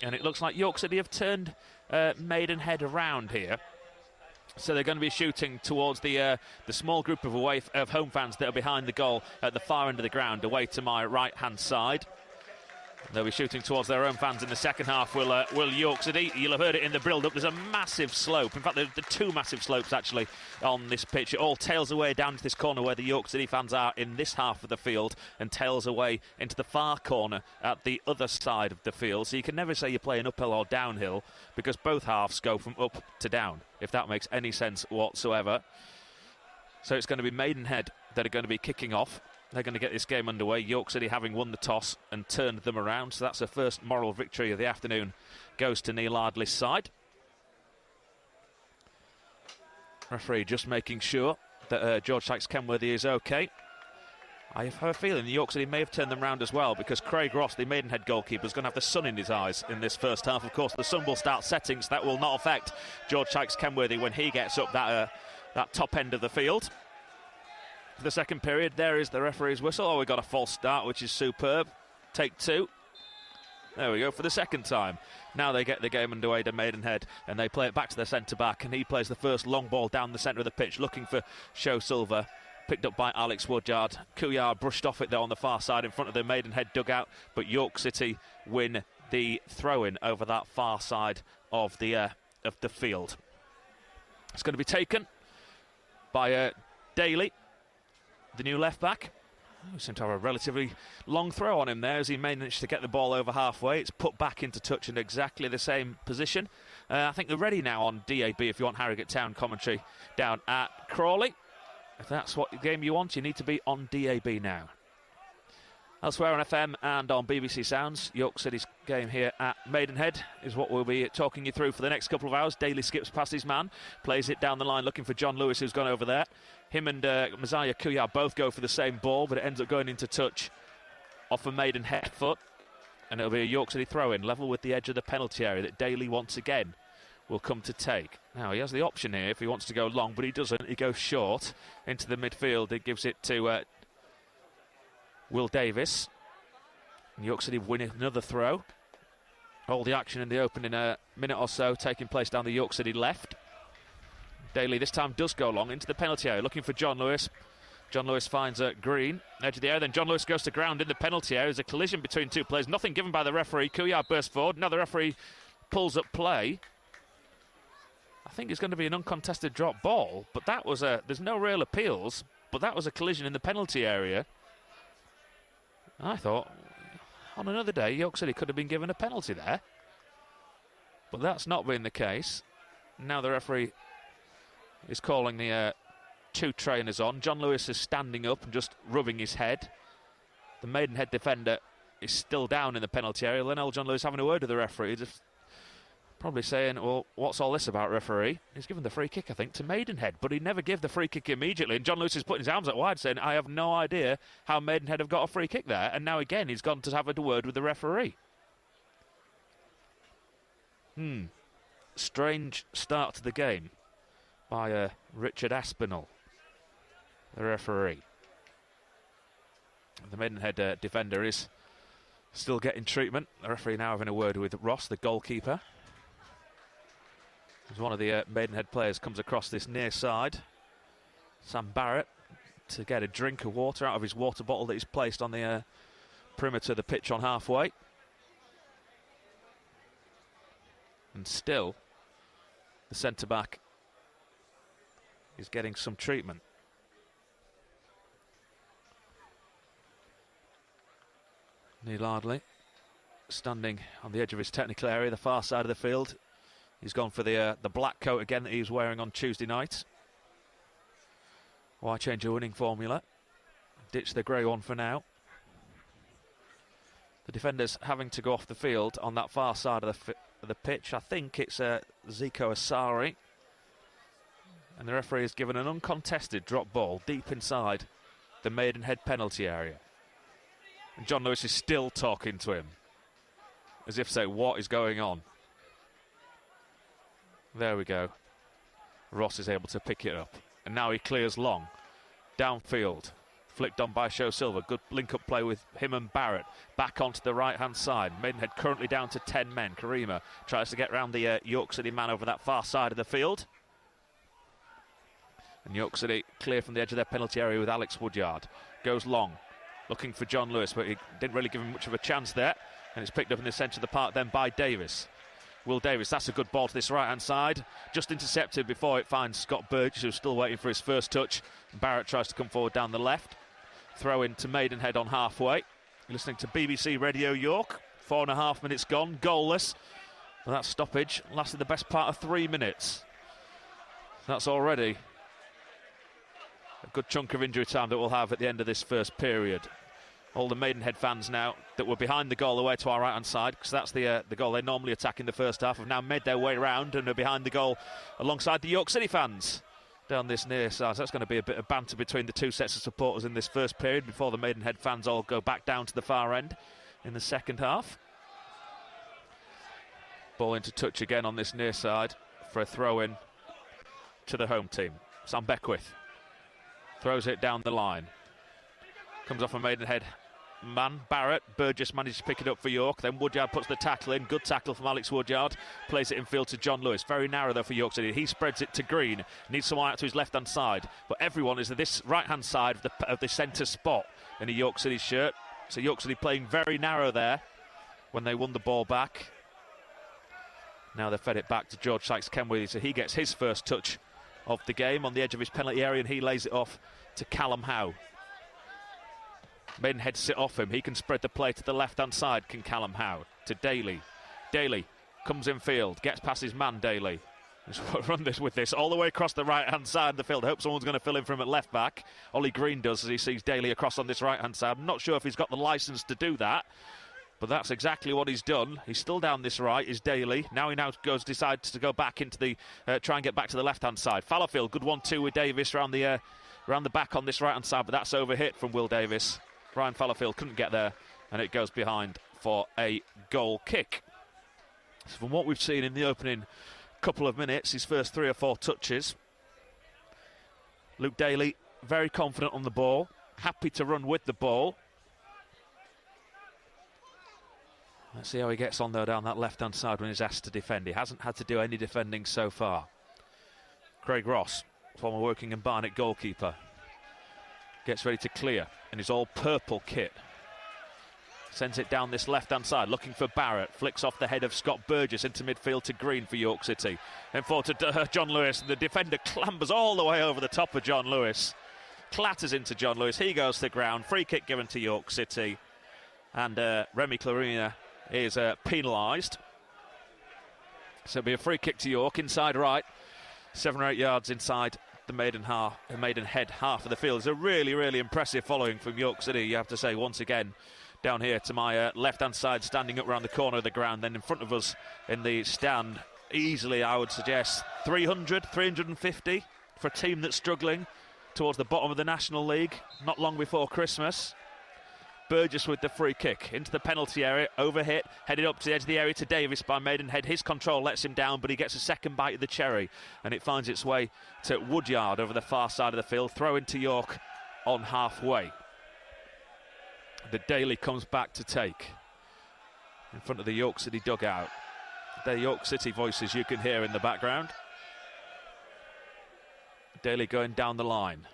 And it looks like York City have turned Maidenhead around here. So they're going to be shooting towards the small group of home fans that are behind the goal at the far end of the ground, away to my right-hand side. They'll be shooting towards their own fans in the second half. Will York City? You'll have heard it in the build-up. There's a massive slope. In fact, there are two massive slopes actually on this pitch. It all tails away down to this corner where the York City fans are in this half of the field, and tails away into the far corner at the other side of the field. So you can never say you're playing uphill or downhill, because both halves go from up to down, if that makes any sense whatsoever. So it's going to be Maidenhead that are going to be kicking off. They're going to get this game underway. York City, having won the toss and turned them around, so that's the first moral victory of the afternoon, goes to Neil Ardley's side. Referee just making sure that George Sykes-Kenworthy is okay. I have a feeling the York City may have turned them round as well, because Craig Ross, the Maidenhead goalkeeper, is going to have the sun in his eyes in this first half. Of course, the sun will start setting, so that will not affect George Sykes-Kenworthy when he gets up that top end of the field. For the second period, there is the referee's whistle. Oh, we got a false start, which is superb. Take two. There we go, for the second time. Now they get the game underway to Maidenhead, and they play it back to their centre-back, and he plays the first long ball down the centre of the pitch, looking for Show Silver, picked up by Alex Woodyard. Couillard brushed off it, though, on the far side in front of the Maidenhead dugout, but York City win the throw-in over that far side of the field. It's going to be taken by Daly, the new left-back. We seem to have a relatively long throw on him there, as he managed to get the ball over halfway. It's put back into touch in exactly the same position. I think they're ready now on DAB if you want Harrogate Town commentary down at Crawley. If that's what game you want, you need to be on DAB now. Elsewhere on FM and on BBC Sounds, York City's game here at Maidenhead is what we'll be talking you through for the next couple of hours. Daly skips past his man, plays it down the line looking for John Lewis, who's gone over there. Him and Messiah Couillard both go for the same ball, but it ends up going into touch off a Maidenhead foot, and it'll be a York City throw-in, level with the edge of the penalty area that Daly once again will come to take. Now, he has the option here if he wants to go long, but he doesn't. He goes short into the midfield. He gives it to Will Davis. And York City win another throw. All the action in the opening minute or so taking place down the York City left. Daly this time does go long into the penalty area, looking for John Lewis. John Lewis finds Green, edge of the area, then John Lewis goes to ground in the penalty area. There's a collision between two players, nothing given by the referee. Couillard bursts forward, now the referee pulls up play. I think it's going to be an uncontested drop ball, but that was there's no real appeals, but that was a collision in the penalty area. I thought, on another day, York City could have been given a penalty there, but that's not been the case. Now the referee is calling the two trainers on. John Lewis is standing up and just rubbing his head. The Maidenhead defender is still down in the penalty area. Lionel John Lewis having a word with the referee, just probably saying, well, what's all this about, referee? He's given the free kick, I think, to Maidenhead, but he never gave the free kick immediately. And John Lewis is putting his arms out wide, saying, I have no idea how Maidenhead have got a free kick there. And now again, he's gone to have a word with the referee. Strange start to the game by Richard Aspinall, the referee. The Maidenhead defender is still getting treatment. The referee now having a word with Ross, the goalkeeper. As one of the Maidenhead players comes across this near side, Sam Barrett, to get a drink of water out of his water bottle that he's placed on the perimeter of the pitch on halfway. And still, the centre-back is getting some treatment. Neil Ardley standing on the edge of his technical area, the far side of the field. He's gone for the black coat again that he was wearing on Tuesday night. Why change a winning formula? Ditch the grey one for now. The defenders having to go off the field on that far side of the pitch. I think it's Zico Asari. And the referee has given an uncontested drop ball deep inside the Maidenhead penalty area. And John Lewis is still talking to him, as if to say, what is going on? There we go. Ross is able to pick it up. And now he clears long. Downfield Flicked on by Show Silver. Good link-up play with him and Barrett. Back onto the right-hand side. Maidenhead currently down to 10 men. Karima tries to get round the York City man over that far side of the field. And York City clear from the edge of their penalty area with Alex Woodyard. Goes long, looking for John Lewis, but he didn't really give him much of a chance there. And it's picked up in the centre of the park then by Davis. Will Davis, that's a good ball to this right-hand side. Just intercepted before it finds Scott Burgess, who's still waiting for his first touch. Barrett tries to come forward down the left. Throw in to Maidenhead on halfway. You're listening to BBC Radio York. 4.5 minutes gone, goalless. But that stoppage lasted the best part of 3 minutes. That's already a good chunk of injury time that we'll have at the end of this first period. All the Maidenhead fans now that were behind the goal away to our right-hand side, because that's the goal they normally attack in the first half, have now made their way around and are behind the goal alongside the York City fans down this near side. So that's going to be a bit of banter between the two sets of supporters in this first period before the Maidenhead fans all go back down to the far end in the second half. Ball into touch again on this near side for a throw-in to the home team. Sam Beckwith throws it down the line. Comes off a Maidenhead man, Barrett. Burgess managed to pick it up for York. Then Woodyard puts the tackle in. Good tackle from Alex Woodyard. Plays it in field to John Lewis. Very narrow though for York City. He spreads it to Green. Needs someone out to his left-hand side. But everyone is at this right-hand side of the centre spot in a York City shirt. So York City playing very narrow there when they won the ball back. Now they've fed it back to George Sykes-Kenworthy. So he gets his first touch of the game on the edge of his penalty area, and he lays it off to Callum Howe. Maidenhead sit off him. He can spread the play to the left-hand side, can Callum Howe. To Daly. Daly comes in field, gets past his man, Daly. Let's run this with this all the way across the right-hand side of the field. I hope someone's going to fill in for him at left-back. Ollie Green does as he sees Daly across on this right-hand side. I'm not sure if he's got the licence to do that, but that's exactly what he's done. He's still down this right, is Daly. Now he decides to go back into the, try and get back to the left-hand side. Fallowfield, good 1-2 with Davis round the back on this right-hand side, but that's overhit from Will Davis. Ryan Fallowfield couldn't get there, and it goes behind for a goal kick. So from what we've seen in the opening couple of minutes, his first 3 or 4 touches, Luke Daly very confident on the ball, happy to run with the ball. Let's see how he gets on though down that left-hand side when he's asked to defend. He hasn't had to do any defending so far. Craig Ross, former Working and Barnet goalkeeper, gets ready to clear in his all-purple kit. Sends it down this left-hand side, looking for Barrett. Flicks off the head of Scott Burgess into midfield to Green for York City. Then forward to John Lewis. The defender clambers all the way over the top of John Lewis. Clatters into John Lewis. He goes to the ground. Free kick given to York City. And Remy Clarina is penalised. So it'll be a free kick to York, inside right. 7 or 8 yards inside the Maidenhead half of the field. It's a really, really impressive following from York City, you have to say, once again. Down here to my left-hand side, standing up around the corner of the ground, then in front of us in the stand, easily, I would suggest, 300, 350 for a team that's struggling towards the bottom of the National League, not long before Christmas. Burgess with the free kick into the penalty area, overhit, headed up to the edge of the area to Davis by Maidenhead. His control lets him down, but he gets a second bite of the cherry, and it finds its way to Woodyard over the far side of the field. Throw into York on halfway. The Daly comes back to take in front of the York City dugout. The York City voices you can hear in the background. Daly going down the line,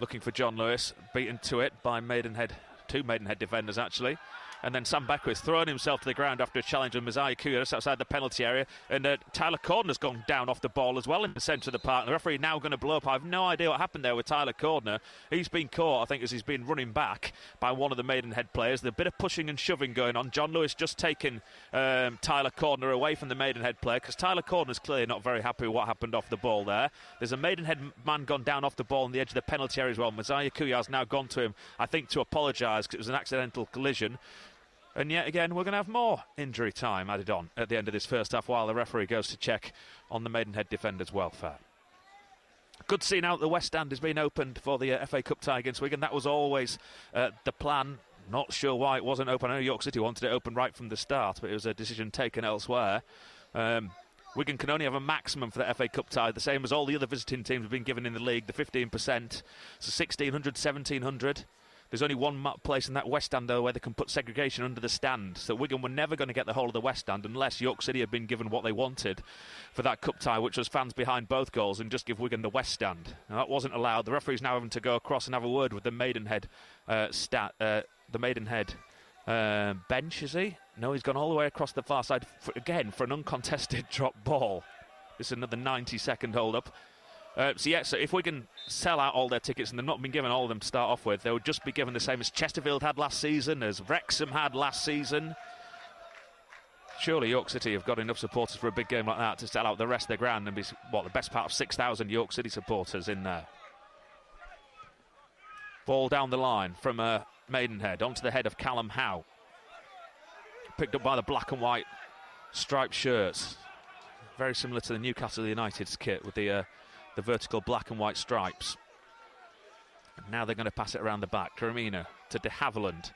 looking for John Lewis, beaten to it by Maidenhead, 2 Maidenhead defenders actually. And then Sam Beckwith throwing himself to the ground after a challenge of Messiah Kouros outside the penalty area. And Tyler Cordner's gone down off the ball as well in the centre of the park. The referee now going to blow up. I have no idea what happened there with Tyler Cordner. He's been caught, I think, as he's been running back by one of the Maidenhead players. There's a bit of pushing and shoving going on. John Lewis just taking Tyler Cordner away from the Maidenhead player, because Tyler Cordner's clearly not very happy with what happened off the ball there. There's a Maidenhead man gone down off the ball on the edge of the penalty area as well. Messiah Kouros now gone to him, I think, to apologise because it was an accidental collision. And yet again, we're going to have more injury time added on at the end of this first half while the referee goes to check on the Maidenhead defenders' welfare. Good scene out the West Stand has been opened for the FA Cup tie against Wigan. That was always the plan. Not sure why it wasn't open. I know York City wanted it open right from the start, but it was a decision taken elsewhere. Wigan can only have a maximum for the FA Cup tie, the same as all the other visiting teams have been given in the league, the 15%. So 1,600, 1,700. There's only one place in that West Stand, though, where they can put segregation under the stand. So Wigan were never going to get the whole of the West Stand unless York City had been given what they wanted for that cup tie, which was fans behind both goals, and just give Wigan the West Stand. Now, that wasn't allowed. The referee's now having to go across and have a word with the Maidenhead bench, is he? No, he's gone all the way across the far side, for an uncontested drop ball. This is another 90-second hold-up. So if we can sell out all their tickets, and they've not been given all of them to start off with, they would just be given the same as Chesterfield had last season, as Wrexham had last season. Surely York City have got enough supporters for a big game like that to sell out the rest of their ground and be, the best part of 6,000 York City supporters in there. Ball down the line from Maidenhead onto the head of Callum Howe. Picked up by the black and white striped shirts. Very similar to the Newcastle United's kit with the vertical black and white stripes. And now they're going to pass it around the back. Karamina to De Havilland.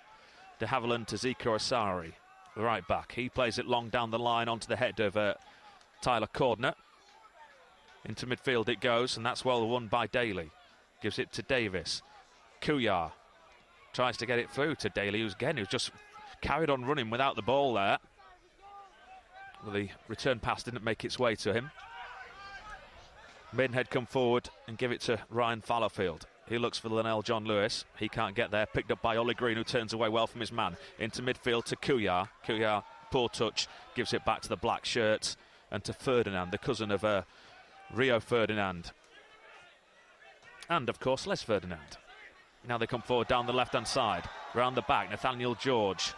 De Havilland to Zika Osari, the right back. He plays it long down the line onto the head of Tyler Cordner. Into midfield it goes, and that's well won by Daly. Gives it to Davis. Kuyar tries to get it through to Daly, who's just carried on running without the ball there. Well, the return pass didn't make its way to him. Maidenhead come forward and give it to Ryan Fallowfield. He looks for Linnell John Lewis. He can't get there. Picked up by Ollie Green, who turns away well from his man. Into midfield to Kuyar. Kuyar, poor touch, gives it back to the black shirts and to Ferdinand, the cousin of Rio Ferdinand. And, of course, Les Ferdinand. Now they come forward down the left-hand side. Round the back, Nathaniel George.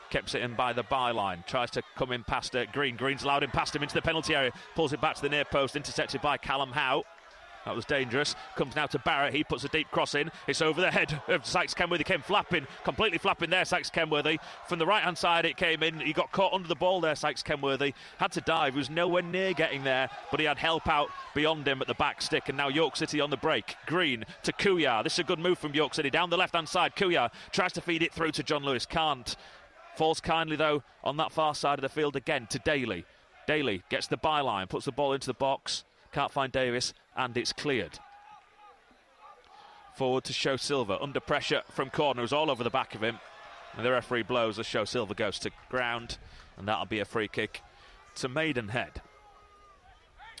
Keeps it in by the byline. Tries to come in past Green. Green's allowed him past him into the penalty area. Pulls it back to the near post. Intercepted by Callum Howe. That was dangerous. Comes now to Barrett. He puts a deep cross in. It's over the head of Sykes Kenworthy. Came flapping. Completely flapping there, Sykes Kenworthy. From the right-hand side it came in. He got caught under the ball there, Sykes Kenworthy. Had to dive. He was nowhere near getting there. But he had help out beyond him at the back stick. And now York City on the break. Green to Kuyar. This is a good move from York City. Down the left-hand side. Kuyar tries to feed it through to John Lewis. Can't. Falls kindly, though, on that far side of the field again to Daly. Daly gets the byline, puts the ball into the box. Can't find Davis, and it's cleared. Forward to Show Silva, under pressure from corners all over the back of him. And the referee blows as Show Silva goes to ground, and that'll be a free kick to Maidenhead.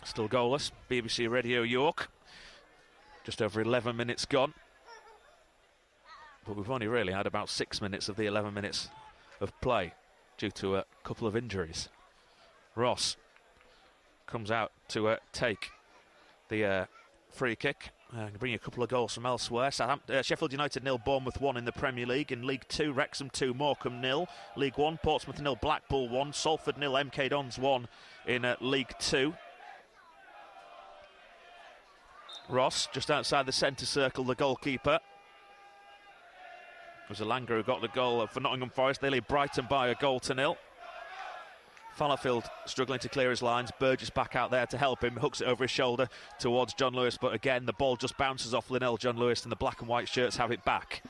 Still goalless, BBC Radio York. Just over 11 minutes gone. But we've only really had about 6 minutes of the 11 minutes of play due to a couple of injuries. Ross comes out to take the free kick. Bring you a couple of goals from elsewhere. Sheffield United 0, Bournemouth 1 in the Premier League. In League 2, Wrexham 2, Morecambe 0. League 1, Portsmouth 0, Blackpool 1. Salford 0, MK Dons 1 in League 2. Ross just outside the centre circle, the goalkeeper. It was Alanga who got the goal for Nottingham Forest. They lead Brighton by 1-0. Fallowfield struggling to clear his lines. Burgess back out there to help him. Hooks it over his shoulder towards John Lewis. But again, the ball just bounces off Linnell John Lewis, and the black and white shirts have it back.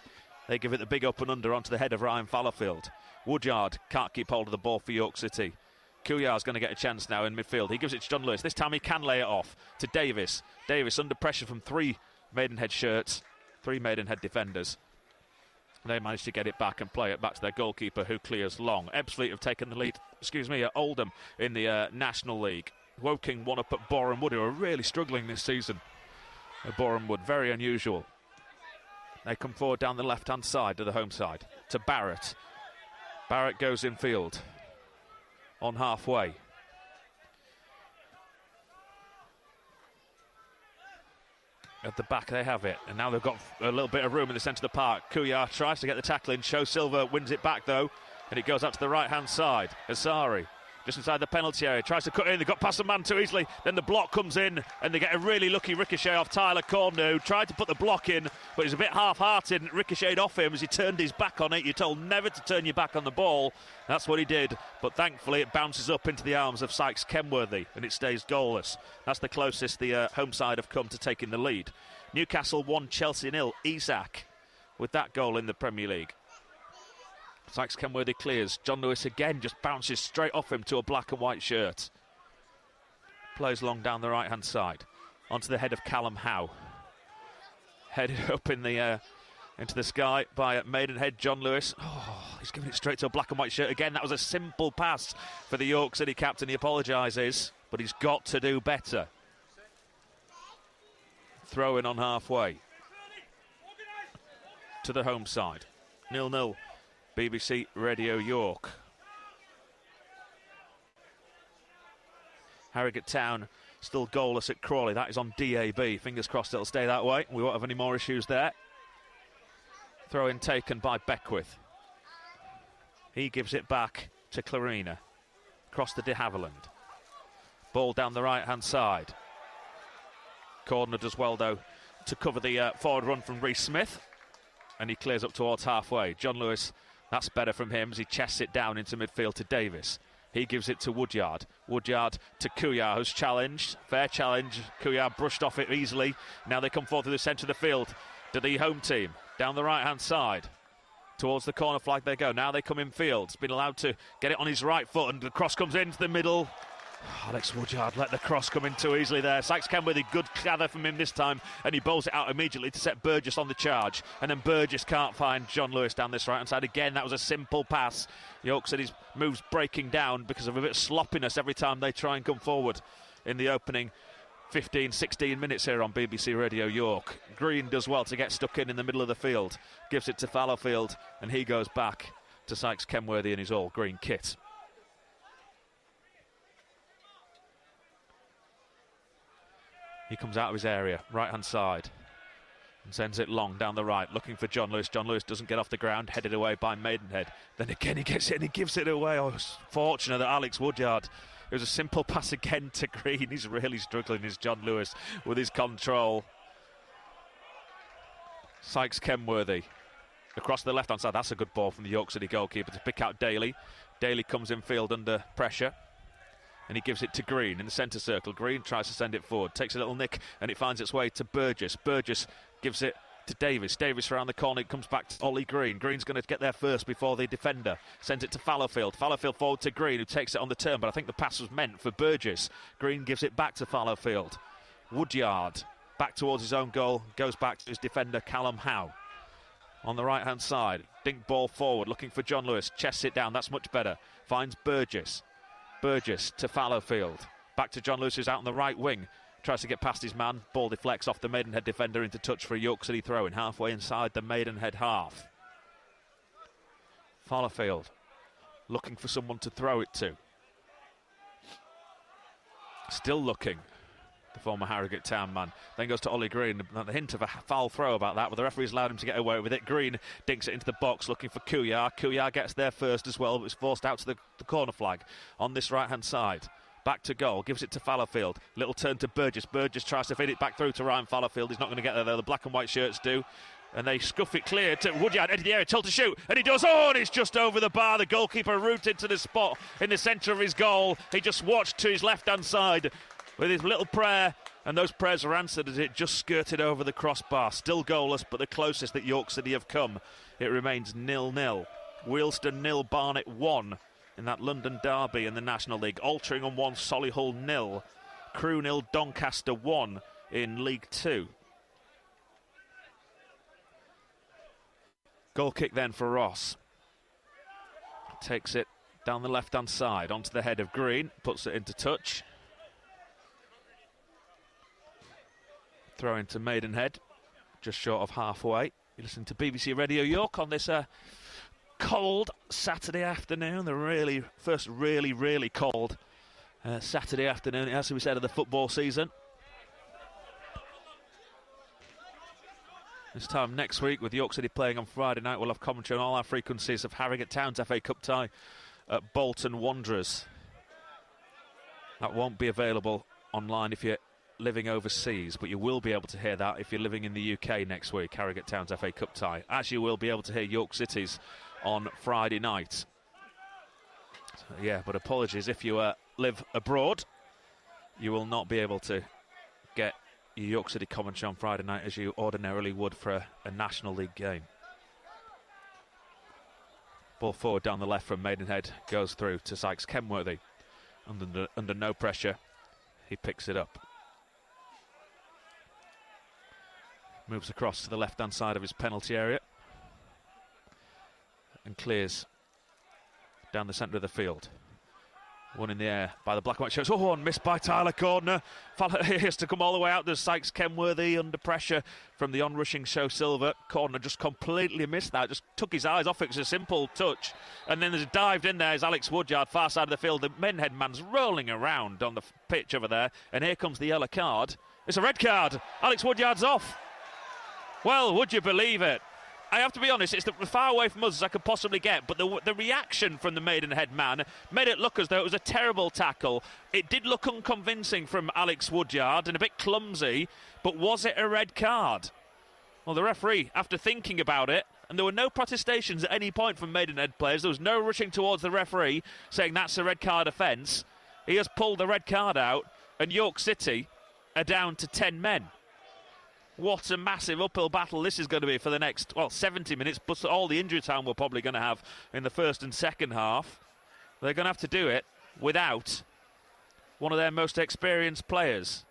They give it the big up and under onto the head of Ryan Fallowfield. Woodyard can't keep hold of the ball for York City. Kuyar's going to get a chance now in midfield. He gives it to John Lewis. This time he can lay it off to Davis. Davis under pressure from 3 Maidenhead shirts. 3 Maidenhead defenders. They managed to get it back and play it back to their goalkeeper, who clears long. Ebbsfleet have taken the lead, at Oldham in the National League. Woking won up at Boreham Wood, who are really struggling this season. Boreham Wood, very unusual. They come forward down the left-hand side to the home side, to Barrett. Barrett goes in field, on halfway. At the back they have it, and now they've got a little bit of room in the centre of the park. Kuyar tries to get the tackle in. Show Silva wins it back though, and it goes out to the right hand side. Asari just inside the penalty area, tries to cut in. They got past the man too easily, then the block comes in and they get a really lucky ricochet off Tyler Cordner, who tried to put the block in but he's a bit half-hearted and ricocheted off him as he turned his back on it. You're told never to turn your back on the ball. That's what he did, but thankfully it bounces up into the arms of Sykes Kenworthy and it stays goalless. That's the closest the home side have come to taking the lead. Newcastle 1, Chelsea 0. Isak with that goal in the Premier League. Sykes Kenworthy clears. John Lewis again just bounces straight off him to a black and white shirt. Plays long down the right-hand side. Onto the head of Callum Howe. Headed up in the into the sky by Maidenhead, John Lewis. Oh, he's giving it straight to a black and white shirt again. That was a simple pass for the York City captain. He apologises, but he's got to do better. Throw in on halfway. To the home side. 0-0. BBC Radio York. Harrogate Town still goalless at Crawley. That is on DAB. Fingers crossed it'll stay that way. We won't have any more issues there. Throw in taken by Beckwith. He gives it back to Clarina. Across to de Havilland. Ball down the right-hand side. Cornered as well, though, to cover the forward run from Reece Smith. And he clears up towards halfway. John Lewis, that's better from him as he chests it down into midfield to Davis. He gives it to Woodyard. Woodyard to Kuyar, who's challenged. Fair challenge. Kuyar brushed off it easily. Now they come forward to the centre of the field to the home team. Down the right-hand side. Towards the corner flag they go. Now they come in field. He's been allowed to get it on his right foot, and the cross comes into the middle. Alex Woodyard let the cross come in too easily there. Sykes Kenworthy, good gather from him this time, and he bowls it out immediately to set Burgess on the charge. And then Burgess can't find John Lewis down this right-hand side. Again, that was a simple pass. York City's moves breaking down because of a bit of sloppiness every time they try and come forward in the opening 15-16 minutes here on BBC Radio York. Green does well to get stuck in the middle of the field. Gives it to Fallowfield, and he goes back to Sykes Kenworthy in his all-green kit. He comes out of his area, right-hand side, and sends it long down the right, looking for John Lewis. John Lewis doesn't get off the ground, headed away by Maidenhead. Then again he gets it and he gives it away. Oh, it's fortunate that Alex Woodyard. It was a simple pass again to Green. He's really struggling, is John Lewis, with his control. Sykes Kenworthy across the left-hand side. That's a good ball from the York City goalkeeper to pick out Daly. Daly comes in field under pressure, and he gives it to Green in the centre circle. Green tries to send it forward, takes a little nick, and it finds its way to Burgess. Burgess gives it to Davis. Davis around the corner, it comes back to Ollie Green. Green's going to get there first before the defender. Sends it to Fallowfield. Fallowfield forward to Green, who takes it on the turn, but I think the pass was meant for Burgess. Green gives it back to Fallowfield. Woodyard back towards his own goal, goes back to his defender, Callum Howe. On the right-hand side, dink ball forward, looking for John Lewis. Chests it down, that's much better. Finds Burgess. Burgess to Fallowfield. Back to John Lewis, who's out on the right wing. Tries to get past his man. Ball deflects off the Maidenhead defender into touch for a York City throw-in. Halfway inside the Maidenhead half. Fallowfield looking for someone to throw it to. Still looking, the former Harrogate Town man. Then goes to Ollie Green. The hint of a foul throw about that, but the referee's allowed him to get away with it. Green dinks it into the box looking for Kuyar. Kuyar gets there first as well, but is forced out to the corner flag on this right-hand side. Back to goal, gives it to Fallowfield. Little turn to Burgess. Burgess tries to feed it back through to Ryan Fallowfield. He's not going to get there, though. The black and white shirts do. And they scuff it clear to Woodyard, into the area, tilt to shoot. And he does. Oh, and it's just over the bar. The goalkeeper rooted to the spot in the centre of his goal. He just watched to his left-hand side with his little prayer. And those prayers are answered as it just skirted over the crossbar. Still goalless, but the closest that York City have come. It remains 0-0. Wealdstone 0, Barnet 1. In that London derby in the National League. Altrincham 1, Solihull 0. Crewe 0, Doncaster 1 in League 2. Goal kick then for Ross. Takes it down the left-hand side onto the head of Green. Puts it into touch. Throw into Maidenhead. Just short of halfway. You listen to BBC Radio York on this cold Saturday afternoon, the first really cold Saturday afternoon, as we said, of the football season. This time next week, with York City playing on Friday night, we'll have commentary on all our frequencies of Harrogate Town's FA Cup tie at Bolton Wanderers. That won't be available online if you're living overseas, but you will be able to hear that if you're living in the UK next week, Harrogate Town's FA Cup tie. As you will be able to hear York City's on Friday night. So, yeah, but apologies if you live abroad, you will not be able to get your York City commentary on Friday night as you ordinarily would for a National League game. Ball forward down the left from Maidenhead, goes through to Sykes Kenworthy under no pressure. he picks it up. Moves across to the left-hand side of his penalty area and clears down the centre of the field. One in the air by the black and white shirts. Oh, and missed by Tyler Cordner. He has to come all the way out. There's Sykes Kenworthy under pressure from the onrushing Show Silver. Cordner just completely missed that. Just took his eyes off it. It's a simple touch. And then there's dived in there is Alex Woodyard, far side of the field. The Maidenhead man's rolling around on the pitch over there. And here comes the yellow card. It's a red card. Alex Woodyard's off. Well, would you believe it? I have to be honest, it's as far away from us as I could possibly get, but the reaction from the Maidenhead man made it look as though it was a terrible tackle. It did look unconvincing from Alex Woodyard and a bit clumsy, but was it a red card? Well, the referee, after thinking about it, and there were no protestations at any point from Maidenhead players, there was no rushing towards the referee saying that's a red card offence. He has pulled the red card out, and York City are down to 10 men. What a massive uphill battle this is going to be for the next, 70 minutes, plus all the injury time we're probably going to have in the first and second half. They're going to have to do it without one of their most experienced players.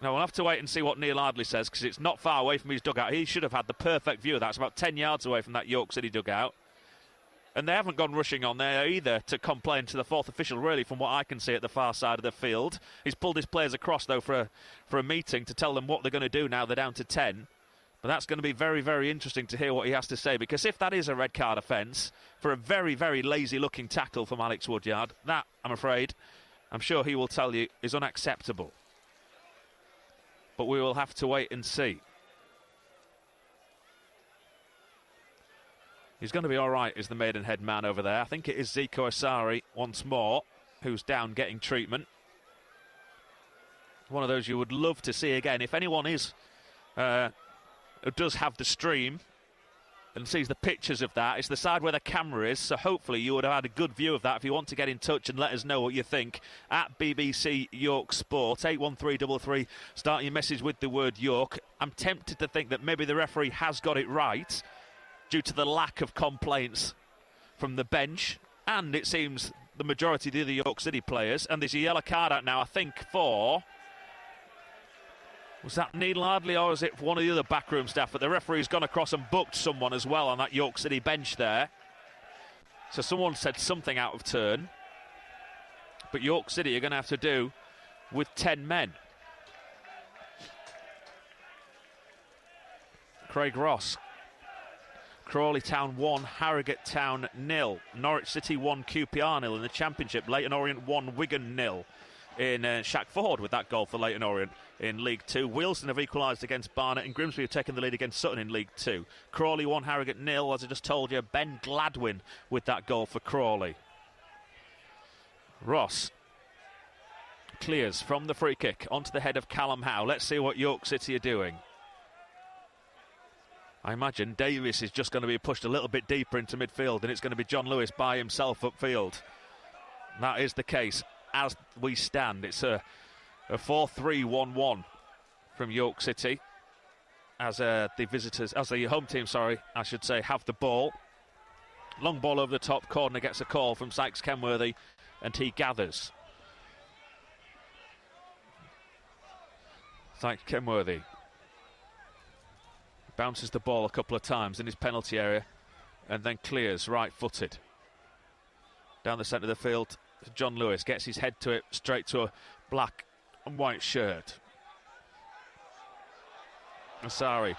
Now, we'll have to wait and see what Neil Ardley says, because it's not far away from his dugout. He should have had the perfect view of that. It's about 10 yards away from that York City dugout. And they haven't gone rushing on there either to complain to the fourth official, really, from what I can see at the far side of the field. He's pulled his players across, though, for a meeting to tell them what they're going to do now they're down to 10. But that's going to be very, very interesting to hear what he has to say, because if that is a red card offence for a very, very lazy-looking tackle from Alex Woodyard, that, I'm afraid, I'm sure he will tell you, is unacceptable. But we will have to wait and see. He's going to be all right, is the Maidenhead man over there. I think it is Zico Asari once more, who's down getting treatment. One of those you would love to see again. If anyone is, who does have the stream and sees the pictures of that, it's the side where the camera is, so hopefully you would have had a good view of that. If you want to get in touch and let us know what you think, at BBC York Sport, 81333, start your message with the word York. I'm tempted to think that maybe the referee has got it right, due to the lack of complaints from the bench, and it seems the majority of the other York City players. And there's a yellow card out now, I think, for... Was that Neil Ardley or is it one of the other backroom staff? But the referee's gone across and booked someone as well on that York City bench there. So someone said something out of turn. But York City are going to have to do with 10 men. Craig Ross. Crawley Town 1, Harrogate Town 0. Norwich City 1, QPR 0 in the Championship. Leyton Orient 1, Wigan 0 in Shaq Ford with that goal for Leyton Orient in League 2. Wilson have equalised against Barnet, and Grimsby have taken the lead against Sutton in League 2. Crawley 1, Harrogate 0, as I just told you. Ben Gladwin with that goal for Crawley. Ross clears from the free kick onto the head of Callum Howe. Let's see what York City are doing. I imagine Davis is just going to be pushed a little bit deeper into midfield, and it's going to be John Lewis by himself upfield. That is the case as we stand. It's a 4-3-1-1 from York City as the home team, I should say, have the ball. Long ball over the top, corner gets a call from Sykes Kenworthy, and he gathers. Sykes Kenworthy bounces the ball a couple of times in his penalty area and then clears right-footed. Down the centre of the field, John Lewis gets his head to it, straight to a black and white shirt. Asari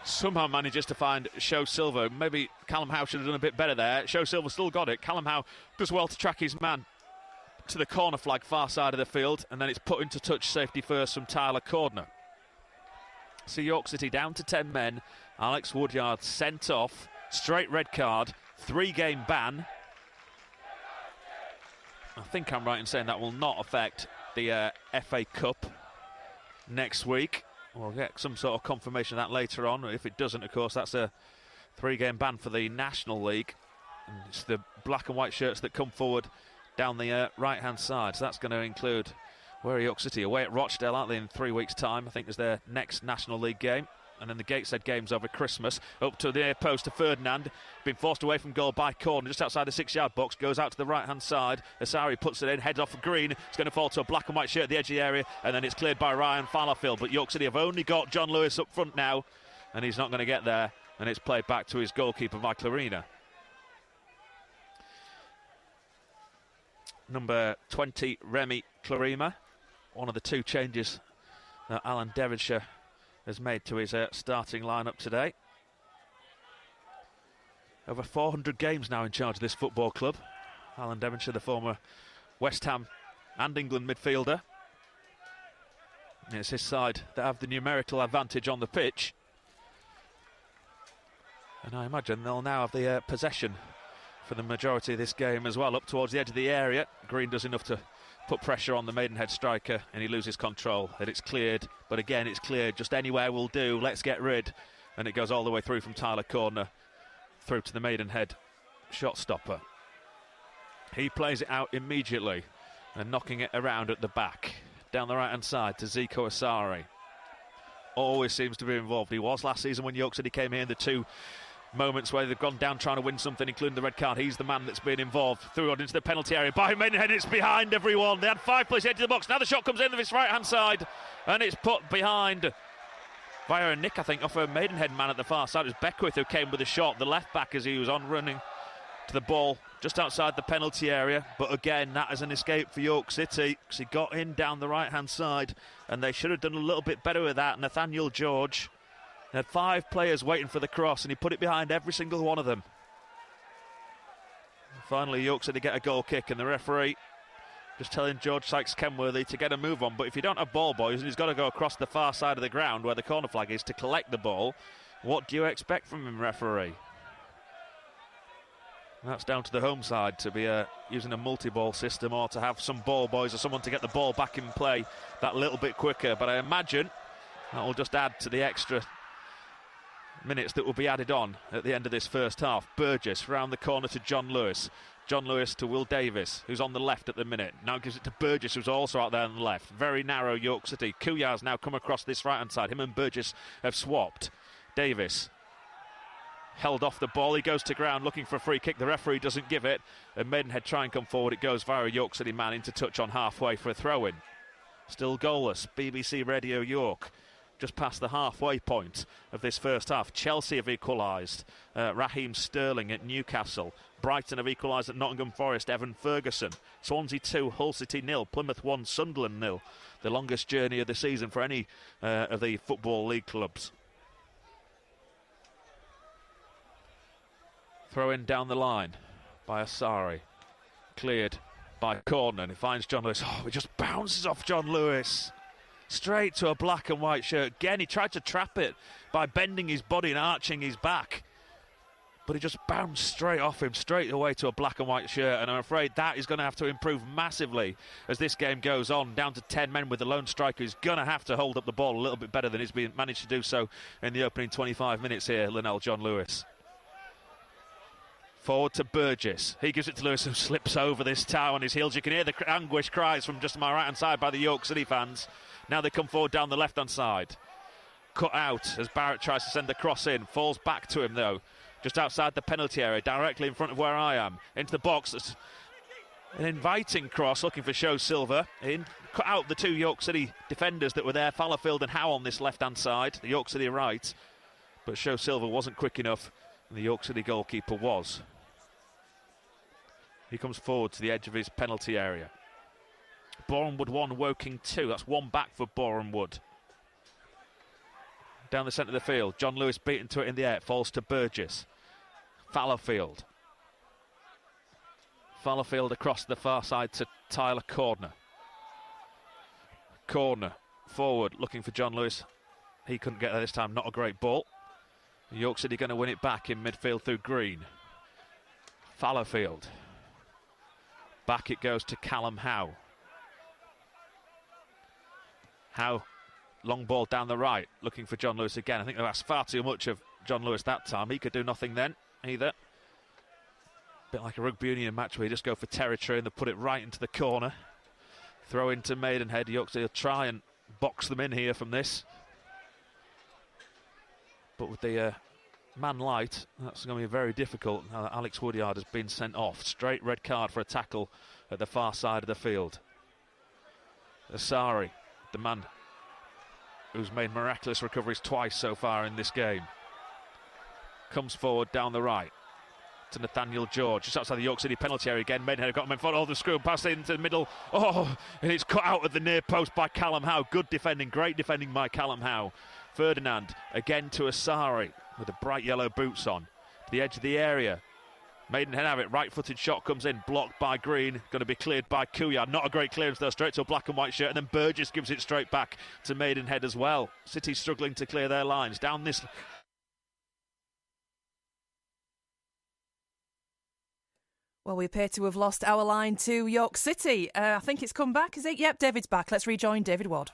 somehow manages to find Show Silver. Maybe Callum Howe should have done a bit better there. Show Silver still got it. Callum Howe does well to track his man to the corner flag far side of the field, and then it's put into touch safety first from Tyler Cordner. So York City down to 10 men. Alex Woodyard sent off. Straight red card. 3-game ban. I think I'm right in saying that will not affect the FA Cup next week. We'll get some sort of confirmation of that later on. If it doesn't, of course, that's a 3-game ban for the National League. And it's the black and white shirts that come forward down the right-hand side. So that's going to include... Where are York City? Away at Rochdale, aren't they, in 3 weeks' time? I think is their next National League game. and then the Gateshead games over Christmas. Up to the near post to Ferdinand, been forced away from goal by Corner, just outside the 6-yard box, goes out to the right-hand side. Asari puts it in, heads off Green. It's going to fall to a black and white shirt at the edge of the area, and then it's cleared by Ryan Fallowfield. But York City have only got John Lewis up front now, and he's not going to get there, and it's played back to his goalkeeper, Michael Arena. Number 20, Remy Clarima, one of the 2 changes that Alan Devonshire has made to his starting lineup today. Over 400 games now in charge of this football club. Alan Devonshire, the former West Ham and England midfielder. It's his side that have the numerical advantage on the pitch. And I imagine they'll now have the possession for the majority of this game as well, up towards the edge of the area. Green does enough to put pressure on the Maidenhead striker, and he loses control, and it's cleared. But again, it's cleared, just anywhere will do, let's get rid. And it goes all the way through from Tyler Corner through to the Maidenhead shot stopper. He plays it out immediately and knocking it around at the back, down the right hand side to Zico Asari. Always seems to be involved. He was last season when York City came here in the 2 moments where they've gone down trying to win something, including the red card. He's the man that's been involved. Through on into the penalty area by Maidenhead. It's behind everyone. They had 5 players edge of the box. Now the shot comes in of his right hand side, and it's put behind via a nick, I think, off a Maidenhead man at the far side. It was Beckwith who came with a shot, the left back, as he was on running to the ball just outside the penalty area. But again, that is an escape for York City, because he got in down the right hand side, and they should have done a little bit better with that. Nathaniel George had 5 players waiting for the cross, and he put it behind every single one of them. Finally, York City get a goal kick, and the referee just telling George Sykes-Kenworthy to get a move on. But if you don't have ball boys, and he's got to go across the far side of the ground where the corner flag is to collect the ball, what do you expect from him, referee? That's down to the home side to be using a multi-ball system, or to have some ball boys or someone to get the ball back in play that little bit quicker. But I imagine that will just add to the extra minutes that will be added on at the end of this first half. Burgess round the corner to John Lewis. John Lewis to Will Davis, who's on the left at the minute. Now gives it to Burgess, who's also out there on the left. Very narrow York City. Kuyar's now come across this right-hand side. Him and Burgess have swapped. Davis held off the ball. He goes to ground looking for a free kick. The referee doesn't give it. And Maidenhead try and come forward. It goes via a York City man into touch on halfway for a throw-in. Still goalless. BBC Radio York. Just past the halfway point of this first half. Chelsea have equalised. Raheem Sterling at Newcastle. Brighton have equalised at Nottingham Forest. Evan Ferguson. Swansea 2, Hull City 0. Plymouth 1, Sunderland 0. The longest journey of the season for any of the Football League clubs. Throw in down the line by Asari. Cleared by Corner, and he finds John Lewis. Oh, it just bounces off John Lewis. Straight to a black and white shirt. Again, he tried to trap it by bending his body and arching his back. But he just bounced straight off him, straight away to a black and white shirt. And I'm afraid that is going to have to improve massively as this game goes on. Down to 10 men with the lone striker. He's going to have to hold up the ball a little bit better than he's managed to do so in the opening 25 minutes here, Linnell John Lewis. Forward to Burgess. He gives it to Lewis, who slips over this tower on his heels. You can hear the anguish cries from just my right-hand side by the York City fans. Now they come forward down the left-hand side. Cut out as Barrett tries to send the cross in. Falls back to him, though, just outside the penalty area, directly in front of where I am. Into the box. That's an inviting cross, looking for Show Silver. Cut out the 2 York City defenders that were there, Fallowfield and Howe on this left-hand side, the York City right. But Show Silver wasn't quick enough, and the York City goalkeeper was. He comes forward to the edge of his penalty area. Bournemouth 1, Woking 2. That's 1 back for Bournemouth. Down the centre of the field. John Lewis beaten to it in the air. Falls to Burgess. Fallowfield. Fallowfield across the far side to Tyler Corner. Corner forward looking for John Lewis. He couldn't get there this time. Not a great ball. York City going to win it back in midfield through Green. Fallowfield. Back it goes to Callum Howe. Howe, long ball down the right, looking for John Lewis again. I think that's far too much of John Lewis that time. He could do nothing then, either. Bit like a rugby union match where you just go for territory and they put it right into the corner. Throw into Maidenhead. York City will try and box them in here from this. But with the man light, that's going to be very difficult. Alex Woodyard has been sent off. Straight red card for a tackle at the far side of the field. Asari, the man who's made miraculous recoveries twice so far in this game, comes forward down the right to Nathaniel George, just outside the York City penalty area again. Maidenhead got him in front of the screw, passed into the middle. Oh, and it's cut out at the near post by Callum Howe. Good defending, great defending by Callum Howe. Ferdinand again to Asari with the bright yellow boots on. To the edge of the area. Maidenhead have it. Right-footed shot comes in, blocked by Green. Going to be cleared by Kuyard. Not a great clearance though, straight to a black and white shirt. And then Burgess gives it straight back to Maidenhead as well. City struggling to clear their lines. Down this... Well, we appear to have lost our line to York City. I think it's come back, is it? Yep, David's back. Let's rejoin David Ward.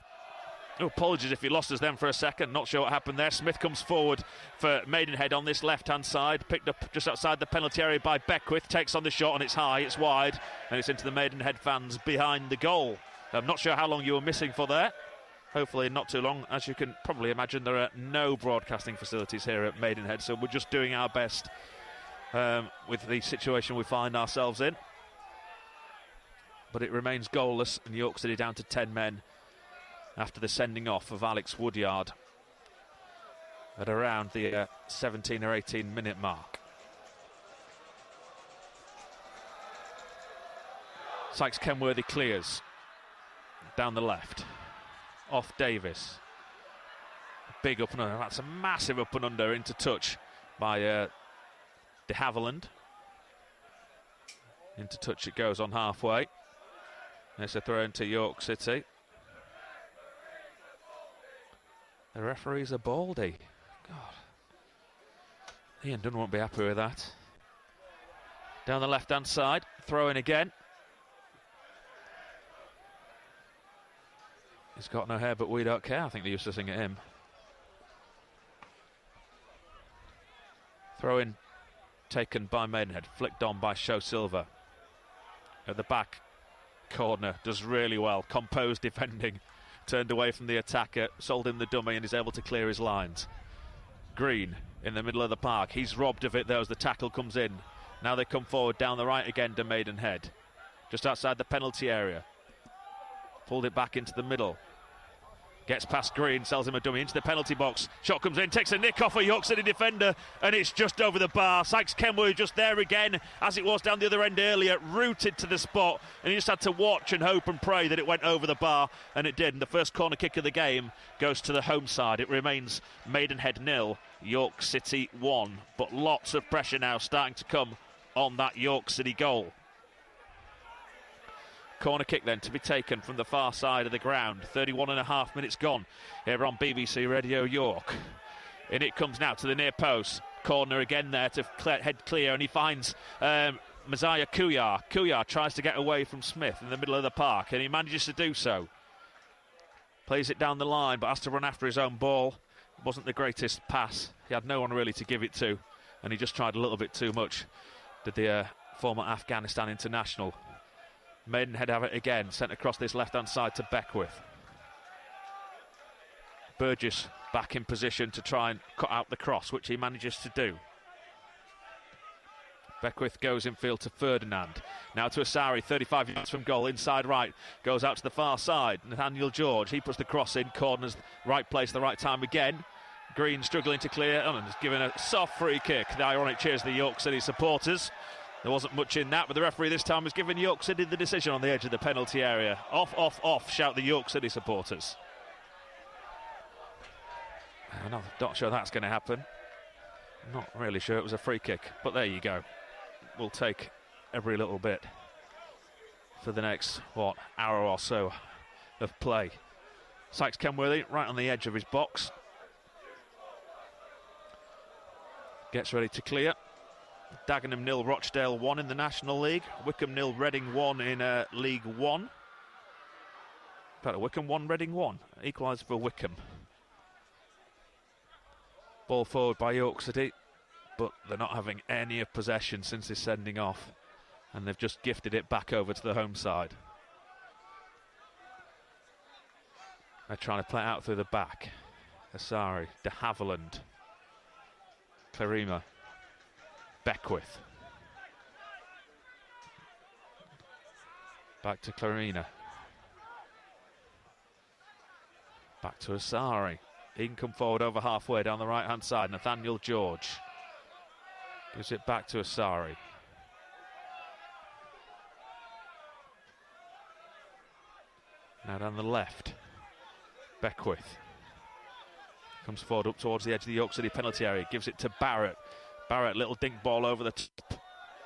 Oh, apologies if you lost us then for a second. Not sure what happened there. Smith comes forward for Maidenhead on this left-hand side. Picked up just outside the penalty area by Beckwith. Takes on the shot and it's high, it's wide. And it's into the Maidenhead fans behind the goal. I'm not sure how long you were missing for there. Hopefully not too long. As you can probably imagine, there are no broadcasting facilities here at Maidenhead. So we're just doing our best with the situation we find ourselves in. But it remains goalless and York City down to 10 men. After the sending off of Alex Woodyard at around the 17 or 18 minute mark. Sykes Kenworthy clears down the left. Off Davis. Big up and under. That's a massive up and under into touch by de Havilland. Into touch it goes on halfway. There's a throw into York City. The referees are baldy. God. Ian Dunn won't be happy with that. Down the left-hand side, throw in again. He's got no hair, but we don't care. I think they used to sing at him. Throw in taken by Maidenhead, flicked on by Show Silva. At the back corner, does really well. Composed defending. Turned away from the attacker, sold him the dummy and is able to clear his lines. Green in the middle of the park. He's robbed of it though as the tackle comes in. Now they come forward down the right again to Maidenhead. Just outside the penalty area. Pulled it back into the middle. Gets past Green, sells him a dummy into the penalty box. Shot comes in, takes a nick off a York City defender, and it's just over the bar. Sykes Kenworthy just there again, as it was down the other end earlier, rooted to the spot, and he just had to watch and hope and pray that it went over the bar, and it did. And the first corner kick of the game goes to the home side. It remains Maidenhead 0, York City 1, but lots of pressure now starting to come on that York City goal. Corner kick then to be taken from the far side of the ground. 31.5 minutes gone here on BBC Radio York. In it comes now to the near post. Corner again there to head clear, and he finds Messiah Kuyar. Kuyar tries to get away from Smith in the middle of the park, and he manages to do so. Plays it down the line, but has to run after his own ball. Wasn't the greatest pass. He had no one really to give it to, and he just tried a little bit too much, did the former Afghanistan international. Maidenhead have it again, sent across this left-hand side to Beckwith. Burgess back in position to try and cut out the cross, which he manages to do. Beckwith goes infield to Ferdinand. Now to Asari, 35 yards from goal, inside right. Goes out to the far side. Nathaniel George, he puts the cross in. Corners, right place, the right time again. Green struggling to clear, and has given a soft free kick. The ironic cheers of the York City supporters. There wasn't much in that, but the referee this time has given York City the decision on the edge of the penalty area. Off, off, off, shout the York City supporters. I'm not sure that's going to happen. Not really sure it was a free kick, but there you go. We'll take every little bit for the next, hour or so of play. Sykes Kenworthy right on the edge of his box. Gets ready to clear. Dagenham 0, Rochdale 1 in the National League. Wycombe 0, Reading 1 in League 1. In fact, Wycombe 1, Reading 1. Equaliser for Wycombe. Ball forward by York City, but they're not having any of possession since this sending off, and they've just gifted it back over to the home side. They're trying to play it out through the back. Asari, de Havilland. Clarima. Beckwith. Back to Clarina. Back to Asari. He can come forward over halfway down the right-hand side. Nathaniel George. Gives it back to Asari. Now down the left. Beckwith. Comes forward up towards the edge of the York City penalty area. Gives it to Barrett. Barrett, little dink ball over the top.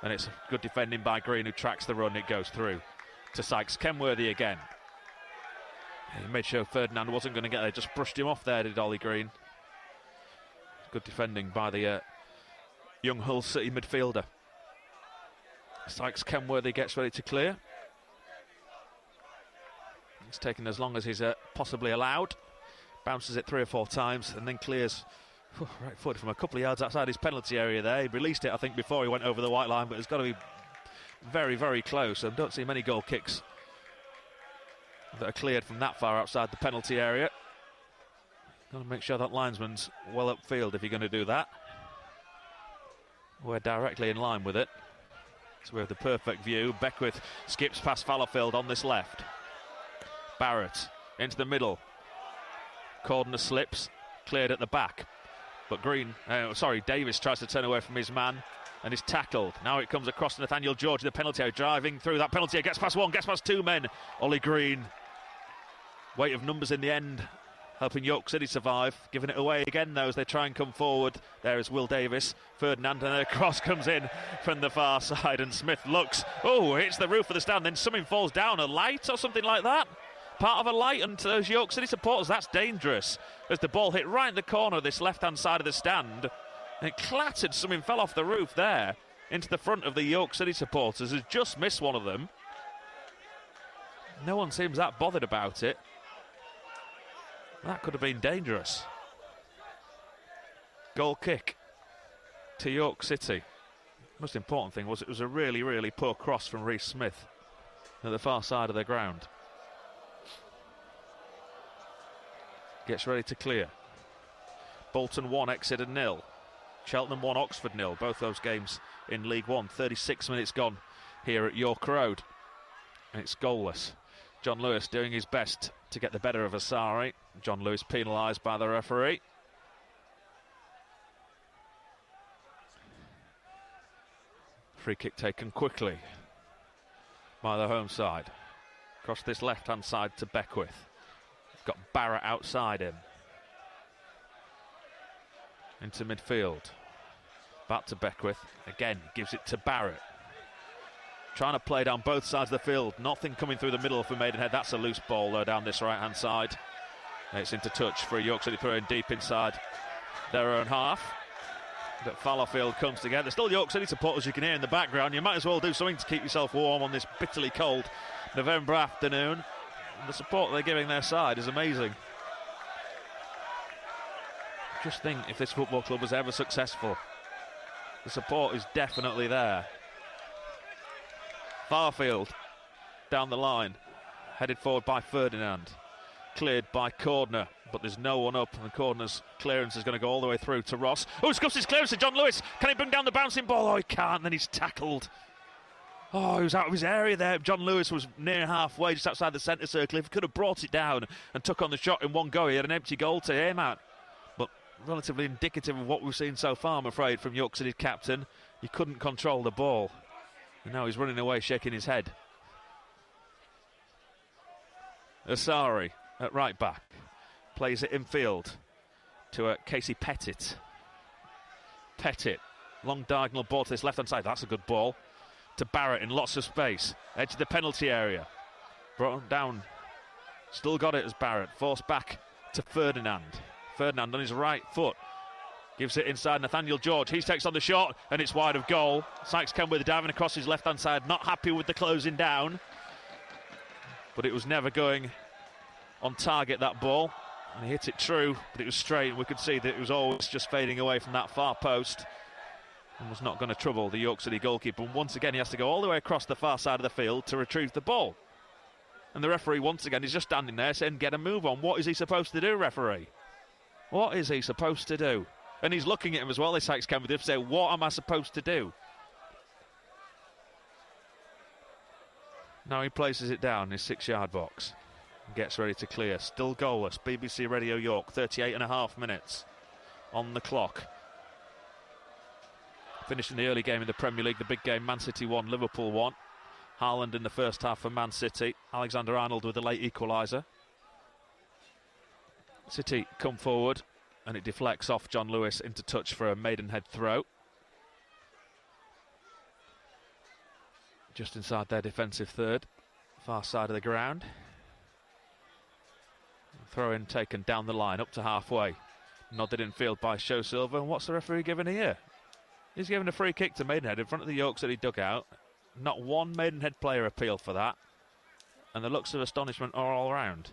And it's good defending by Green, who tracks the run. It goes through to Sykes. Kenworthy again. He made sure Ferdinand wasn't going to get there. Just brushed him off there, did Ollie Green. Good defending by the young Hull City midfielder. Sykes Kenworthy gets ready to clear. It's taken as long as he's possibly allowed. Bounces it 3 or 4 times and then clears right foot from a couple of yards outside his penalty area there. He released it, I think, before he went over the white line, but it's got to be very, very close. I don't see many goal kicks that are cleared from that far outside the penalty area. Got to make sure that linesman's well upfield if you're going to do that. We're directly in line with it. So we have the perfect view. Beckwith skips past Fallowfield on this left. Barrett into the middle. Cordner slips, cleared at the back. But Davis tries to turn away from his man and is tackled. Now it comes across to Nathaniel George in the penalty area, driving through that penalty area, gets past one, gets past 2 men. Ollie Green, weight of numbers in the end, helping York City survive. Giving it away again though as they try and come forward. There is Will Davis, Ferdinand, and a cross comes in from the far side and Smith looks, hits the roof of the stand, then something falls down, a light or something like that. Part of a light, and to those York City supporters, that's dangerous. As the ball hit right in the corner of this left-hand side of the stand, and it clattered, something fell off the roof there into the front of the York City supporters, who just missed one of them. No one seems that bothered about it. That could have been dangerous. Goal kick to York City. Most important thing was it was a really, really poor cross from Reece Smith at the far side of the ground. Gets ready to clear. Bolton 1, Exeter 0. Cheltenham 1, Oxford 0. Both those games in League One. 36 minutes gone here at York Road. And it's goalless. John Lewis doing his best to get the better of Asari. John Lewis penalised by the referee. Free kick taken quickly by the home side. Across this left-hand side to Beckwith. Got Barrett outside him. Into midfield. Back to Beckwith. Again, gives it to Barrett. Trying to play down both sides of the field. Nothing coming through the middle for Maidenhead. That's a loose ball though down this right-hand side. It's into touch for a York City throw in deep inside their own half. But Fallowfield comes together. Still York City supporters you can hear in the background. You might as well do something to keep yourself warm on this bitterly cold November afternoon. The support they're giving their side is amazing. Just think if this football club was ever successful. The support is definitely there. Farfield down the line, headed forward by Ferdinand. Cleared by Cordner, but there's no one up, and Cordner's clearance is going to go all the way through to Ross. Scuffs his clearance to John Lewis. Can he bring down the bouncing ball? He can't, then he's tackled. He was out of his area there. John Lewis was near halfway, just outside the centre circle. If he could have brought it down and took on the shot in one go, he had an empty goal to aim at. But relatively indicative of what we've seen so far, I'm afraid, from York City's captain. He couldn't control the ball. And now he's running away, shaking his head. Asari at right back. Plays it in field to Casey Pettit. Pettit, long diagonal ball to this left-hand side. That's a good ball. To Barrett in lots of space. Edge of the penalty area. Brought down. Still got it as Barrett. Forced back to Ferdinand. Ferdinand on his right foot. Gives it inside Nathaniel George. He takes on the shot and it's wide of goal. Sykes Kenworthy diving across his left-hand side. Not happy with the closing down. But it was never going on target, that ball. And he hit it true, but it was straight. We could see that it was always just fading away from that far post. And was not going to trouble the York City goalkeeper. And once again, he has to go all the way across the far side of the field to retrieve the ball. And the referee, once again, is just standing there saying, get a move on. What is he supposed to do, referee? What is he supposed to do? And he's looking at him as well, this Sykes Kenworthy, say, what am I supposed to do? Now he places it down in his 6-yard box. Gets ready to clear. Still goalless. BBC Radio York, 38.5 minutes on the clock. Finishing the early game in the Premier League, the big game, Man City 1, Liverpool 1. Haaland in the first half for Man City. Alexander-Arnold with the late equaliser. City come forward and it deflects off John Lewis into touch for a Maidenhead throw. Just inside their defensive third, far side of the ground. Throw in taken down the line, up to halfway. Nodded in field by Show Silver. And what's the referee giving here? He's given a free kick to Maidenhead in front of the York City dugout. Not one Maidenhead player appealed for that. And the looks of astonishment are all round.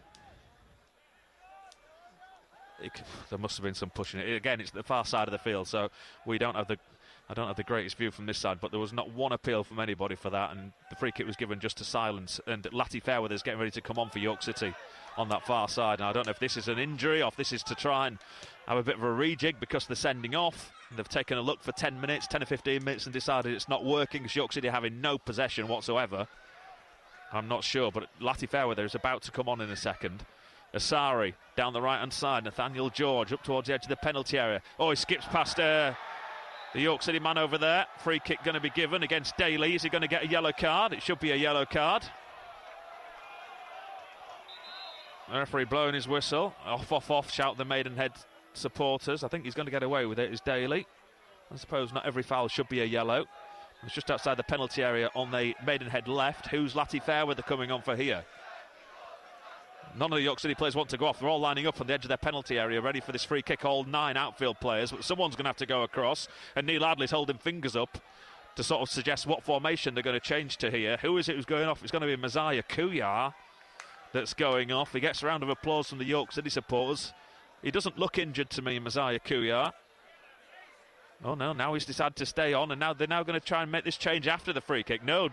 There must have been some pushing it. Again, it's the far side of the field, so I don't have the greatest view from this side, but there was not one appeal from anybody for that, and the free kick was given just to silence. And Latty Fairweather's getting ready to come on for York City on that far side. And I don't know if this is an injury or if this is to try and have a bit of a rejig because they're sending off. They've taken a look for 10 minutes, 10 or 15 minutes, and decided it's not working because York City are having no possession whatsoever. I'm not sure, but Latty Fairweather is about to come on in a second. Asari down the right-hand side. Nathaniel George up towards the edge of the penalty area. Oh, he skips past the York City man over there. Free kick going to be given against Daly. Is he going to get a yellow card? It should be a yellow card. The referee blowing his whistle. Off, shout the Maidenhead supporters. I think he's going to get away with it, is Daly. I suppose not every foul should be a yellow. It's just outside the penalty area on the Maidenhead left. Who's Latty Fairweather coming on for here? None of the York City players want to go off. They're all lining up on the edge of their penalty area, ready for this free kick. All 9 outfield players, but someone's going to have to go across. And Neil Adley's holding fingers up to sort of suggest what formation they're going to change to here. Who is it who's going off? It's going to be Messiah Kuyar that's going off. He gets a round of applause from the York City supporters. He doesn't look injured to me, Messiah Kuyar. Oh no, now he's decided to stay on, and now they're going to try and make this change after the free kick. No,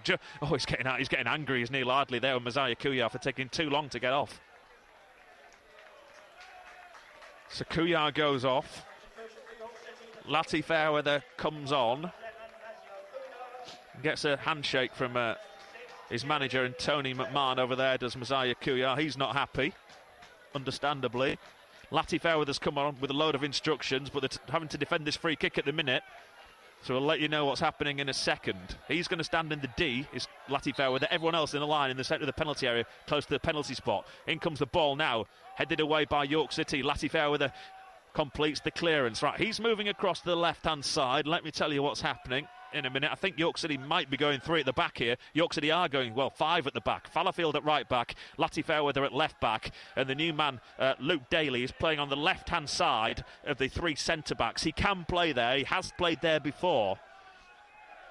he's getting angry, is Neil Adley there with Messiah Kuyar for taking too long to get off. So Kuyar goes off. Latty Fairweather comes on. Gets a handshake from his manager, and Tony McMahon over there does Messiah Kuyar. He's not happy, understandably. Latty Fairweather's come on with a load of instructions, but they're having to defend this free kick at the minute. So we'll let you know what's happening in a second. He's going to stand in the D, is Latty Fairweather. Everyone else in the line in the centre of the penalty area, close to the penalty spot. In comes the ball now, headed away by York City. Latty Fairweather completes the clearance. Right, he's moving across to the left-hand side. Let me tell you what's happening in a minute. I think York City might be going 3 at the back here. York City are going, 5 at the back. Fallowfield at right back, Latty Fairweather at left back, and the new man, Luke Daly, is playing on the left-hand side of the 3 centre-backs. He can play there. He has played there before,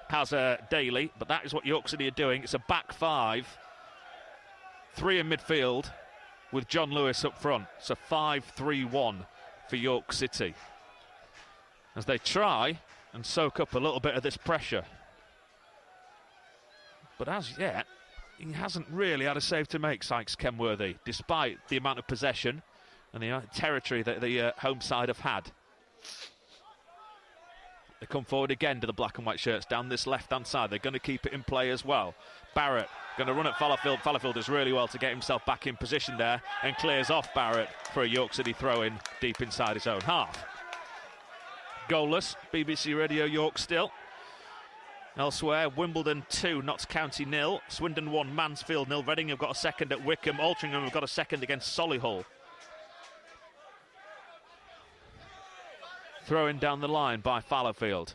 has Daly, but that is what York City are doing. It's a back 5, 3 in midfield with John Lewis up front. So 5-3-1 for York City as they try and soak up a little bit of this pressure. But as yet, he hasn't really had a save to make, Sykes Kenworthy, despite the amount of possession and the territory that the home side have had. They come forward again to the black and white shirts down this left-hand side. They're going to keep it in play as well. Barrett going to run at Fallowfield. Fallowfield does really well to get himself back in position there and clears off Barrett for a York City throw-in deep inside his own half. Goalless, BBC Radio York still. Elsewhere, Wimbledon 2, Notts County 0, Swindon 1, Mansfield 0, Reading have got a second at Wickham, Altrincham have got a second against Solihull. Throw-in down the line by Fallowfield.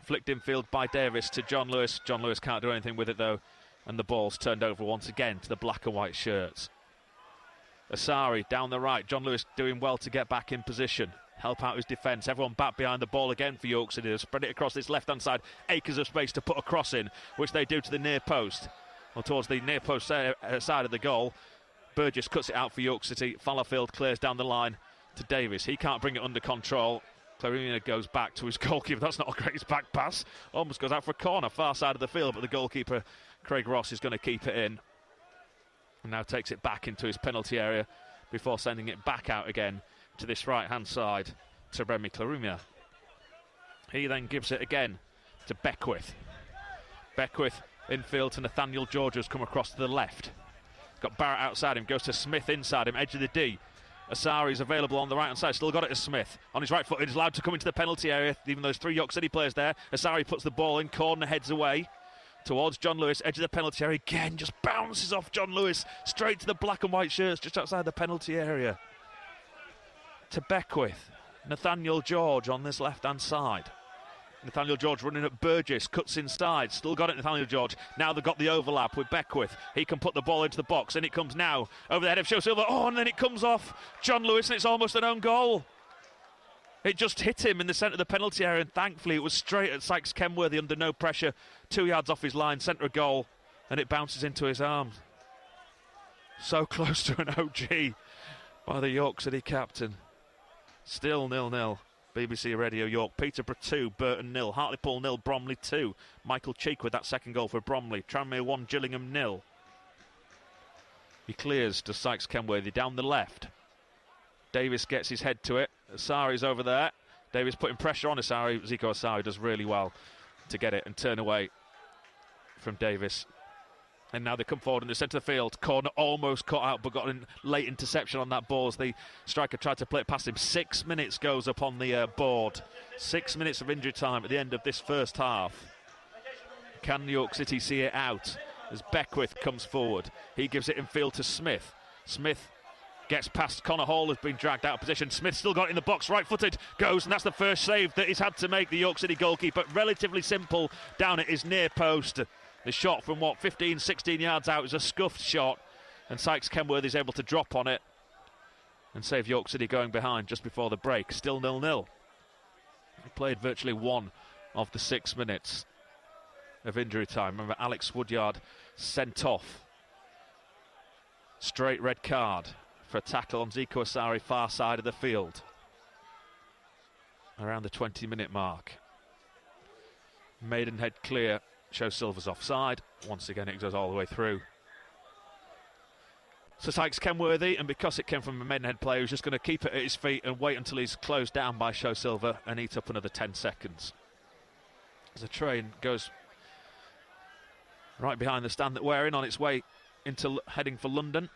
Flicked infield by Davis to John Lewis. John Lewis can't do anything with it though, and the ball's turned over once again to the black and white shirts. Asari down the right, John Lewis doing well to get back in position. Help out his defence. Everyone back behind the ball again for York City. They've spread it across this left-hand side. Acres of space to put a cross in, which they do to the near post. Or towards the near post side of the goal. Burgess cuts it out for York City. Fallowfield clears down the line to Davis. He can't bring it under control. Clarina goes back to his goalkeeper. That's not a great back pass. Almost goes out for a corner, far side of the field, but the goalkeeper, Craig Ross, is going to keep it in. And now takes it back into his penalty area before sending it back out again to this right-hand side to Remy Clarumia. He then gives it again to Beckwith. Beckwith infield to Nathaniel George, who's come across to the left. Got Barrett outside him, goes to Smith inside him, edge of the D. Asari's available on the right hand side, still got it to Smith. On his right foot, he's allowed to come into the penalty area, even though there's 3 York City players there. Asari puts the ball in, corner heads away towards John Lewis, edge of the penalty area again, just bounces off John Lewis, straight to the black and white shirts just outside the penalty area. To Beckwith, Nathaniel George on this left hand side. Nathaniel George running at Burgess, cuts inside, still got it Nathaniel George. Now they've got the overlap with Beckwith. He can put the ball into the box, and it comes now over the head of Show Silver. Oh, and then it comes off John Lewis, and it's almost an own goal. It just hit him in the centre of the penalty area, and thankfully it was straight at Sykes Kenworthy under no pressure, 2 yards off his line, centre of goal, and it bounces into his arms. So close to an OG by the York City captain. Still 0-0. BBC Radio York. Peterborough 2, Burton 0, Hartlepool 0, Bromley 2. Michael Cheek with that second goal for Bromley. Tranmere 1, Gillingham 0. He clears to Sykes Kenworthy down the left. Davis gets his head to it. Asari's over there. Davis putting pressure on Asari. Zico Asari does really well to get it and turn away from Davis. And now they come forward in the centre of the field. Corner almost cut out, but got a late interception on that ball as the striker tried to play it past him. 6 minutes goes up on the board. 6 minutes of injury time at the end of this first half. Can New York City see it out as Beckwith comes forward? He gives it in field to Smith. Smith gets past Connor Hall, has been dragged out of position. Smith still got it in the box, right-footed, goes, and that's the first save that he's had to make, the York City goalkeeper. Relatively simple down at his near post. The shot from, 15, 16 yards out is a scuffed shot, and Sykes Kenworthy is able to drop on it and save York City going behind just before the break. Still 0-0. He played virtually 1 of the 6 minutes of injury time. Remember, Alex Woodyard sent off. Straight red card for a tackle on Zico Asari, far side of the field. Around the 20-minute mark. Maidenhead clear. Show Silver's offside. Once again, it goes all the way through. So Sykes Kenworthy, and because it came from a Maidenhead player, who's just going to keep it at his feet and wait until he's closed down by Show Silver and eat up another 10 seconds. As the train goes right behind the stand that we're in, on its way into heading for London.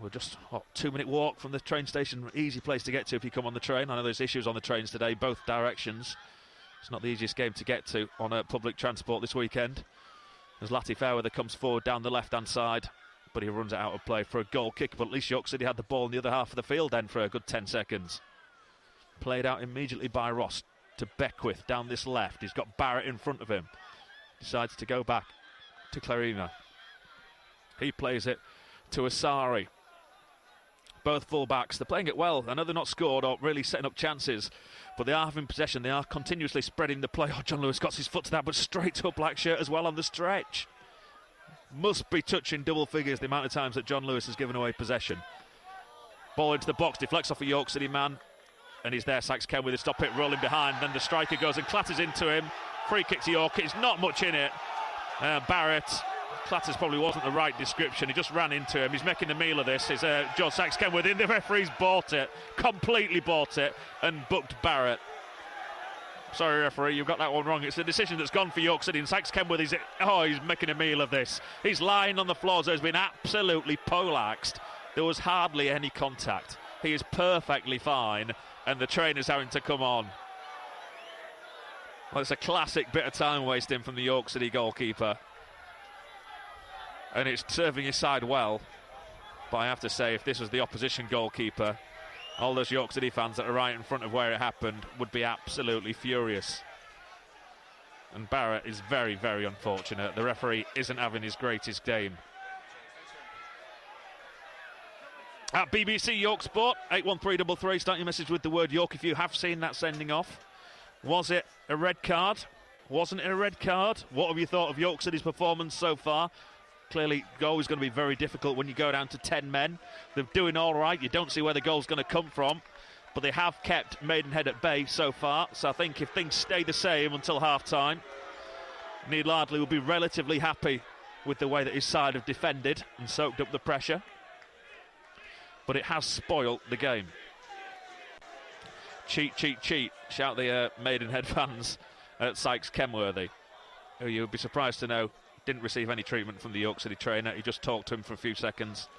We're just 2-minute walk from the train station. Easy place to get to if you come on the train. I know there's issues on the trains today, both directions. It's not the easiest game to get to on public transport this weekend. As Lati Fairweather comes forward down the left-hand side, but he runs it out of play for a goal kick. But at least York City had the ball in the other half of the field then for a good 10 seconds. Played out immediately by Ross to Beckwith down this left. He's got Barrett in front of him. Decides to go back to Clarina. He plays it to Asari. Both full-backs, they're playing it well. I know they're not scored or really setting up chances, but they are having possession. They are continuously spreading the play. Oh, John Lewis got his foot to that, but straight to a black shirt as well on the stretch. Must be touching double figures the amount of times that John Lewis has given away possession. Ball into the box, deflects off a York City man, and he's there. Sykes Kenworthy stop it, rolling behind. Then the striker goes and clatters into him. Free kick to York. It's not much in it. Barrett. Clatters probably wasn't the right description. He just ran into him. He's making a meal of this. It's George Sykes Kenworthy. The referee's bought it, completely bought it, and booked Barrett. Sorry, referee, you've got that one wrong. It's a decision that's gone for York City, and Sykes Kenworthy's he's making a meal of this. He's lying on the floor, so he's been absolutely poleaxed. There was hardly any contact. He is perfectly fine, and the trainer's having to come on. Well, it's a classic bit of time wasting from the York City goalkeeper. And it's serving his side well. But I have to say, if this was the opposition goalkeeper, all those York City fans that are right in front of where it happened would be absolutely furious. And Barrett is very, very unfortunate. The referee isn't having his greatest game. At BBC York Sport, 81333, start your message with the word York if you have seen that sending off. Was it a red card? Wasn't it a red card? What have you thought of York City's performance so far? Clearly, goal is going to be very difficult when you go down to 10 men. They're doing all right. You don't see where the goal's going to come from. But they have kept Maidenhead at bay so far. So I think if things stay the same until half-time, Neil Lardley will be relatively happy with the way that his side have defended and soaked up the pressure. But it has spoilt the game. Cheat, cheat, cheat, shout the Maidenhead fans at Sykes Kenworthy, who you would be surprised to know didn't receive any treatment from the York City trainer. He just talked to him for a few seconds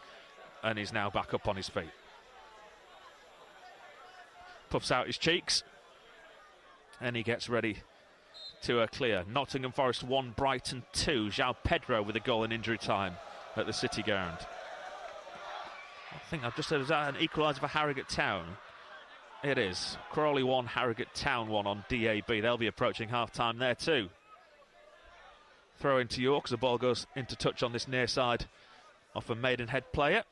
and he's now back up on his feet. Puffs out his cheeks and he gets ready to clear. Nottingham Forest 1, Brighton 2. João Pedro with a goal in injury time at the City ground. I think I've just said, is that an equaliser for Harrogate Town? It is. Crawley 1, Harrogate Town 1 on DAB. They'll be approaching half-time there too. Throw into York as the ball goes into touch on this near side off a Maidenhead player.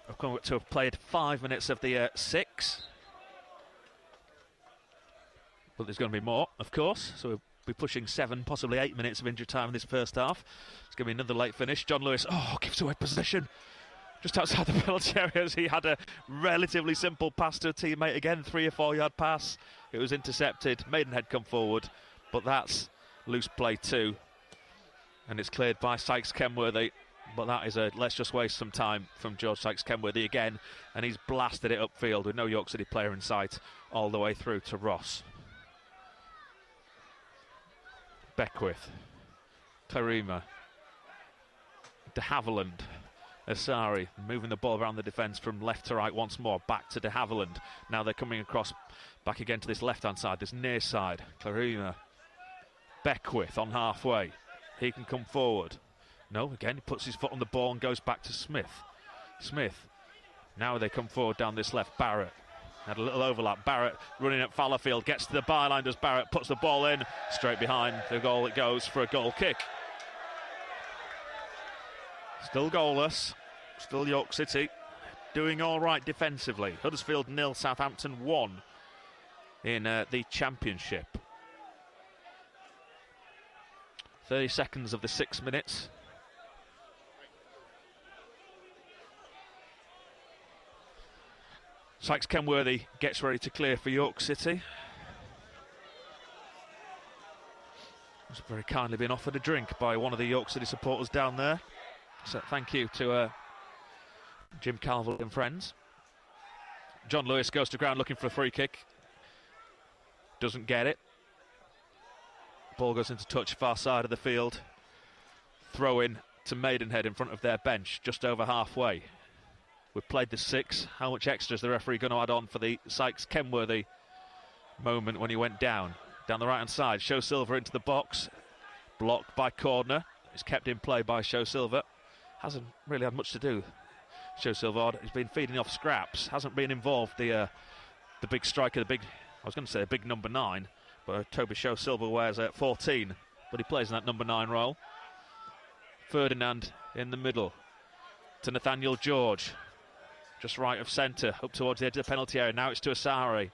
I've come to have played 5 minutes of the 6. But there's going to be more, of course. So we'll be pushing 7, possibly 8 minutes of injury time in this first half. It's going to be another late finish. John Lewis, gives away possession. Just outside the penalty area as he had a relatively simple pass to a teammate. Again, 3 or 4 yard pass. It was intercepted. Maidenhead come forward, but that's loose play too. And it's cleared by Sykes Kenworthy. But that is let's just waste some time from George Sykes Kenworthy again. And he's blasted it upfield with no York City player in sight all the way through to Ross. Beckwith. Clarima. De Havilland. Asari moving the ball around the defence from left to right once more. Back to De Havilland. Now they're coming across back again to this left-hand side, this near side. Clarima. Beckwith on halfway. He can come forward. No, again, he puts his foot on the ball and goes back to Smith. Smith. Now they come forward down this left. Barrett. Had a little overlap. Barrett running at Fallowfield. Gets to the byline, does Barrett. Puts the ball in. Straight behind the goal it goes for a goal kick. Still goalless, still York City doing all right defensively. Huddersfield 0, Southampton 1 in the Championship. 30 seconds of the 6 minutes. Sykes Kenworthy gets ready to clear for York City. He's very kindly been offered a drink by one of the York City supporters down there. So thank you to Jim Calvert and friends. John Lewis goes to ground looking for a free kick. Doesn't get it. Ball goes into touch, far side of the field. Throw in to Maidenhead in front of their bench, just over halfway. We've played the 6. How much extra is the referee going to add on for the Sykes Kenworthy moment when he went down? Down the right-hand side, Show Silver into the box. Blocked by Cordner. It's kept in play by Show Silver. Hasn't really had much to do. Show Silver, he's been feeding off scraps. Hasn't been involved. The big striker, I was going to say a big number 9, but Toby Show Silver wears 14, but he plays in that number 9 role. Ferdinand in the middle to Nathaniel George, just right of centre, up towards the edge of the penalty area. Now it's to Asari.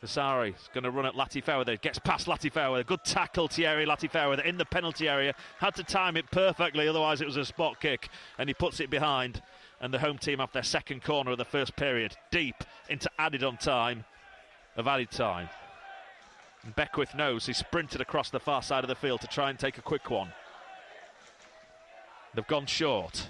Asari's going to run at Lati Fairweather, gets past Lati Fairweather, good tackle Thierry Lati Fairweather in the penalty area, had to time it perfectly, otherwise it was a spot kick, and he puts it behind, and the home team have their second corner of the first period, deep into added time. And Beckwith knows, he sprinted across the far side of the field to try and take a quick one. They've gone short.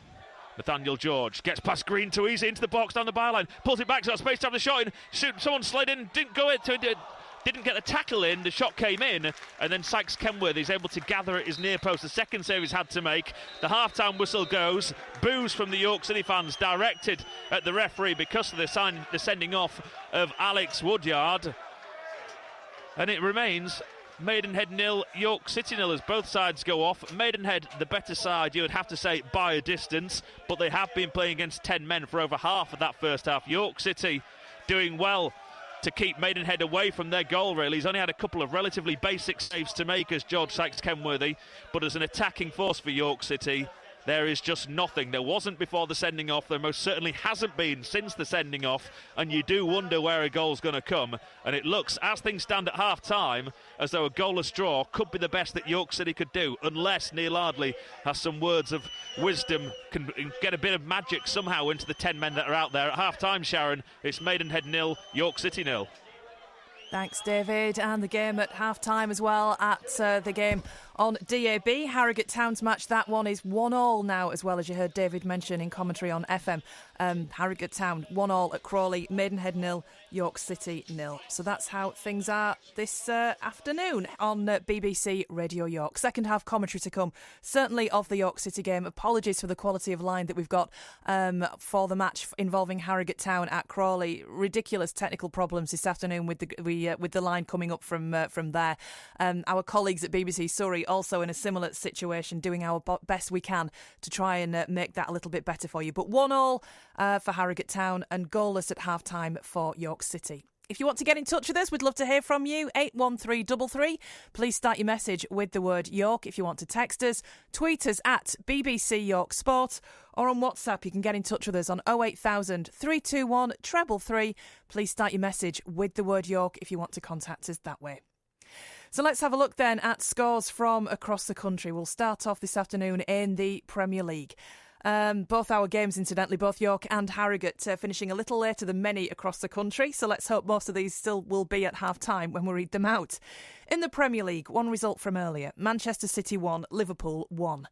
Nathaniel George gets past Green too easy into the box down the byline, pulls it back, so got space to have the shot in. Someone slid in, didn't get the tackle in, the shot came in, and then Sykes Kenworthy is able to gather at his near post. The second save he's had to make. The half-time whistle goes. Boos from the York City fans directed at the referee because of the sending off of Alex Woodyard. And it remains Maidenhead 0, York City 0 as both sides go off. Maidenhead, the better side, you would have to say, by a distance, but they have been playing against 10 men for over half of that first half. York City doing well to keep Maidenhead away from their goal, really. He's only had a couple of relatively basic saves to make as George Sykes Kenworthy, but as an attacking force for York City, there is just nothing. There wasn't before the sending off. There most certainly hasn't been since the sending off. And you do wonder where a goal's going to come. And it looks, as things stand at half-time, as though a goalless draw could be the best that York City could do, unless Neil Ardley has some words of wisdom, can get a bit of magic somehow into the 10 men that are out there. At half-time, Sharon, it's Maidenhead 0, York City 0. Thanks, David. And the game at half-time as well at the game on DAB. Harrogate Town's match, that one is 1-1 now, as well, as you heard David mention in commentary on FM. Harrogate Town 1-1 at Crawley, Maidenhead 0, York City 0. So that's how things are this afternoon on BBC Radio York. Second half commentary to come, certainly of the York City game. Apologies for the quality of line that we've got for the match involving Harrogate Town at Crawley. Ridiculous technical problems this afternoon with the line coming up from there. Our colleagues at BBC Surrey also in a similar situation, doing our best we can to try and make that a little bit better for you. But 1-1 for Harrogate Town and goalless at half-time for York City. If you want to get in touch with us, we'd love to hear from you. 81333. Please start your message with the word York. If you want to text us, tweet us at BBC York Sport, or on WhatsApp, you can get in touch with us on 08000 321 333. Please start your message with the word York if you want to contact us that way. So let's have a look then at scores from across the country. We'll start off this afternoon in the Premier League. Both our games, incidentally, both York and Harrogate, finishing a little later than many across the country. So let's hope most of these still will be at half-time when we read them out. In the Premier League, one result from earlier. Manchester City 1, Liverpool 1.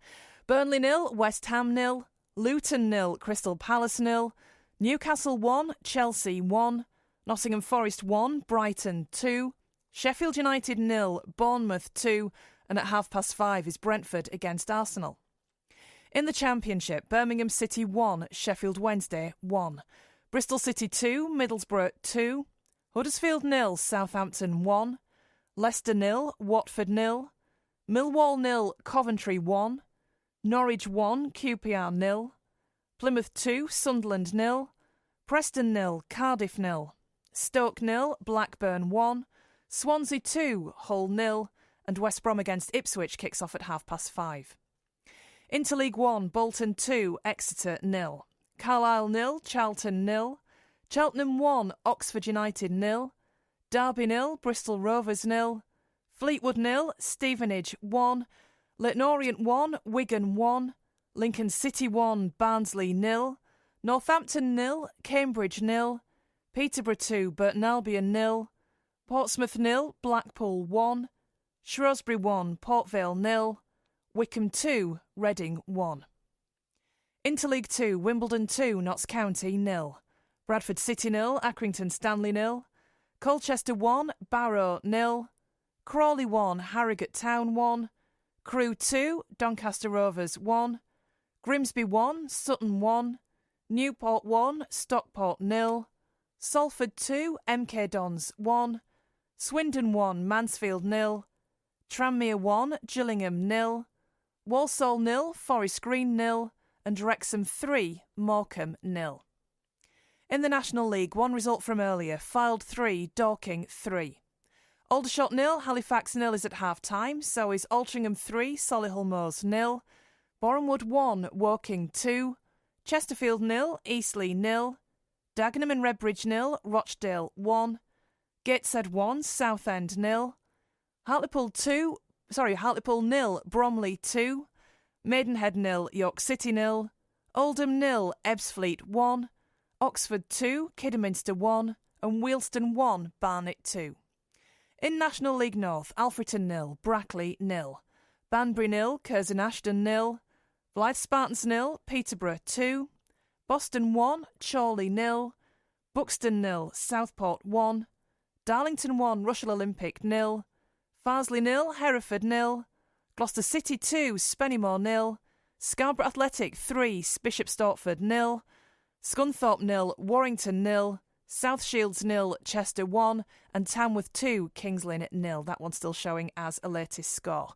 Burnley 0, West Ham 0. Luton 0, Crystal Palace 0. Newcastle 1, Chelsea 1. Nottingham Forest 1, Brighton 2. Sheffield United 0, Bournemouth 2. And at 5:30 is Brentford against Arsenal. In the Championship, Birmingham City 1, Sheffield Wednesday 1. Bristol City 2, Middlesbrough 2. Huddersfield 0, Southampton 1. Leicester 0, Watford 0. Millwall 0, Coventry 1. Norwich 1, QPR 0. Plymouth 2, Sunderland 0. Preston 0, Cardiff 0. Stoke 0, Blackburn 1. Swansea 2, Hull 0. And West Brom against Ipswich kicks off at 5:30. Interleague 1, Bolton 2, Exeter 0. Carlisle 0, Charlton 0. Cheltenham 1, Oxford United 0. Derby 0, Bristol Rovers 0. Fleetwood 0, Stevenage 1. Leyton Orient 1, Wigan 1. Lincoln City 1, Barnsley 0. Northampton 0, Cambridge 0. Peterborough 2, Burton Albion 0. Portsmouth 0, Blackpool 1. Shrewsbury 1, Port Vale 0. Wycombe 2, Reading 1. Interleague 2, Wimbledon 2, Notts County 0. Bradford City 0, Accrington Stanley 0. Colchester 1, Barrow 0. Crawley 1, Harrogate Town 1. Crewe 2, Doncaster Rovers 1. Grimsby 1, Sutton 1. Newport 1, Stockport 0. Salford 2, MK Dons 1. Swindon 1, Mansfield 0. Tranmere 1, Gillingham 0. Walsall 0, Forest Green 0. And Wrexham 3, Morecambe 0. In the National League, one result from earlier. Fylde 3, Dorking 3. Aldershot 0, Halifax 0 is at half-time. So is Altrincham 3, Solihull Moors 0. Bournemouth 1, Woking 2. Chesterfield 0, Eastleigh 0. Dagenham and Redbridge 0, Rochdale 1. Gateshead 1, Southend 0. Hartlepool 0, Bromley 2. Maidenhead 0, York City 0. Oldham 0, Ebbsfleet 1. Oxford 2, Kidderminster 1. And Wealdstone 1, Barnet 2. In National League North, Alfreton 0, Brackley 0. Banbury 0, Curzon Ashton 0. Blythe Spartans 0, Peterborough 2. Boston 1, Chorley 0. Buxton 0, Southport 1. Darlington 1, Rushall Olympic 0. Farsley 0, Hereford 0. Gloucester City 2, Spennymoor 0. Scarborough Athletic 3, Bishop Stortford 0. Scunthorpe 0, Warrington 0. South Shields 0, Chester 1. And Tamworth 2, Kings Lynn 0. That one's still showing as a latest score.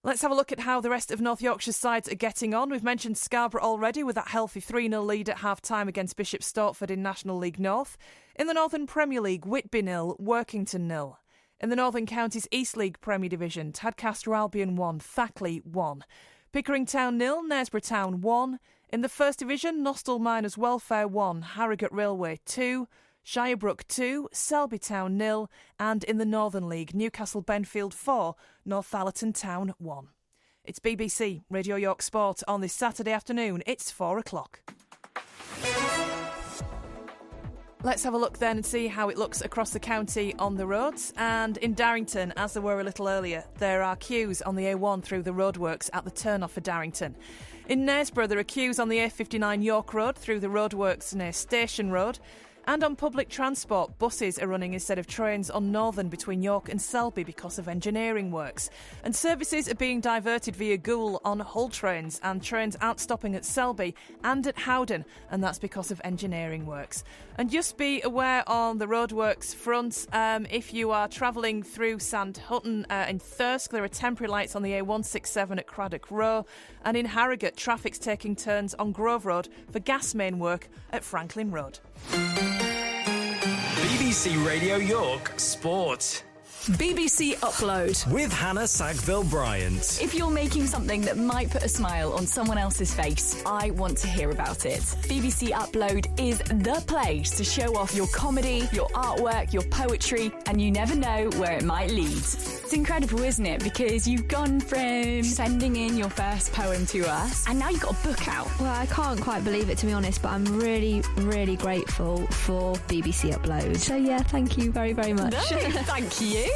Let's have a look at how the rest of North Yorkshire's sides are getting on. We've mentioned Scarborough already with that healthy 3-0 lead at half-time against Bishop Stortford in National League North. In the Northern Premier League, Whitby 0, Workington 0. In the Northern Counties East League Premier Division, Tadcaster Albion 1, Thackley 1. Pickering Town 0, Knaresborough Town 1. In the First Division, Nostell Miners Welfare 1, Harrogate Railway 2. Shirebrook 2, Selby Town 0. And in the Northern League, Newcastle Benfield 4, Northallerton Town 1. It's BBC Radio York Sport on this Saturday afternoon. It's 4 o'clock. Let's have a look then and see how it looks across the county on the roads. And in Darrington, as there were a little earlier, there are queues on the A1 through the roadworks at the turn-off for Darrington. In Knaresborough, there are queues on the A59 York Road through the roadworks near Station Road. And on public transport, buses are running instead of trains on Northern between York and Selby because of engineering works. And services are being diverted via Goole on Hull trains, and trains aren't stopping at Selby and at Howden, and that's because of engineering works. And just be aware on the roadworks front, if you are travelling through St Hutton in Thirsk, there are temporary lights on the A167 at Craddock Row, and in Harrogate, traffic's taking turns on Grove Road for gas main work at Franklin Road. BBC Radio York Sport. BBC Upload With Hannah Sackville-Bryant. If you're making something that might put a smile on someone else's face, I want to hear about it. BBC Upload is the place to show off your comedy, your artwork, your poetry, and you never know where it might lead. It's incredible, isn't it? Because you've gone from sending in your first poem to us, and now you've got a book out. Well, I can't quite believe it, to be honest, but I'm really, really grateful for BBC Upload. So, yeah, thank you very, very much. No, thank you.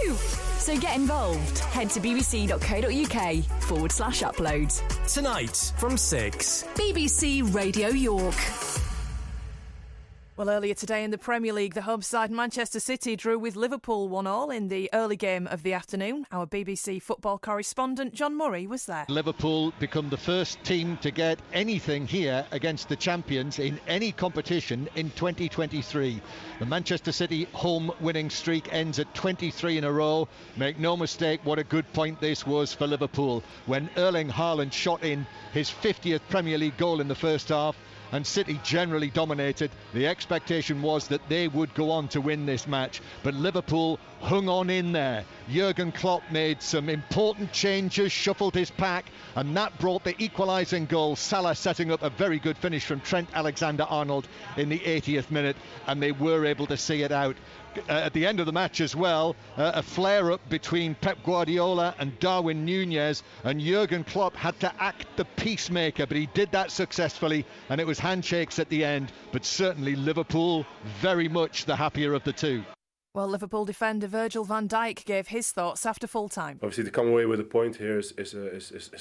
So get involved. Head to bbc.co.uk/upload. Tonight from 6. BBC Radio York. Well, earlier today in the Premier League, the home side Manchester City drew with Liverpool 1-1 in the early game of the afternoon. Our BBC football correspondent John Murray was there. Liverpool become the first team to get anything here against the champions in any competition in 2023. The Manchester City home winning streak ends at 23 in a row. Make no mistake, what a good point this was for Liverpool when Erling Haaland shot in his 50th Premier League goal in the first half. And City generally dominated. The expectation was that they would go on to win this match, but Liverpool hung on in there. Jurgen Klopp made some important changes, shuffled his pack, and that brought the equalising goal. Salah setting up a very good finish from Trent Alexander-Arnold in the 80th minute, and they were able to see it out. At the end of the match as well, a flare-up between Pep Guardiola and Darwin Núñez, and Jurgen Klopp had to act the peacemaker, but he did that successfully, and it was handshakes at the end, but certainly Liverpool very much the happier of the two. Well, Liverpool defender Virgil van Dijk gave his thoughts after full-time. Obviously, to come away with a point here is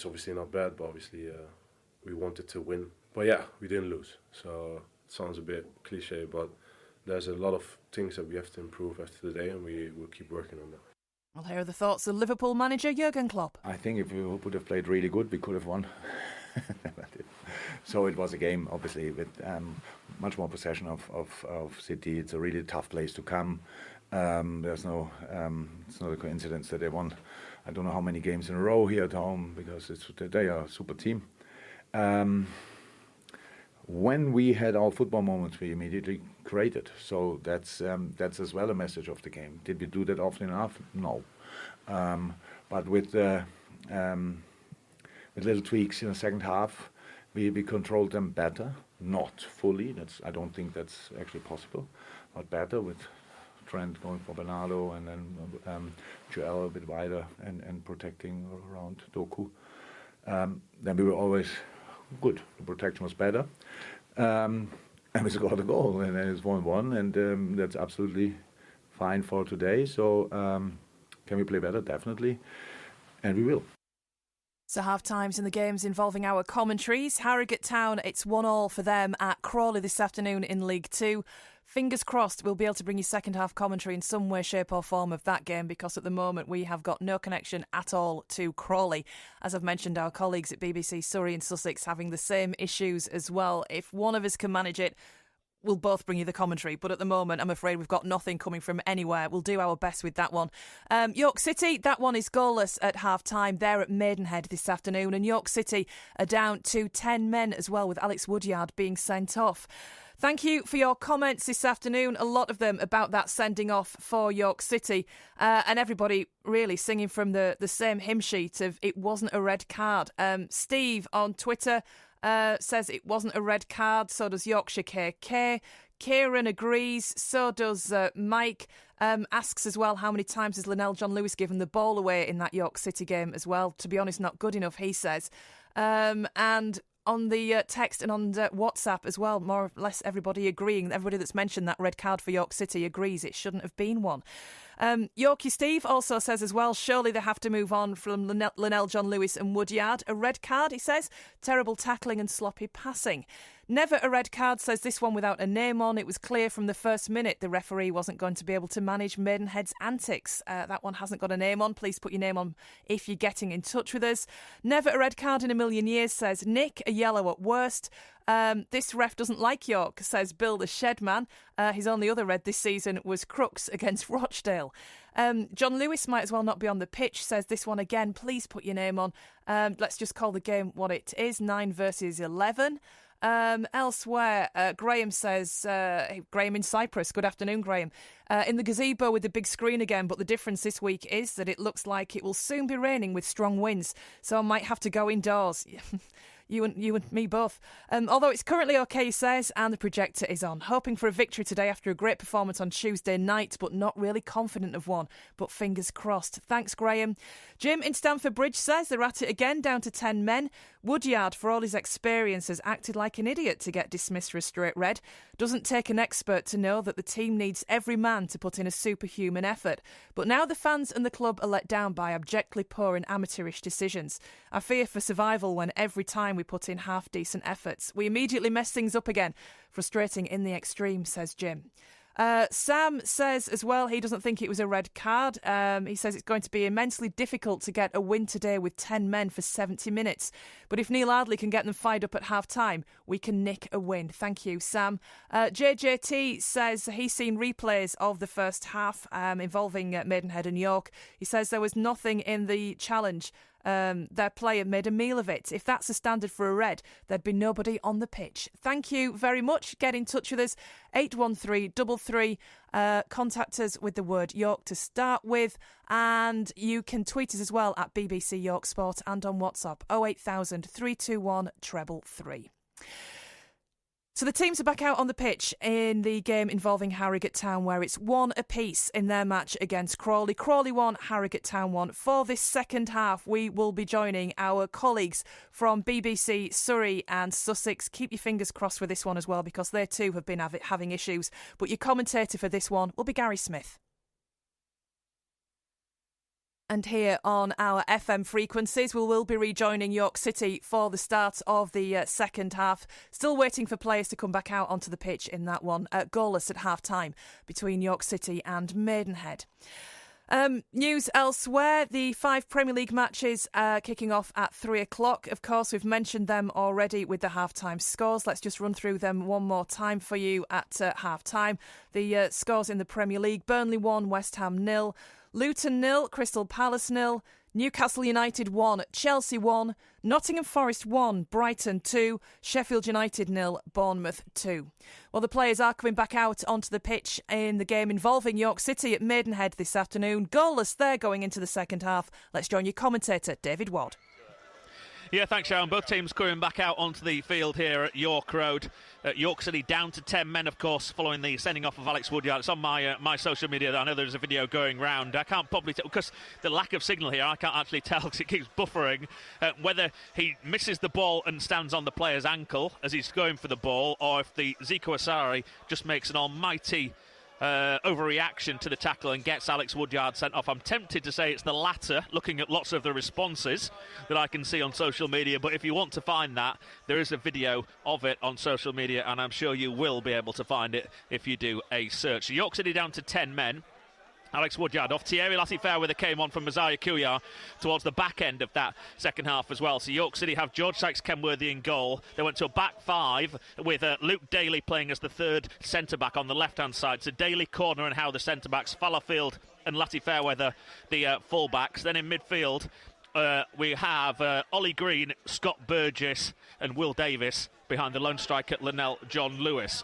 obviously not bad, but obviously we wanted to win. But yeah, we didn't lose, so it sounds a bit cliche, but there's a lot of things that we have to improve after the day, and we will keep working on that. Well, here are the thoughts of Liverpool manager Jurgen Klopp. I think if we would have played really good, we could have won. So it was a game, obviously, with much more possession of City. It's a really tough place to come. It's not a coincidence that they won, I don't know how many games in a row here at home, because they are a super team. When we had our football moments, we immediately created. So that's as well a message of the game. Did we do that often enough? No. But with little tweaks in the second half, we controlled them better. Not fully. I don't think that's actually possible. But better, with Trent going for Bernardo, and then Joel a bit wider and protecting around Doku. Then we were always good. The protection was better. And we scored a goal, and then it's 1-1, and that's absolutely fine for today. So can we play better? Definitely. And we will. So half-times in the games involving our commentaries. Harrogate Town, it's 1-1 for them at Crawley this afternoon in League 2. Fingers crossed we'll be able to bring you second half commentary in some way, shape or form of that game, because at the moment we have got no connection at all to Crawley. As I've mentioned, our colleagues at BBC Surrey and Sussex having the same issues as well. If one of us can manage it, we'll both bring you the commentary, but at the moment I'm afraid we've got nothing coming from anywhere. We'll do our best with that one. York City, that one is goalless at half-time. They're at Maidenhead this afternoon, and York City are down to 10 men as well, with Alex Woodyard being sent off. Thank you for your comments this afternoon, a lot of them about that sending off for York City, and everybody really singing from the same hymn sheet of it wasn't a red card. Steve on Twitter says it wasn't a red card, so does Yorkshire KK. Kieran agrees, so does Mike. Asks as well, how many times has Linnell John Lewis given the ball away in that York City game as well? To be honest, not good enough, he says. And on the text and on WhatsApp as well. More or less everybody agreeing. Everybody that's mentioned that red card for York City agrees it shouldn't have been one. Yorkie Steve also says as well, surely they have to move on from Linnell, John Lewis and Woodyard. A red card, he says. Terrible tackling and sloppy passing. Never a red card, says this one without a name on. It was clear from the first minute the referee wasn't going to be able to manage Maidenhead's antics. That one hasn't got a name on. Please put your name on if you're getting in touch with us. Never a red card in a million years, says Nick. A yellow at worst. This ref doesn't like York, says Bill the Shedman. His only other red this season was Crooks against Rochdale. John Lewis might as well not be on the pitch, says this one again. Please put your name on. Let's just call the game what it is, 9 versus 11. Elsewhere, Graham says, Graham in Cyprus, good afternoon, Graham. In the gazebo with the big screen again, but the difference this week is that it looks like it will soon be raining with strong winds, so I might have to go indoors. You and me both. Although it's currently okay, he says, and the projector is on. Hoping for a victory today after a great performance on Tuesday night, but not really confident of one. But fingers crossed. Thanks, Graham. Jim in Stamford Bridge says they're at it again, down to 10 men. Woodyard, for all his experience, has acted like an idiot to get dismissed for a straight red. Doesn't take an expert to know that the team needs every man to put in a superhuman effort. But now the fans and the club are let down by abjectly poor and amateurish decisions. I fear for survival when every time we put in half-decent efforts, we immediately mess things up again. Frustrating in the extreme, says Jim. Sam says as well he doesn't think it was a red card. He says it's going to be immensely difficult to get a win today with 10 men for 70 minutes. But if Neil Ardley can get them fired up at half-time, we can nick a win. Thank you, Sam. JJT says he's seen replays of the first half involving Maidenhead and York. He says there was nothing in the challenge. Their player made a meal of it. If that's a standard for a red, there'd be nobody on the pitch. Thank you very much. Get in touch with us, 81333. Contact us with the word York to start with, and you can tweet us as well at BBC York Sport and on WhatsApp 08000 321 333. So the teams are back out on the pitch in the game involving Harrogate Town, where it's 1 apiece in their match against Crawley. Crawley 1, Harrogate Town 1. For this second half, we will be joining our colleagues from BBC Surrey and Sussex. Keep your fingers crossed with this one as well, because they too have been having issues. But your commentator for this one will be Gary Smith. And here on our FM frequencies, we will be rejoining York City for the start of the second half. Still waiting for players to come back out onto the pitch in that one. Goalless at half-time between York City and Maidenhead. News elsewhere, the 5 Premier League matches kicking off at 3 o'clock. Of course, we've mentioned them already with the half-time scores. Let's just run through them one more time for you at half-time. The scores in the Premier League: Burnley 1, West Ham 0, Luton 0, Crystal Palace 0, Newcastle United 1, Chelsea 1, Nottingham Forest 1, Brighton 2, Sheffield United 0, Bournemouth 2. Well, the players are coming back out onto the pitch in the game involving York City at Maidenhead this afternoon. Goalless there going into the second half. Let's join your commentator, David Ward. Yeah, thanks, Sharon. Both teams coming back out onto the field here at York Road. York City down to 10 men, of course, following the sending off of Alex Woodyard. It's on my social media. I know there's a video going round. I can't probably tell, because the lack of signal here, I can't actually tell because it keeps buffering, whether he misses the ball and stands on the player's ankle as he's going for the ball, or if the Zico Asari just makes an almighty overreaction to the tackle and gets Alex Woodyard sent off. I'm tempted to say it's the latter, looking at lots of the responses that I can see on social media, but if you want to find that, there is a video of it on social media, and I'm sure you will be able to find it if you do a search. York City down to 10 men. Alex Woodyard off. Thierry Lassie-Fairweather came on from Messiah Kuyar towards the back end of that second half as well. So York City have George Sykes-Kenworthy in goal. They went to a back 5 with Luke Daly playing as the third centre-back on the left-hand side. So Daly, Corner and Howe the centre-backs, Fallowfield and Lassie-Fairweather the full-backs. Then in midfield we have Ollie Green, Scott Burgess and Will Davis behind the lone striker Linnell John Lewis.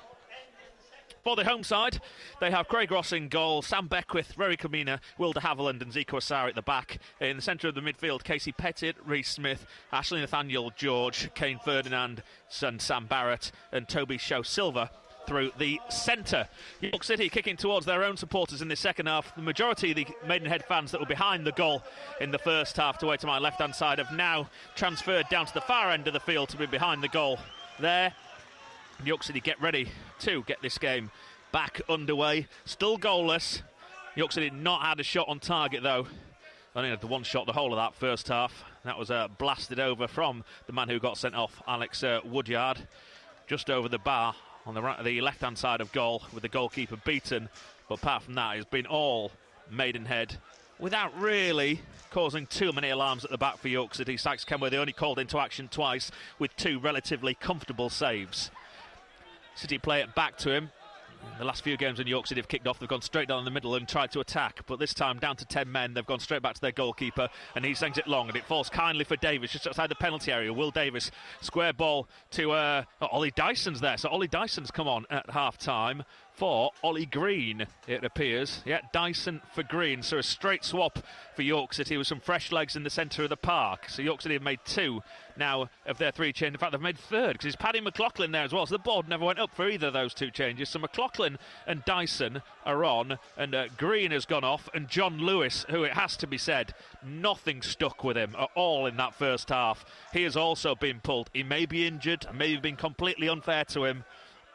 For the home side, they have Craig Ross in goal, Sam Beckwith, Rory Kamina, Will de Havilland and Zico Asari at the back. In the centre of the midfield, Casey Pettit, Reece Smith, Ashley Nathaniel George, Kane Ferdinand and Sam Barrett and Toby Show Silva through the centre. York City kicking towards their own supporters in the second half. The majority of the Maidenhead fans that were behind the goal in the first half, away to my left-hand side, have now transferred down to the far end of the field to be behind the goal there. York City get ready to get this game back underway. Still goalless. York City not had a shot on target, though. Only had the one shot the whole of that first half. That was blasted over from the man who got sent off, Alex Woodyard, just over the bar on the left-hand side of goal, with the goalkeeper beaten. But apart from that, it's been all Maidenhead, without really causing too many alarms at the back for York City. Sykes Kenworthy only called into action twice, with 2 relatively comfortable saves. City play it back to him. The last few games when York City have kicked off, they've gone straight down the middle and tried to attack, but this time down to 10 men, they've gone straight back to their goalkeeper, and he sends it long, and it falls kindly for Davis just outside the penalty area. Will Davis, square ball to Ollie Dyson's there, so Ollie Dyson's come on at half-time for Ollie Green, it appears. Yeah, Dyson for Green, so a straight swap for York City with some fresh legs in the centre of the park. So York City have made 2 now of their 3 changes. In fact, they've made 3rd, because it's Paddy McLaughlin there as well, so the board never went up for either of those 2 changes. So McLaughlin and Dyson are on, and Green has gone off, and John Lewis, who, it has to be said, nothing stuck with him at all in that first half. He has also been pulled. He may be injured, maybe been completely unfair to him,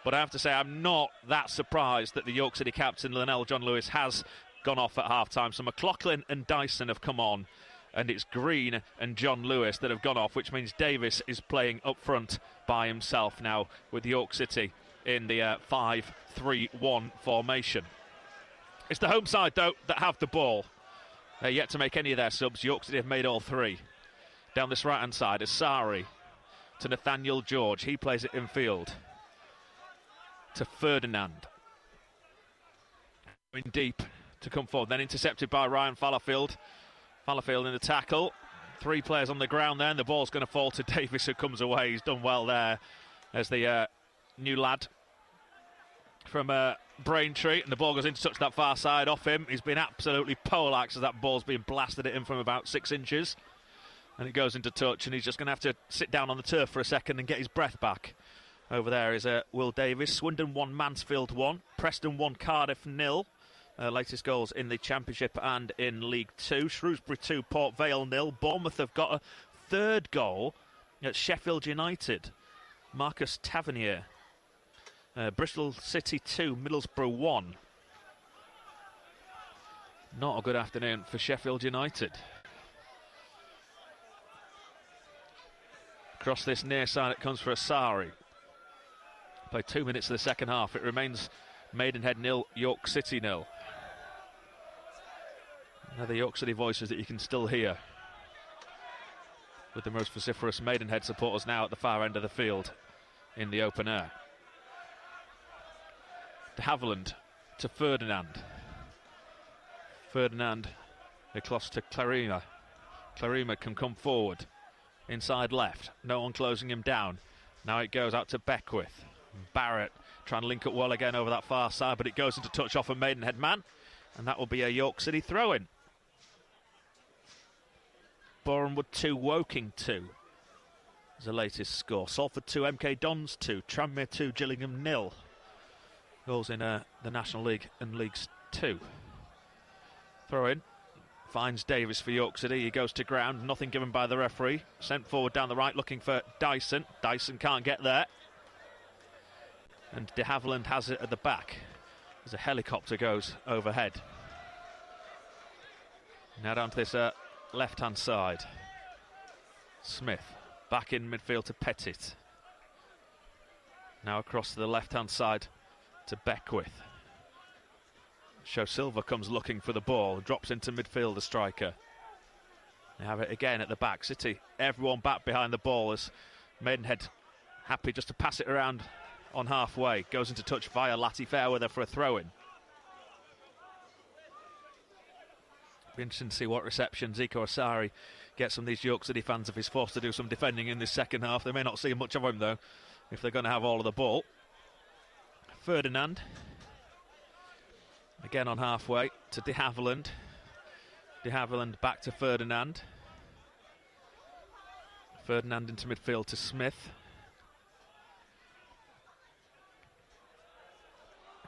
but I have to say I'm not that surprised that the York City captain, Linnell John Lewis, has gone off at half-time. So McLaughlin and Dyson have come on, and it's Green and John Lewis that have gone off, which means Davis is playing up front by himself now with York City in the 5-3-1 formation. It's the home side, though, that have the ball. They're yet to make any of their subs. York City have made all 3. Down this right-hand side, Asari to Nathaniel George. He plays it in field to Ferdinand. Going deep to come forward, then intercepted by Ryan Fallowfield. Fallowfield in the tackle. 3 players on the ground there, and the ball's going to fall to Davis, who comes away. He's done well there as the new lad from Braintree, and the ball goes in to touch that far side off him. He's been absolutely poleaxed as that ball's been blasted at him from about 6 inches, and it goes into touch, and he's just going to have to sit down on the turf for a second and get his breath back. Over there is Will Davis. Swindon 1, Mansfield 1. Preston 1, Cardiff 0. Latest goals in the Championship and in League 2. Shrewsbury 2, Port Vale 0. Bournemouth have got a 3rd goal at Sheffield United. Marcus Tavernier. Bristol City 2, Middlesbrough 1. Not a good afternoon for Sheffield United. Across this near side, it comes for Asari. Play 2 minutes of the second half. It remains Maidenhead 0, York City 0. Now the York City voices that you can still hear, with the most vociferous Maidenhead supporters now at the far end of the field in the open air. De Havilland to Ferdinand. Ferdinand across to Clarima. Clarima can come forward. Inside left. No one closing him down. Now it goes out to Beckwith. Barrett trying to link up well again over that far side, but it goes into touch off a Maidenhead man, and that will be a York City throw-in. Bournemouth 2, Woking 2 is the latest score. Salford 2, MK Dons 2, Tranmere 2, Gillingham 0. Goals in the National League and Leagues 2. Throw-in. Finds Davis for York City. He goes to ground. Nothing given by the referee. Sent forward down the right, looking for Dyson. Dyson can't get there. And de Havilland has it at the back as a helicopter goes overhead. Now down to this left-hand side. Smith back in midfield to Pettit. Now across to the left-hand side to Beckwith. Show Silva comes looking for the ball, drops into midfield, the striker. They have it again at the back. City, everyone back behind the ball as Maidenhead happy just to pass it around on halfway. Goes into touch via Lati Fairweather for a throw-in. Be interesting to see what reception Zico Asari gets from these York City fans if he's forced to do some defending in this second half. They may not see much of him, though, if they're going to have all of the ball. Ferdinand. Again on halfway to de Havilland. De Havilland back to Ferdinand. Ferdinand into midfield to Smith.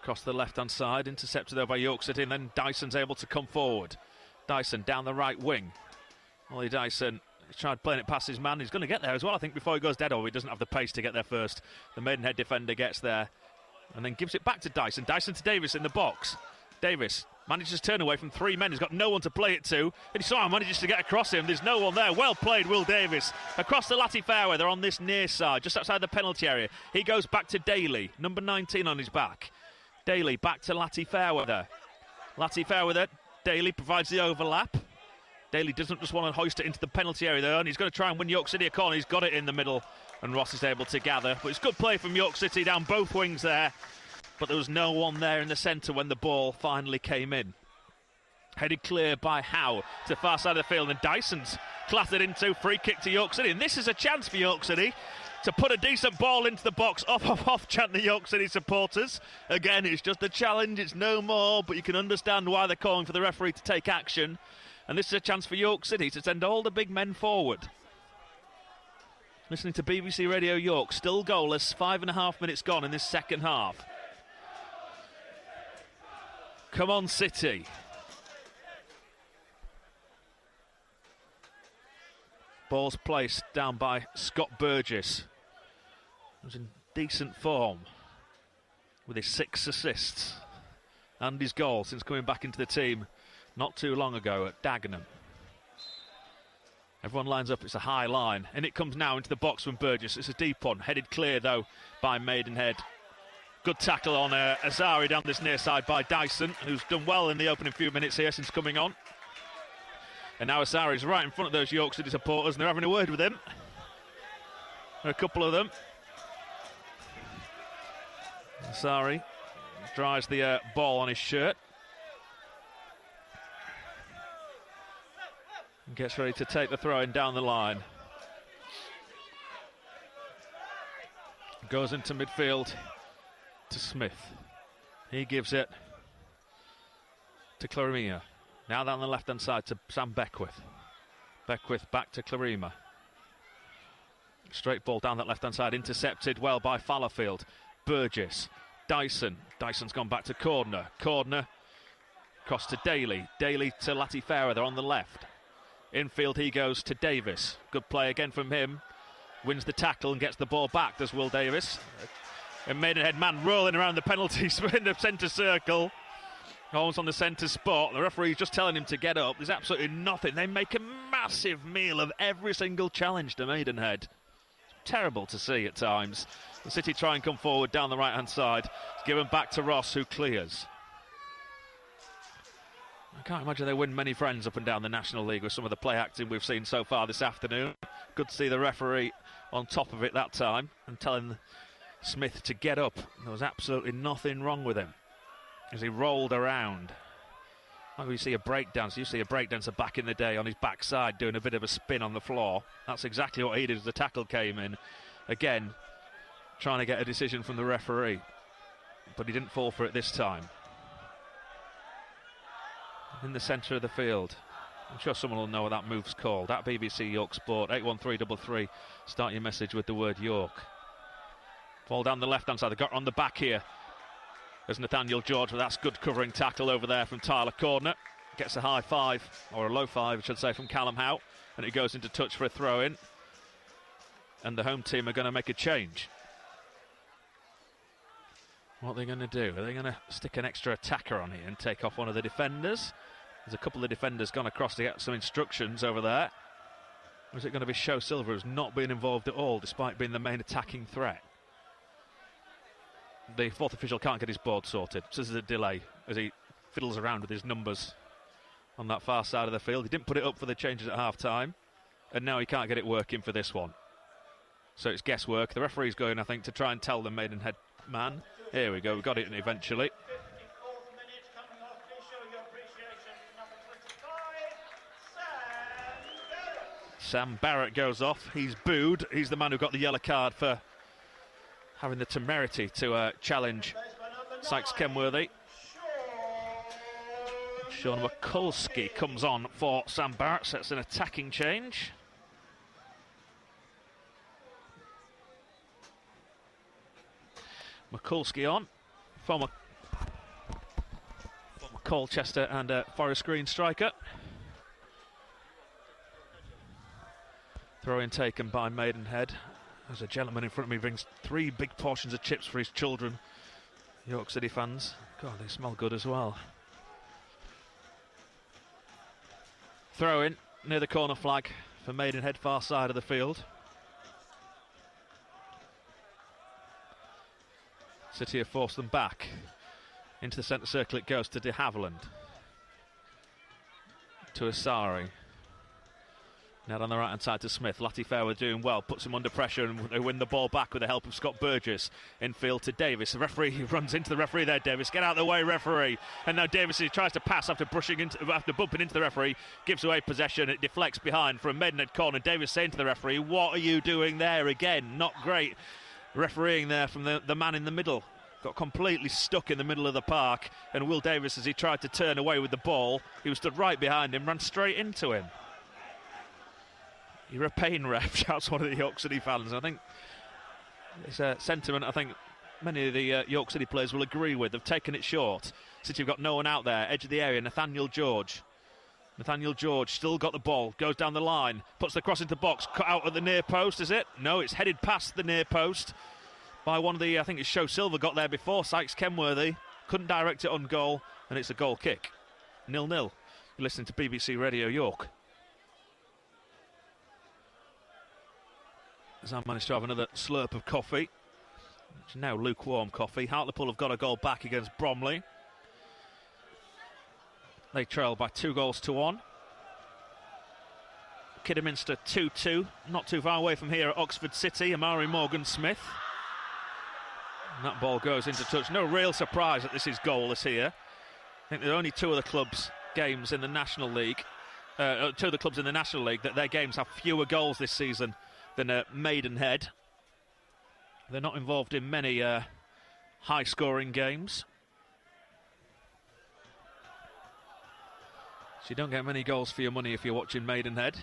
Across the left-hand side, intercepted there by York City, and then Dyson's able to come forward. Dyson down the right wing. Ollie Dyson, he's tried playing it past his man. He's going to get there as well, I think, before he goes dead, or he doesn't have the pace to get there first. The Maidenhead defender gets there and then gives it back to Dyson. Dyson to Davis in the box. Davis manages to turn away from 3 men. He's got no one to play it to. And he somehow manages to get across him. There's no one there. Well played, Will Davis. Across the Latty fairway. They're on this near side, just outside the penalty area. He goes back to Daly, number 19 on his back. Daly back to Latty fairway there. Latty fairway there. Daly provides the overlap. Daly doesn't just want to hoist it into the penalty area there, and he's going to try and win York City a corner. He's got it in the middle, and Ross is able to gather. But it's good play from York City down both wings there. But there was no one there in the centre when the ball finally came in. Headed clear by Howe to the far side of the field, and Dyson's clattered into. Free kick to York City, and this is a chance for York City to put a decent ball into the box. Off, chant the York City supporters. Again, it's just a challenge, it's no more, but you can understand why they're calling for the referee to take action. And this is a chance for York City to send all the big men forward. Listening to BBC Radio York, still goalless, 5.5 minutes gone in this second half. Come on, City. Ball's placed down by Scott Burgess, who's in decent form with his 6 assists and his goal since coming back into the team not too long ago at Dagenham. Everyone lines up, it's a high line, and it comes now into the box from Burgess. It's a deep one, headed clear though by Maidenhead. Good tackle on Azari down this near side by Dyson, who's done well in the opening few minutes here since coming on. And now Azari's right in front of those York City supporters, and they're having a word with him. There are a couple of them. Azari dries the ball on his shirt. And gets ready to take the throw-in down the line. Goes into midfield to Smith. He gives it to Claremia. Now down the left-hand side to Sam Beckwith. Beckwith back to Claremia. Straight ball down that left-hand side, intercepted well by Fallowfield. Burgess, Dyson. Dyson's gone back to Cordner. Cordner across to Daly. Daly to Latty Farah, they're on the left. Infield he goes to Davis. Good play again from him. Wins the tackle and gets the ball back, does Will Davis. A Maidenhead man rolling around the penalty in the centre circle. Almost on the centre spot. The referee's just telling him to get up. There's absolutely nothing. They make a massive meal of every single challenge to Maidenhead. It's terrible to see at times. The City try and come forward down the right-hand side. It's given back to Ross, who clears. I can't imagine they win many friends up and down the National League with some of the play acting we've seen so far this afternoon. Good to see the referee on top of it that time and telling Smith to get up. There was absolutely nothing wrong with him as he rolled around. Like we see a breakdancer. You see a breakdancer back in the day on his backside doing a bit of a spin on the floor. That's exactly what he did as the tackle came in. Again, trying to get a decision from the referee, but he didn't fall for it this time. In the centre of the field. I'm sure someone will know what that move's called. At BBC York Sport, 81333. Start your message with the word York. Ball down the left-hand side. They got on the back here. There's Nathaniel George, but that's good covering tackle over there from Tyler Cordner. Gets a high five, or a low five, I should say, from Callum Howe. And it goes into touch for a throw-in. And the home team are going to make a change. What are they going to do? Are they going to stick an extra attacker on here and take off one of the defenders? There's a couple of defenders gone across to get some instructions over there. Or is it going to be Show Silver, who's not been involved at all, despite being the main attacking threat? The fourth official can't get his board sorted, so there's a delay as he fiddles around with his numbers on that far side of the field. He didn't put it up for the changes at half-time, and now he can't get it working for this one. So it's guesswork. The referee's going, I think, to try and tell the Maidenhead man. Here we go, we got it in eventually. Sam Barrett goes off. He's booed. He's the man who got the yellow card for having the temerity to challenge Sykes Kenworthy. Sean Mikulski comes on for Sam Barrett, sets an attacking change. Mikulski on, former Colchester and Forest Green striker. Throw in taken by Maidenhead. There's a gentleman in front of me brings 3 big portions of chips for his children. York City fans. God, they smell good as well. Throw in near the corner flag for Maidenhead, far side of the field. City have forced them back. Into the centre circle it goes to de Havilland. To Asari. Now on the right hand side to Smith. Latty Fairweather doing well, puts him under pressure, and they win the ball back with the help of Scott Burgess. Infield to Davis. The referee runs into the referee there. Davis, get out of the way, referee. And now Davis tries to pass after bumping into the referee, gives away possession. It deflects behind from Maidenhead corner. Davis saying to the referee, "What are you doing there?" Again, not great refereeing there from the man in the middle. Got completely stuck in the middle of the park, and Will Davis, as he tried to turn away with the ball, he was stood right behind him, ran straight into him. "You're a pain ref," shouts one of the York City fans. I think it's a sentiment I think many of the York City players will agree with. They've taken it short. City have got no one out there. Edge of the area, Nathaniel George. Nathaniel George still got the ball, goes down the line, puts the cross into the box, cut out at the near post, is it? No, it's headed past the near post by one of the, I think it's Show Silver got there before, Sykes Kenworthy. Couldn't direct it on goal, and it's a goal kick. 0-0. You're listening to BBC Radio York. As I managed to have another slurp of coffee, which is now lukewarm coffee. Hartlepool have got a goal back against Bromley. They trail by 2-1. Kidderminster 2-2, not too far away from here at Oxford City. Amari Morgan-Smith. And that ball goes into touch. No real surprise that this is goalless here. I think there are only 2 of the clubs' games in the National League. 2 of the clubs in the National League that their games have fewer goals this season than Maidenhead. They're not involved in many high-scoring games. So you don't get many goals for your money if you're watching Maidenhead.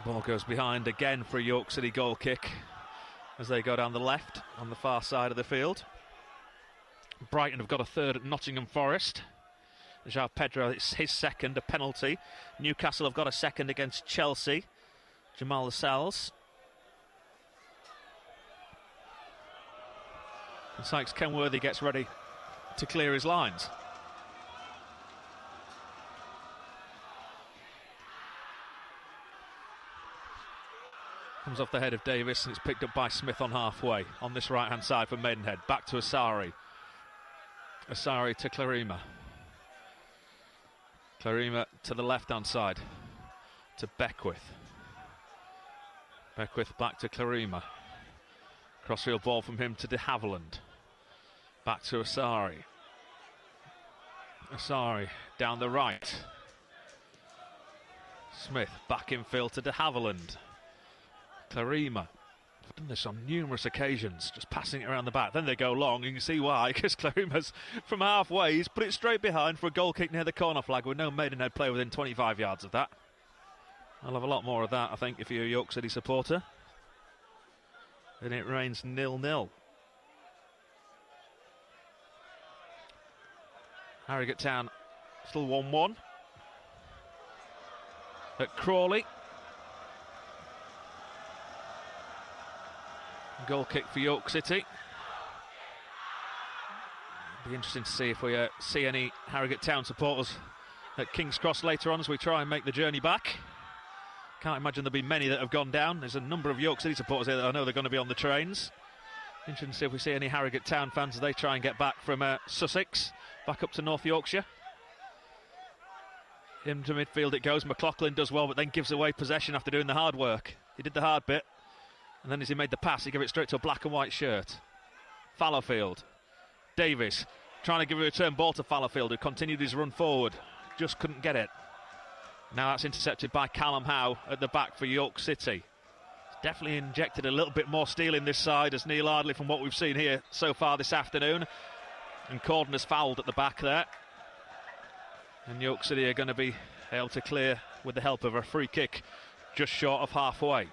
Ball goes behind again for a York City goal kick as they go down the left on the far side of the field. Brighton have got a third at Nottingham Forest. João Pedro, it's his second, a penalty. Newcastle have got a second against Chelsea. Jamal Lascelles. And Sykes Kenworthy gets ready to clear his lines. Comes off the head of Davis, and it's picked up by Smith on halfway. On this right-hand side for Maidenhead. Back to Asari. Asari to Clarima. Clarima to the left-hand side to Beckwith. Beckwith back to Clarima. Crossfield ball from him to de Havilland. Back to Asari. Asari down the right. Smith back in field to de Havilland. Clarima. I've done this on numerous occasions, just passing it around the back. Then they go long, and you can see why, because Clarima's from halfway. He's put it straight behind for a goal kick near the corner flag with no Maidenhead player within 25 yards of that. I'll have a lot more of that, I think, if you're a York City supporter. And it remains 0-0. Harrogate Town still 1-1. At Crawley. Goal kick for York City. Be interesting to see if we see any Harrogate Town supporters at King's Cross later on as we try and make the journey back. Can't imagine there'll be many that have gone down. There's a number of York City supporters here that I know they're going to be on the trains. Interesting to see if we see any Harrogate Town fans as they try and get back from Sussex, back up to North Yorkshire. Into midfield it goes. McLaughlin does well, but then gives away possession after doing the hard work. He did the hard bit, and then as he made the pass, he gave it straight to a black and white shirt. Fallowfield. Davis trying to give a return ball to Fallowfield, who continued his run forward. Just couldn't get it. Now that's intercepted by Callum Howe at the back for York City. It's definitely injected a little bit more steel in this side as Neil Ardley, from what we've seen here so far this afternoon. And Corden has fouled at the back there. And York City are going to be able to clear with the help of a free kick just short of halfway.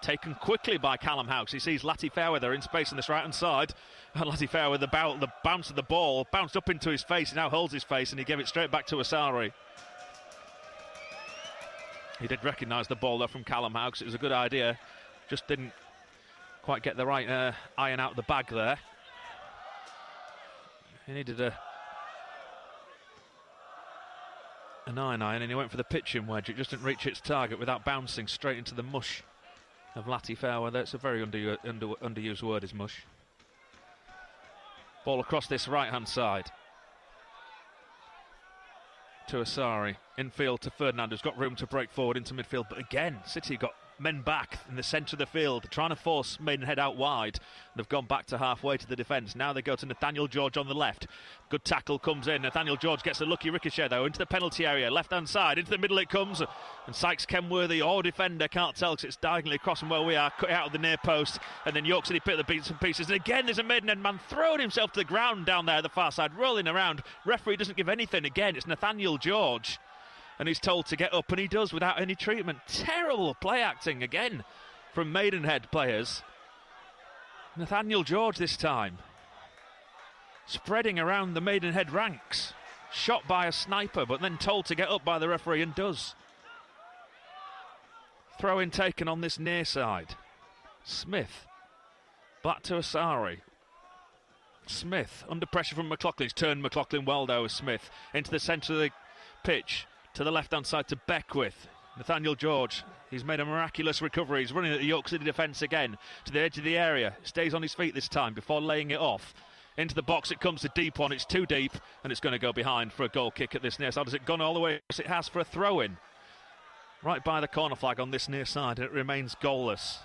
taken quickly by Callum Howkes. He sees Lati Fairweather in space on this right-hand side. And Lati Fairweather, the bounce of the ball, bounced up into his face. He now holds his face and he gave it straight back to Asari. He did recognise the ball, though, from Callum Howkes. It was a good idea. Just didn't quite get the right iron out of the bag there. He needed an iron, and he went for the pitching wedge. It just didn't reach its target without bouncing straight into the mush of Lati Fairweather. It's a very underused word, is mush. Ball across this right-hand side to Asari. Infield to Ferdinand, who's got room to break forward into midfield. But again, City got men back in the centre of the field, trying to force Maidenhead out wide. They've gone back to halfway to the defence. Now they go to Nathaniel George on the left. Good tackle comes in. Nathaniel George gets a lucky ricochet, though, into the penalty area. Left-hand side, into the middle it comes. And Sykes Kenworthy, or defender, can't tell because it's diagonally across from where we are, cut it out of the near post. And then York City pick the beats and pieces. And again, there's a Maidenhead man throwing himself to the ground down there, the far side, rolling around. Referee doesn't give anything. Again, it's Nathaniel George. And he's told to get up, and he does without any treatment. Terrible play acting again from Maidenhead players. Nathaniel George this time. Spreading around the Maidenhead ranks. Shot by a sniper, but then told to get up by the referee, and does. Throw-in taken on this near side. Smith. Back to Asari. Smith, under pressure from McLaughlin. He's turned McLaughlin well, though, as Smith. Into the centre of the pitch. To the left-hand side to Beckwith. Nathaniel George, he's made a miraculous recovery. He's running at the York City defence again. To the edge of the area. Stays on his feet this time before laying it off. Into the box, it comes, a deep one. It's too deep, and it's going to go behind for a goal kick at this near side. Has it gone all the way? Yes, it has, for a throw-in. Right by the corner flag on this near side, and it remains goalless.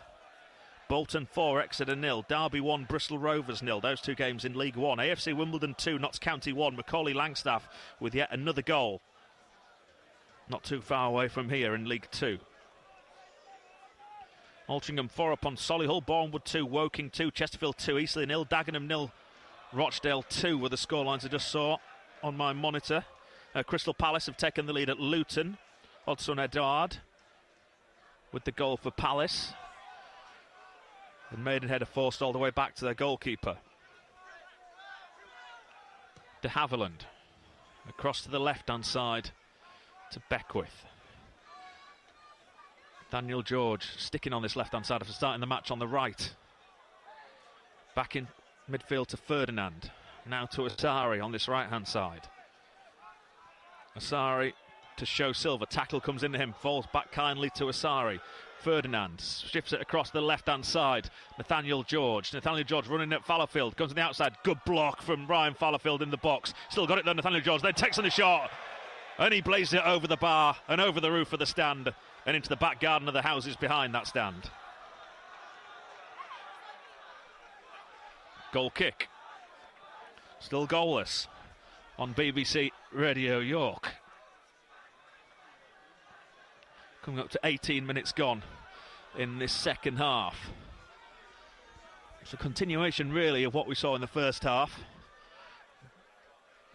Bolton 4, Exeter 0. Derby 1, Bristol Rovers 0. Those two games in League 1. AFC Wimbledon 2, Notts County 1. Macaulay Langstaff with yet another goal. Not too far away from here in League 2. Altrincham 4 upon Solihull. Bournemouth 2, Woking 2, Chesterfield 2, Eastleigh 0, Dagenham 0, Rochdale 2 were the scorelines I just saw on my monitor. Crystal Palace have taken the lead at Luton. Odson Edouard with the goal for Palace. And Maidenhead are forced all the way back to their goalkeeper. De Havilland across to the left-hand side to Beckwith. Daniel George sticking on this left-hand side after starting the match on the right. Back in midfield to Ferdinand. Now to Asari on this right-hand side. Asari to show Silva. Tackle comes into him. Falls back kindly to Asari. Ferdinand shifts it across the left-hand side. Nathaniel George. Nathaniel George running at Fallowfield. Comes to the outside. Good block from Ryan Fallowfield in the box. Still got it though, Nathaniel George. Then takes on the shot. And he blazed it over the bar and over the roof of the stand and into the back garden of the houses behind that stand. Goal kick. Still goalless on BBC Radio York. Coming up to 18 minutes gone in this second half. It's a continuation, really, of what we saw in the first half.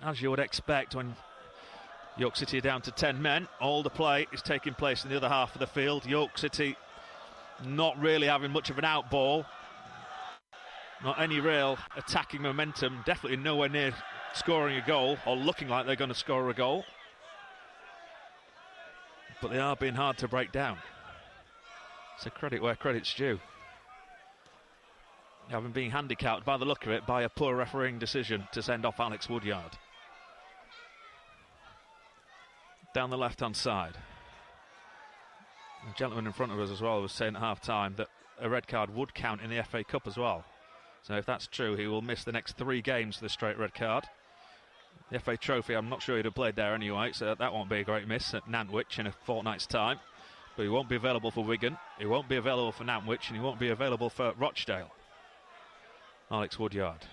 As you would expect when York City are down to 10 men. All the play is taking place in the other half of the field. York City not really having much of an out ball. Not any real attacking momentum. Definitely nowhere near scoring a goal or looking like they're going to score a goal. But they are being hard to break down. So credit where credit's due. Having been handicapped by the look of it by a poor refereeing decision to send off Alex Woodyard. Down the left-hand side. The gentleman in front of us as well was saying at half-time that a red card would count in the FA Cup as well. So if that's true, he will miss the next 3 games for the straight red card. The FA Trophy, I'm not sure he'd have played there anyway, so that won't be a great miss at Nantwich in a fortnight's time. But he won't be available for Wigan, he won't be available for Nantwich, and he won't be available for Rochdale. Alex Woodyard.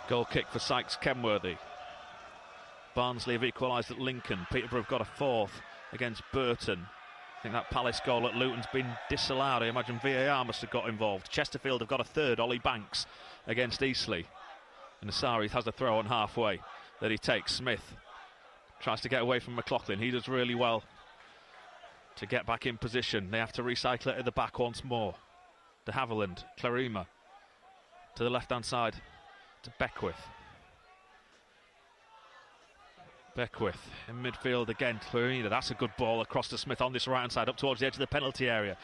Goal kick for Sykes Kenworthy. Barnsley have equalised at Lincoln. Peterborough have got a 4th against Burton. I think that Palace goal at Luton's been disallowed. I imagine VAR must have got involved. Chesterfield have got a 3rd, Ollie Banks, against Eastleigh. And Asari has a throw on halfway that he takes. Smith Tries to get away from McLaughlin. He does really well to get back in position. They have to recycle it at the back once more. De Havilland, Clarima to the left-hand side to Beckwith. Beckwith in midfield again. Clarina, that's a good ball across to Smith on this right-hand side up towards the edge of the penalty area.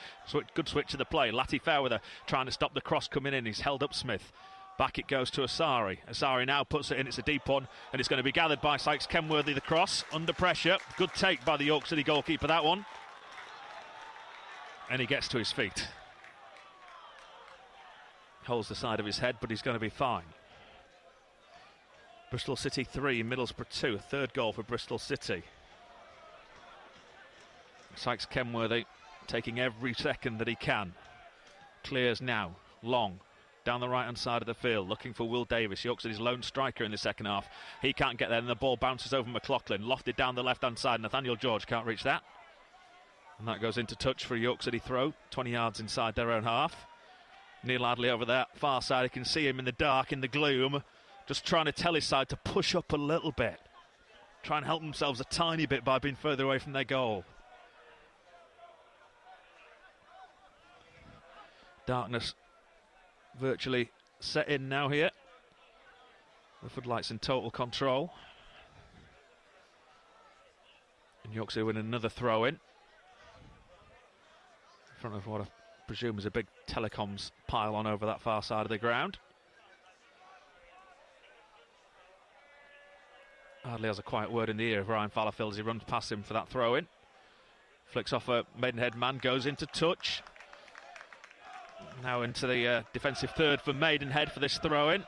Good switch of the play. Lati Fairweather trying to stop the cross coming in. He's held up Smith. Back it goes to Asari. Asari now puts it in. It's a deep one, and it's going to be gathered by Sykes Kenworthy. The cross under pressure. Good take by the York City goalkeeper, that one. And he gets to his feet. Holds the side of his head, but he's going to be fine. Bristol City 3, Middlesbrough 2. Third goal for Bristol City. Sykes Kenworthy taking every second that he can. Clears now. Long. Down the right-hand side of the field, looking for Will Davis. York City's lone striker in the second half. He can't get there, and the ball bounces over McLaughlin. Lofted down the left-hand side. Nathaniel George can't reach that. And that goes into touch for a York City throw. 20 yards inside their own half. Neil Adley over there, far side. You can see him in the dark, in the gloom. Just trying to tell his side to push up a little bit. Try and help themselves a tiny bit by being further away from their goal. Darkness virtually set in now here. The floodlights in total control. And York City win another throw in front of what I presume is a big telecoms pylon over that far side of the ground. Hardly has a quiet word in the ear of Ryan Fallowfield as he runs past him for that throw in. Flicks off a Maidenhead man, goes into touch. Now into the defensive third for Maidenhead for this throw-in.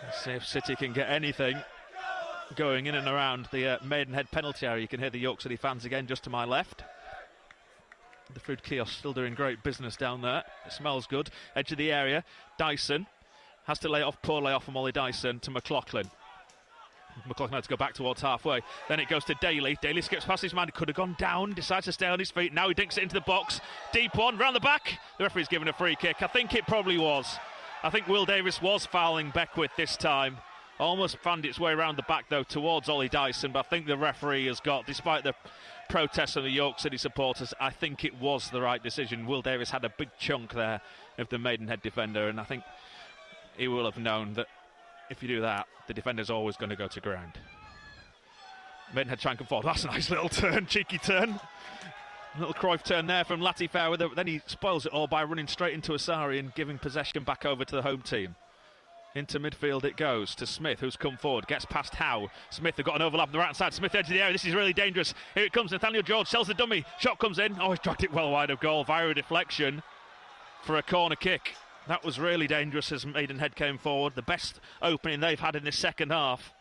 Let's see if City can get anything going in and around the Maidenhead penalty area. You can hear the York City fans again just to my left. The food kiosk still doing great business down there. It smells good. Edge of the area. Dyson has to lay it off. Poor lay off from Ollie Dyson to McLaughlin. McLaughlin had to go back towards halfway. Then it goes to Daly. Daly skips past his man. He could have gone down. Decides to stay on his feet. Now he dinks it into the box. Deep one. Round the back. The referee's given a free kick. I think it probably was. I think Will Davis was fouling Beckwith this time. Almost found its way around the back, though, towards Ollie Dyson. But I think the referee has got, despite the protests of the York City supporters, I think it was the right decision. Will Davis had a big chunk there of the Maidenhead defender. And I think he will have known that if you do that, the defender's always going to go to ground. Maidenhead try and come forward. That's a nice little turn, cheeky turn. Little Cruyff turn there from Lati Fairweather. Then he spoils it all by running straight into Asari and giving possession back over to the home team. Into midfield it goes to Smith, who's come forward, gets past Howe. Smith have got an overlap on the right side. Smith edge of the area. This is really dangerous. Here it comes. Nathaniel George sells the dummy. Shot comes in. Oh, he's dragged it well wide of goal via a deflection for a corner kick. That was really dangerous as Maidenhead came forward. The best opening they've had in this second half.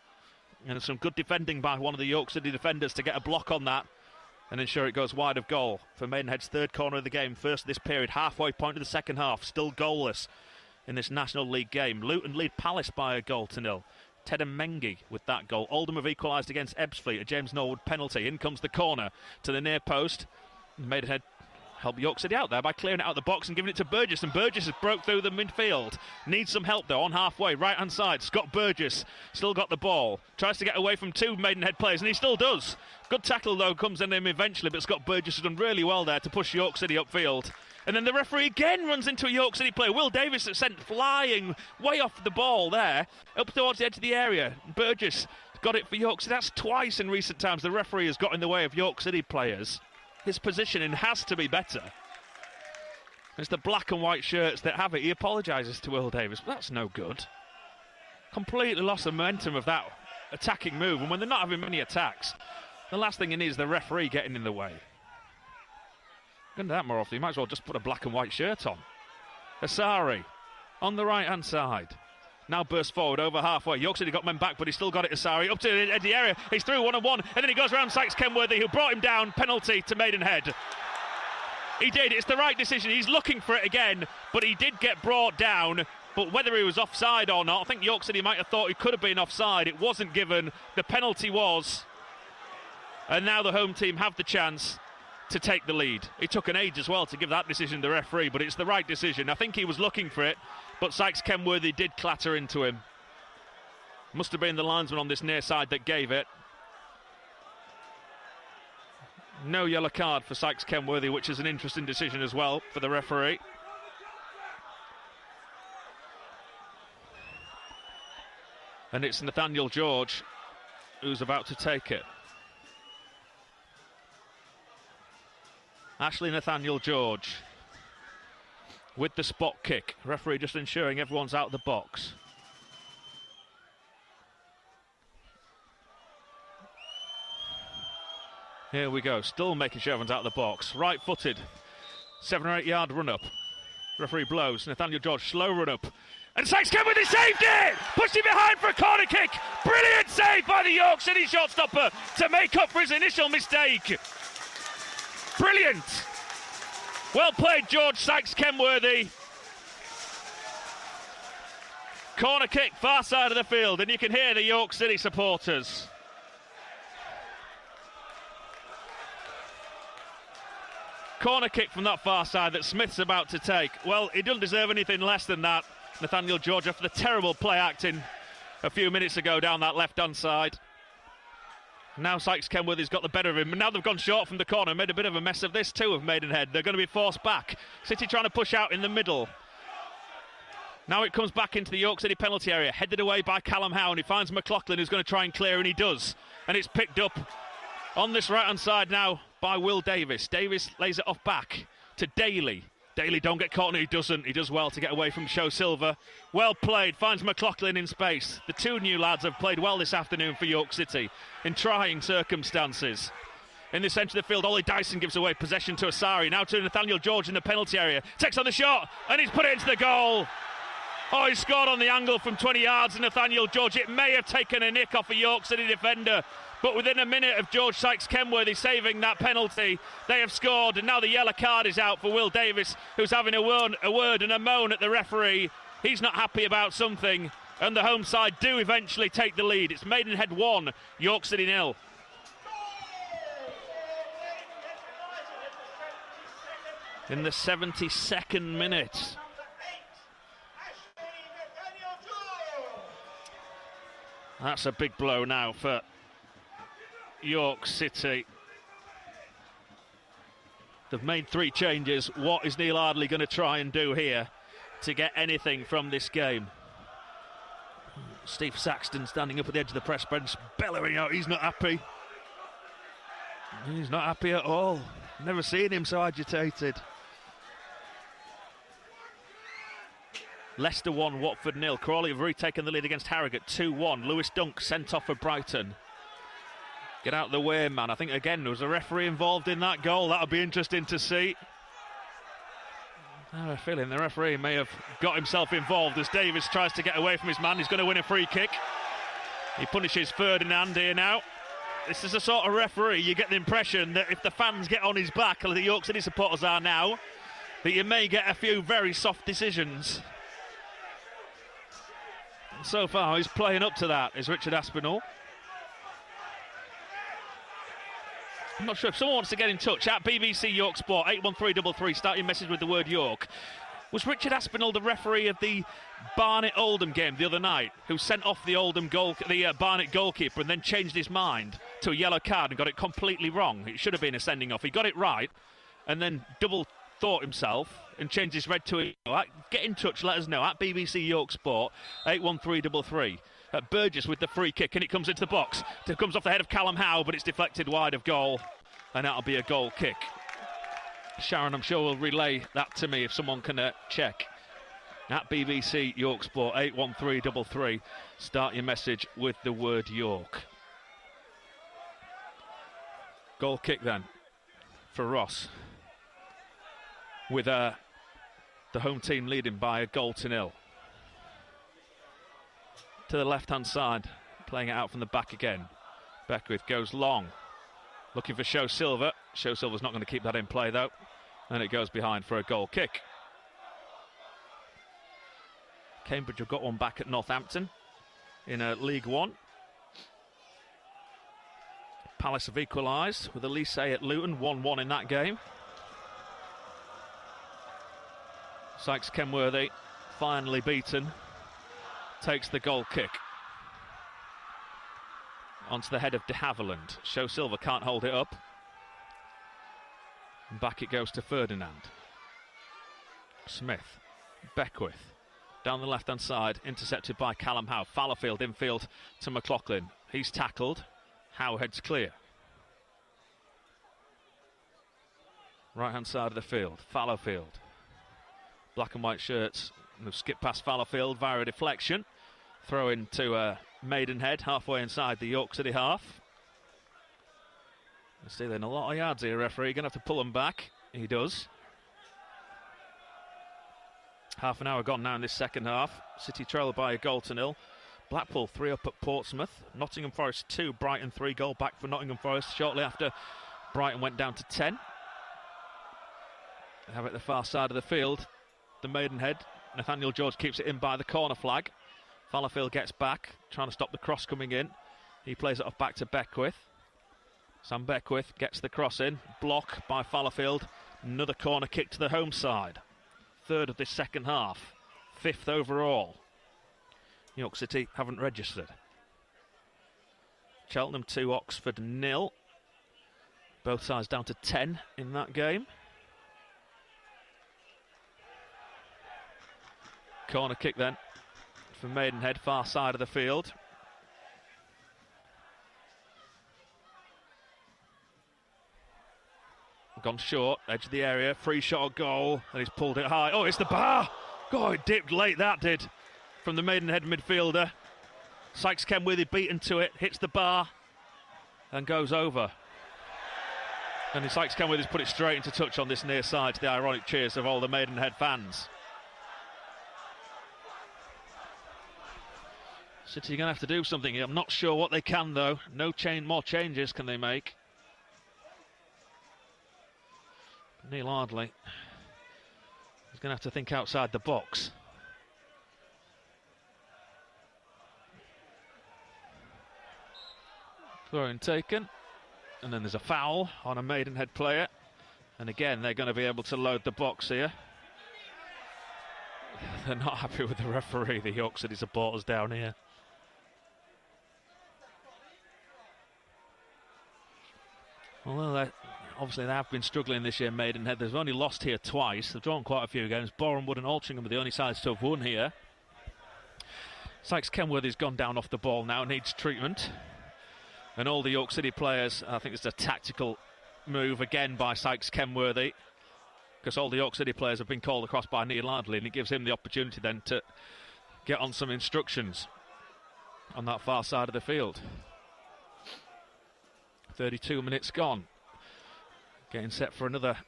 And some good defending by one of the York City defenders to get a block on that and ensure it goes wide of goal for Maidenhead's third corner of the game. First of this period, halfway point of the second half. Still goalless in this National League game. Luton lead Palace by 1-0. Ted and Mengi with that goal. Oldham have equalised against Ebbsfleet. A James Norwood penalty. In comes the corner to the near post. Maidenhead help York City out there by clearing it out the box and giving it to Burgess, and Burgess has broke through the midfield. Needs some help though on halfway, right hand side. Scott Burgess still got the ball, tries to get away from two Maidenhead players, and he still does. Good tackle though comes in him eventually, but Scott Burgess has done really well there to push York City upfield. And then the referee again runs into a York City player. Will Davis is sent flying way off the ball there, up towards the edge of the area. Burgess got it for York City. That's twice in recent times the referee has got in the way of York City players. His positioning has to be better. It's the black and white shirts that have it. He apologises to Will Davis, but that's no good. Completely lost the momentum of that attacking move, and when they're not having many attacks, the last thing you need is the referee getting in the way. Going to do that more often. You might as well just put a black and white shirt on. Asari on the right hand side. Now bursts forward over halfway. York City got men back, but he still got it. Asari up to the edge of the area. He's through 1-on-1, and then he goes around Sykes Kenworthy, who brought him down. Penalty to Maidenhead. He did. It's the right decision. He's looking for it again, but he did get brought down. But whether he was offside or not, I think York City might have thought he could have been offside. It wasn't given. The penalty was. And now the home team have the chance to take the lead. It took an age as well to give that decision to the referee, but it's the right decision. I think he was looking for it, but Sykes Kenworthy did clatter into him. Must have been the linesman on this near side that gave it. No yellow card for Sykes Kenworthy, which is an interesting decision as well for the referee. And it's Nathaniel George who's about to take it. Ashley Nathaniel George with the spot kick. Referee just ensuring everyone's out of the box. Here we go, still making sure everyone's out of the box. Right-footed, 7 or 8 yard run-up. Referee blows, Nathaniel George, slow run-up. And Sykes Kenworthy saved it! Pushed him behind for a corner kick. Brilliant save by the York City shotstopper to make up for his initial mistake. Brilliant! Well played, George Sykes Kenworthy. Corner kick, far side of the field, and you can hear the York City supporters. Corner kick from that far side that Smith's about to take. Well, he doesn't deserve anything less than that. Nathaniel George after the terrible play acting a few minutes ago down that left-hand side. Now Sykes Kenworthy's got the better of him. And now they've gone short from the corner. Made a bit of a mess of this too of Maidenhead. They're going to be forced back. City trying to push out in the middle. Now it comes back into the York City penalty area. Headed away by Callum Howe. And he finds McLaughlin who's going to try and clear, and he does. And it's picked up on this right-hand side now by Will Davis. Davis lays it off back to Daly. Daly don't get caught, and he doesn't. He does well to get away from Show Silver. Well played, finds McLaughlin in space. The two new lads have played well this afternoon for York City in trying circumstances. In the centre of the field, Ollie Dyson gives away possession to Asari. Now to Nathaniel George in the penalty area. Takes on the shot, and he's put it into the goal. Oh, he scored on the angle from 20 yards, and Nathaniel George. It may have taken a nick off a York City defender, but within a minute of George Sykes Kenworthy saving that penalty, they have scored, and now the yellow card is out for Will Davis, who's having a word and a moan at the referee. He's not happy about something, and the home side do eventually take the lead. It's Maidenhead 1, York City 0. In the 72nd minute. That's a big blow now for York City. They've made 3 changes. What is Neil Ardley going to try and do here to get anything from this game? Steve Saxton standing up at the edge of the press bench, bellowing out he's not happy. He's not happy at all. Never seen him so agitated. Leicester 1, Watford 0. Crawley have retaken the lead against Harrogate 2-1. Lewis Dunk sent off for Brighton. Get out of the way, man. I think, again, there was a referee involved in that goal. That'll be interesting to see. I have a feeling the referee may have got himself involved as Davis tries to get away from his man. He's going to win a free kick. He punishes Ferdinand here now. This is the sort of referee you get the impression that if the fans get on his back, like the York City supporters are now, that you may get a few very soft decisions. So far, he's playing up to that, is Richard Aspinall. I'm not sure if someone wants to get in touch at BBC York Sport 81333. Start your message with the word York. Was Richard Aspinall the referee of the Barnet Oldham game the other night, who sent off the Barnet goalkeeper and then changed his mind to a yellow card and got it completely wrong? It should have been a sending off. He got it right and then double thought himself and changed his red to a... Get in touch, let us know at BBC York Sport 81333. Burgess with the free kick, and it comes into the box. It comes off the head of Callum Howe, but it's deflected wide of goal, and that'll be a goal kick. Sharon, I'm sure, will relay that to me if someone can check. At BBC York Sport 81333. Start your message with the word York. Goal kick then for Ross, with the home team leading by a 1-0. To the left-hand side, playing it out from the back again. Beckwith goes long, looking for Show Silver. Show Silver's not going to keep that in play, though. And it goes behind for a goal kick. Cambridge have got one back at Northampton in League One. Palace have equalised with Elise at Luton, 1-1 in that game. Sykes Kenworthy, finally beaten, takes the goal kick. onto the head of de Havilland. Show Silva can't hold it up. And back it goes to Ferdinand. Smith, Beckwith, down the left-hand side, intercepted by Callum Howe. Fallowfield infield to McLaughlin. He's tackled. Howe heads clear. Right-hand side of the field, Fallowfield. Black and white shirts. They've skipped past Fallowfield via a deflection. Throw in to Maidenhead, halfway inside the York City half. They're stealing a lot of yards here, referee. Going to have to pull them back. He does. Half an hour gone now in this second half. City trail by a goal to nil. Blackpool 3 up at Portsmouth. Nottingham Forest 2, Brighton 3. Goal back for Nottingham Forest shortly after Brighton went down to 10. They have it at the far side of the field. The Maidenhead. Nathaniel George keeps it in by the corner flag. Fallowfield gets back, trying to stop the cross coming in. He plays it off back to Beckwith. Sam Beckwith gets the cross in. Block by Fallowfield. Another corner kick to the home side. Third of this second half. 5th overall. York City haven't registered. Cheltenham 2, Oxford 0. Both sides down to 10 in that game. Corner kick then for Maidenhead, far side of the field. Gone short, edge of the area, free shot goal, and he's pulled it high. Oh, it's the bar! God, it dipped late, that did, from the Maidenhead midfielder. Sykes Kenworthy beaten to it, hits the bar, and goes over. And Sykes Kenworthy's put it straight into touch on this near side to the ironic cheers of all the Maidenhead fans. City are going to have to do something here. I'm not sure what they can, though. More changes can they make. Neil Ardley is going to have to think outside the box. Throw-in taken. And then there's a foul on a Maidenhead player. And again, they're going to be able to load the box here. They're not happy with the referee, the York City supporters down here. Well, obviously they have been struggling this year, Maidenhead. They've only lost here twice. They've drawn quite a few games. Bournemouth and Altrincham are the only sides to have won here. Sykes Kenworthy's gone down off the ball now, needs treatment. And all the York City players, I think it's a tactical move again by Sykes Kenworthy, because all the York City players have been called across by Neil Ardley, and it gives him the opportunity then to get on some instructions on that far side of the field. 32 minutes gone. Getting set for another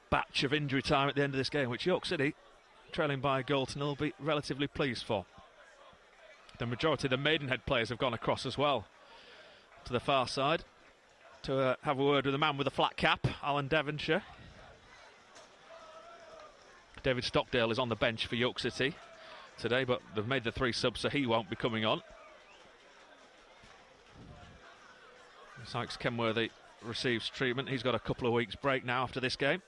batch of injury time at the end of this game, which York City, trailing by a goal to nil, will be relatively pleased for. The majority of the Maidenhead players have gone across as well to the far side to have a word with the man with the flat cap, Alan Devonshire. David Stockdale is on the bench for York City today, but they've made the 3 subs, so he won't be coming on. Sykes Kenworthy receives treatment. He's got a couple of weeks break now after this game.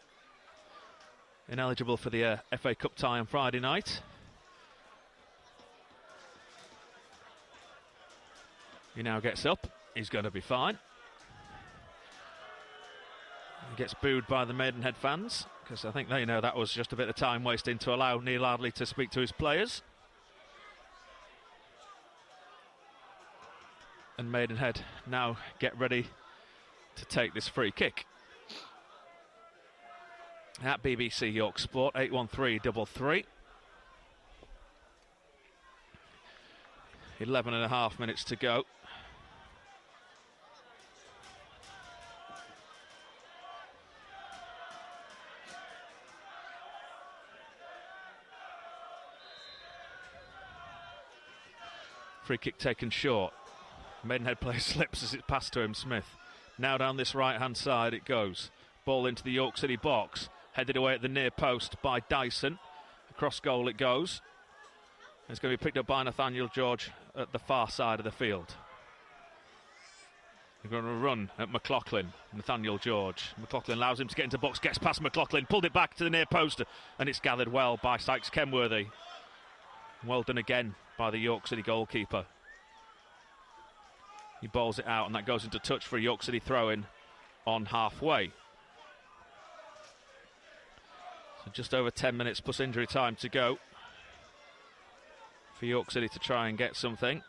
Ineligible for the FA Cup tie on Friday night. He now gets up. He's going to be fine. He gets booed by the Maidenhead fans, because I think they know that was just a bit of time wasting to allow Neil Ardley to speak to his players. And Maidenhead now get ready to take this free kick. At BBC York Sport, 81333. 11.5 minutes to go. Free kick taken short. Maidenhead player slips as it's passed to him, Smith. Now down this right-hand side it goes. Ball into the York City box. Headed away at the near post by Dyson. Across goal it goes. It's going to be picked up by Nathaniel George at the far side of the field. They're going to run at McLaughlin. Nathaniel George. McLaughlin allows him to get into box, gets past McLaughlin, pulled it back to the near post, and it's gathered well by Sykes Kenworthy. Well done again by the York City goalkeeper. He bowls it out, and that goes into touch for a York City throw-in on halfway. So just over 10 minutes plus injury time to go for York City to try and get something.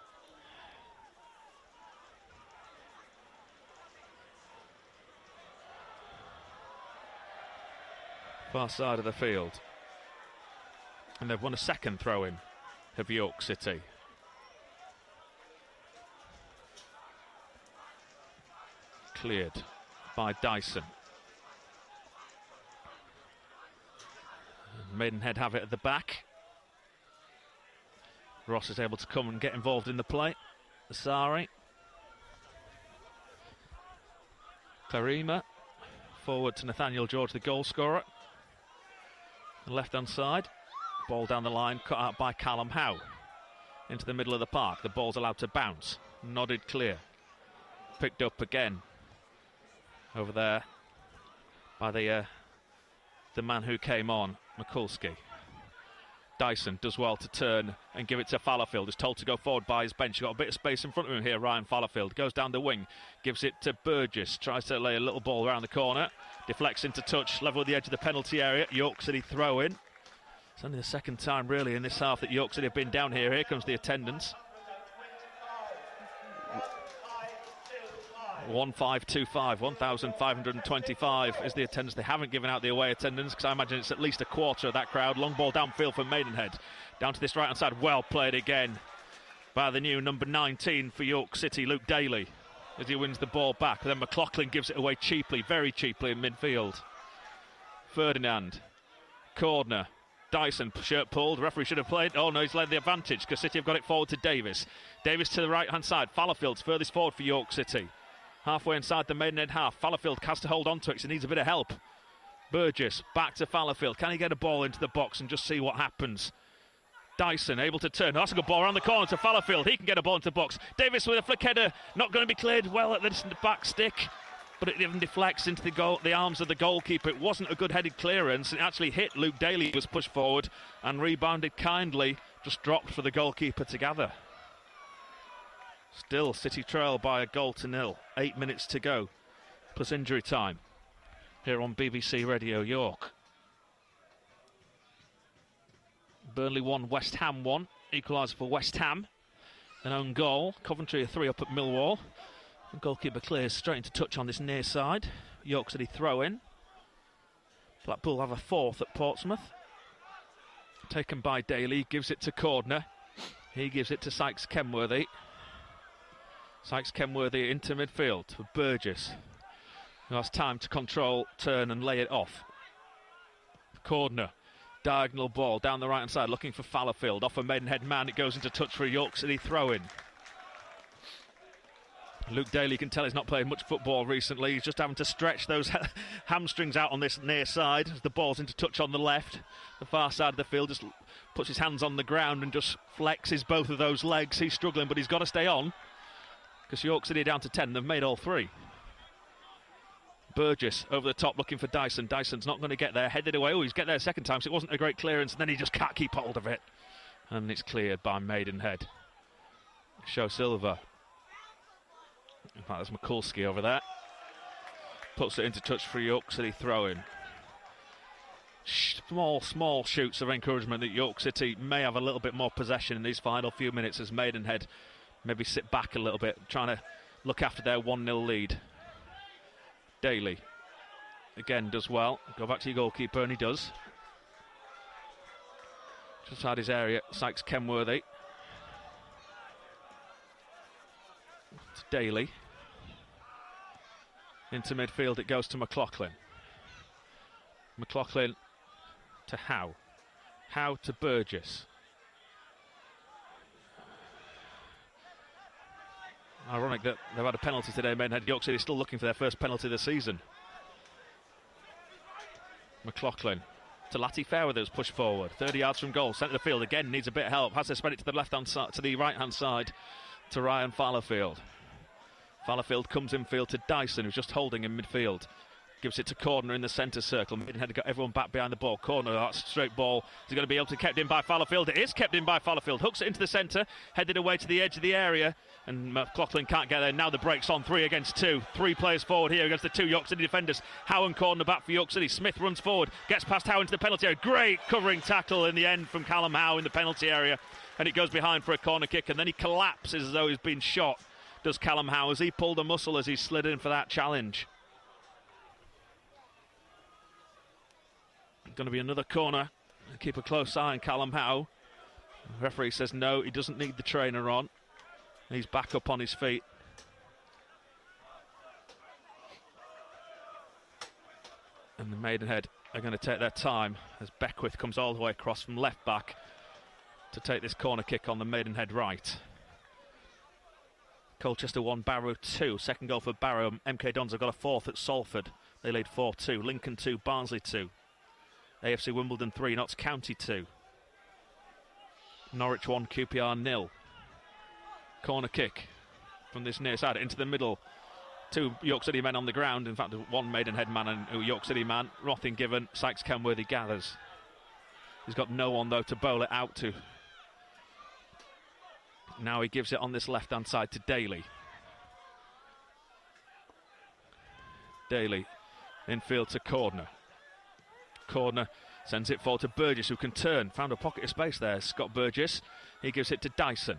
Far side of the field. And they've won a second throw-in of York City. Cleared by Dyson. Maidenhead have it at the back. Ross is able to come and get involved in the play. Asari. Clarima. Forward to Nathaniel George, the goal scorer. The left-hand side. Ball down the line, cut out by Callum Howe. Into the middle of the park. The ball's allowed to bounce. Nodded clear. Picked up again. Over there by the man who came on, Mikulski. Dyson does well to turn and give it to Fallowfield. Is told to go forward by his bench. He's got a bit of space in front of him here, Ryan Fallowfield. Goes down the wing, gives it to Burgess. Tries to lay a little ball around the corner. Deflects into touch, level with the edge of the penalty area. York City throw in. It's only the second time really in this half that York City have been down here. Here comes the attendance. 1525, 1,525 is the attendance. They haven't given out the away attendance because I imagine it's at least a quarter of that crowd. Long ball downfield for Maidenhead. Down to this right-hand side. Well played again by the new number 19 for York City, Luke Daly, as he wins the ball back. Then McLaughlin gives it away cheaply, very cheaply in midfield. Ferdinand. Corner. Dyson, shirt pulled. Referee should have played. Oh no, he's led the advantage because City have got it forward to Davis. Davis to the right-hand side. Fallowfield's furthest forward for York City. Halfway inside the Maidenhead half. Fallowfield has to hold on to it, so he needs a bit of help. Burgess back to Fallowfield. Can he get a ball into the box and just see what happens? Dyson able to turn. That's a good ball around the corner to Fallowfield. He can get a ball into the box. Davis with a flick header. Not going to be cleared well at the back stick, but it even deflects into the arms of the goalkeeper. It wasn't a good headed clearance. It actually hit Luke Daly, was pushed forward and rebounded kindly. Just dropped for the goalkeeper to gather. Still City trail by a goal to nil. 8 minutes to go, plus injury time. Here on BBC Radio York. Burnley 1, West Ham 1. Equaliser for West Ham. An own goal. Coventry are 3 up at Millwall. The goalkeeper clears straight into touch on this near side. York City throw in. Blackpool have a 4th at Portsmouth. Taken by Daly. Gives it to Cordner. He gives it to Sykes Kenworthy. Sykes Kenworthy into midfield for Burgess, who has time to control, turn and lay it off. Cordner, diagonal ball down the right hand side, looking for Fallowfield. Off a Maidenhead man, it goes into touch for a York City throw-in. Luke Daly, can tell he's not played much football recently. He's just having to stretch those hamstrings out on this near side as the ball's into touch on the left. The far side of the field just puts his hands on the ground and just flexes both of those legs. He's struggling, but he's got to stay on, because York City are down to 10. They've made all 3. Burgess over the top looking for Dyson. Dyson's not going to get there. Headed away. Oh, he's get there a second time, so it wasn't a great clearance. And then he just can't keep hold of it. And it's cleared by Maidenhead. Show Silva. In fact, there's Mikulski over there. Puts it into touch for York City throw-in. Small shoots of encouragement that York City may have a little bit more possession in these final few minutes as Maidenhead maybe sit back a little bit, trying to look after their 1-0 lead. Daly again does well. Go back to your goalkeeper, and he does. Just had his area. Sykes Kenworthy. To Daly. Into midfield it goes to McLaughlin. McLaughlin to Howe. Howe to Burgess. Ironic that they've had a penalty today. Maidenhead. York City still looking for their first penalty of the season. McLaughlin to Lati Fairweather, who's pushed forward 30 yards from goal, centre of the field again, needs a bit of help, has to spread it to the left hand side, to the right hand side, to Ryan Fallowfield. Fallowfield comes infield to Dyson, who's just holding in midfield. Gives it to Cordner in the centre circle. Maidenhead got everyone back behind the ball. Cordner, that straight ball. Is going to be able to kept in by Fallowfield? It is kept in by Fallowfield. Hooks it into the centre, headed away to the edge of the area, and McLaughlin can't get there. Now the break's on 3 against 2. 3 players forward here against the 2 York City defenders. Howe and Cordner back for York City. Smith runs forward, gets past Howe into the penalty area. Great covering tackle in the end from Callum Howe in the penalty area, and it goes behind for a corner kick, and then he collapses as though he's been shot. Does Callum Howe, as he pulled a muscle as he slid in for that challenge. Going to be another corner. Keep a close eye on Callum Howe. The referee says no, he doesn't need the trainer on. He's back up on his feet. And the Maidenhead are going to take their time as Beckwith comes all the way across from left back to take this corner kick on the Maidenhead right. Colchester 1, Barrow 2. Second goal for Barrow. MK Dons have got a fourth at Salford. They lead 4-2. Lincoln 2, Barnsley 2. AFC Wimbledon 3, Notts County 2. Norwich 1, QPR 0. Corner kick from this near side into the middle. 2 York City men on the ground. In fact, 1 Maidenhead man and a York City man. Rothin given. Sykes Kenworthy gathers. He's got no one, though, to bowl it out to. Now he gives it on this left-hand side to Daly. Daly infield to Cordner. Cordner sends it forward to Burgess, who can turn. Found a pocket of space there, Scott Burgess. He gives it to Dyson.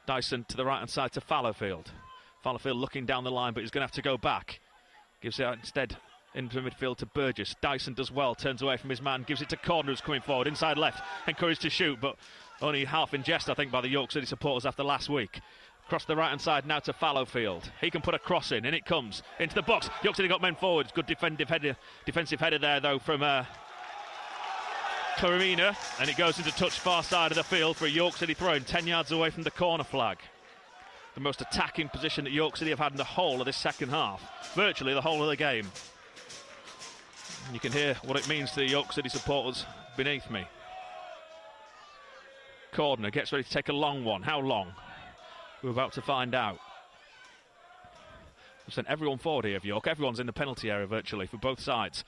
Dyson to the right-hand side to Fallowfield. Fallowfield looking down the line, but he's going to have to go back. Gives it out instead into midfield to Burgess. Dyson does well, turns away from his man, gives it to Cordner, who's coming forward, inside left, encouraged to shoot, but only half in jest, I think, by the York City supporters after last week. Across the right-hand side now to Fallowfield. He can put a cross in it comes into the box. York City got men forward. Good defensive header there, though, from Claremina, and it goes into touch far side of the field for a York City throw in 10 yards away from the corner flag. The most attacking position that York City have had in the whole of this second half. Virtually the whole of the game. And you can hear what it means to the York City supporters beneath me. Cordner gets ready to take a long one. How long? We're about to find out. We've sent everyone forward here of York. Everyone's in the penalty area virtually for both sides.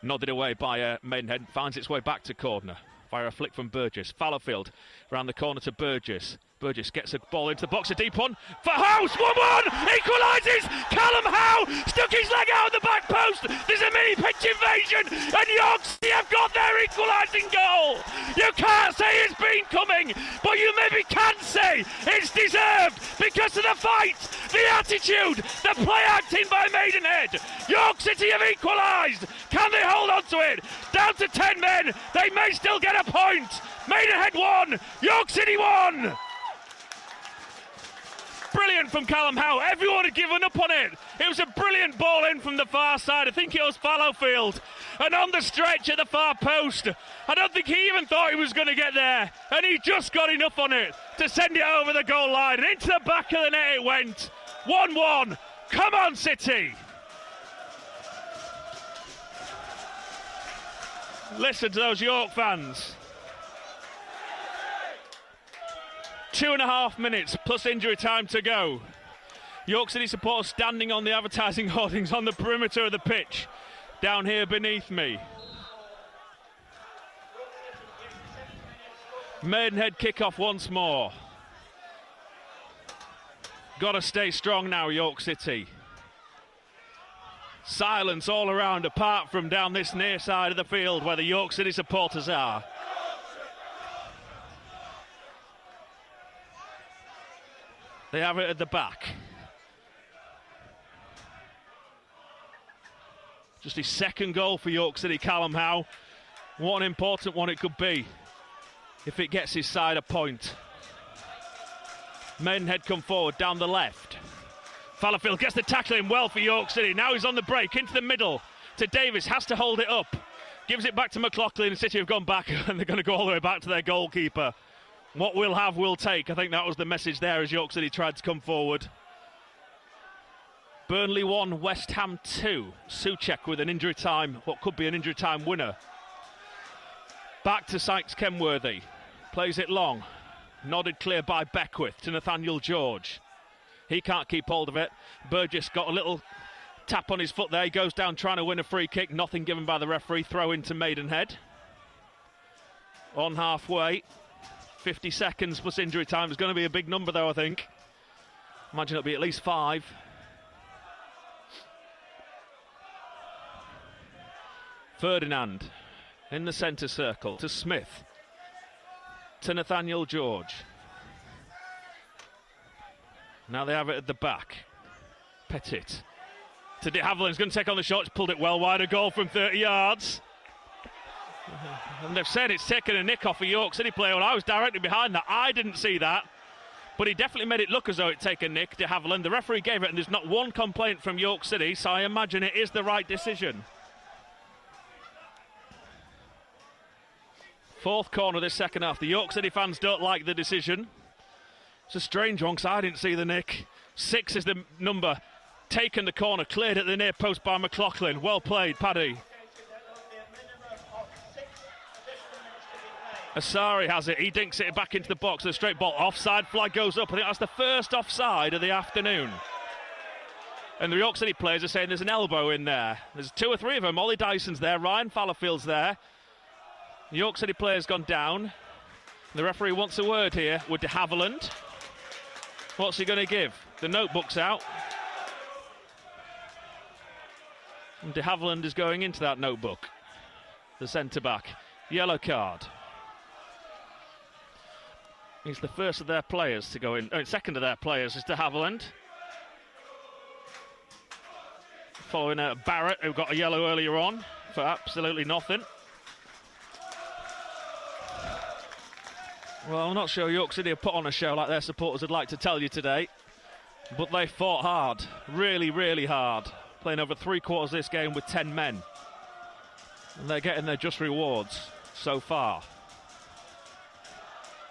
Nodded away by Maidenhead. Finds its way back to Cordner via a flick from Burgess. Fallowfield around the corner to Burgess. Burgess gets a ball into the box, a deep one for Howe. 1-1, equalises. Callum Howe stuck his leg out of the back post. There's a mini pitch invasion, and York City have got their equalising goal. You can't say it's been coming, but you maybe can say it's deserved because of the fight, the attitude, the play acting by Maidenhead. York City have equalised. Can they hold on to it? Down to 10 men. They may still get a point. Maidenhead 1, York City 1. Brilliant from Callum Howe. Everyone had given up on it. It was a brilliant ball in from the far side. I think it was Fallowfield. And on the stretch at the far post. I don't think he even thought he was going to get there. And he just got enough on it to send it over the goal line. And into the back of the net it went. 1-1. Come on, City. Listen to those York fans. 2.5 minutes plus injury time to go. York City supporters standing on the advertising hoardings on the perimeter of the pitch down here beneath me. Maidenhead kick-off once more. Got to stay strong now, York City. Silence all around apart from down this near side of the field where the York City supporters are. They have it at the back. Just his second goal for York City, Callum Howe. What an important one it could be if it gets his side a point. Maidenhead come forward down the left. Fallowfield gets the tackle in well for York City. Now he's on the break into the middle to Davis. Has to hold it up. Gives it back to McLaughlin. And City have gone back and they're going to go all the way back to their goalkeeper. What we'll have, we'll take. I think that was the message there as York City tried to come forward. Burnley 1, West Ham 2. Souček with an injury time, what could be an injury time winner. Back to Sykes Kenworthy. Plays it long. Nodded clear by Beckwith to Nathaniel George. He can't keep hold of it. Burgess got a little Tap on his foot there. He goes down trying to win a free kick. Nothing given by the referee. Throw into Maidenhead. On halfway. 50 seconds plus injury time. It's going to be a big number, though, I think. Imagine it'll be at least 5. Ferdinand in the centre circle to Smith. To Nathaniel George. Now they have it at the back. Petit. To de Havilland's going to take on the shot. He's pulled it well wide. A goal from 30 yards. And they've said it's taken a nick off a York City player. Well, I was directly behind that. I didn't see that. But he definitely made it look as though it'd taken a nick, de Havilland. The referee gave it, and there's not one complaint from York City, so I imagine it is the right decision. 4th corner this second half. The York City fans don't like the decision. It's a strange one because I didn't see the nick. 6 is the number. Taken the corner, cleared at the near post by McLaughlin. Well played, Paddy. Asari has it. He dinks it back into the box. The straight ball. Offside flag goes up. I think that's the first offside of the afternoon. And the York City players are saying there's an elbow in there. There's 2 or 3 of them. Ollie Dyson's there. Ryan Fallowfield's there. The York City player's gone down. The referee wants a word here with de Havilland. What's he going to give? The notebook's out. And de Havilland is going into that notebook. The centre-back. Yellow card. He's the first of their players to go in. Second of their players is de Havilland. Following Barrett, who got a yellow earlier on for absolutely nothing. Well, I'm not sure York City have put on a show like their supporters would like to tell you today. But they fought hard. Really, really hard. Playing over 3/4 of this game with 10 men. And they're getting their just rewards so far.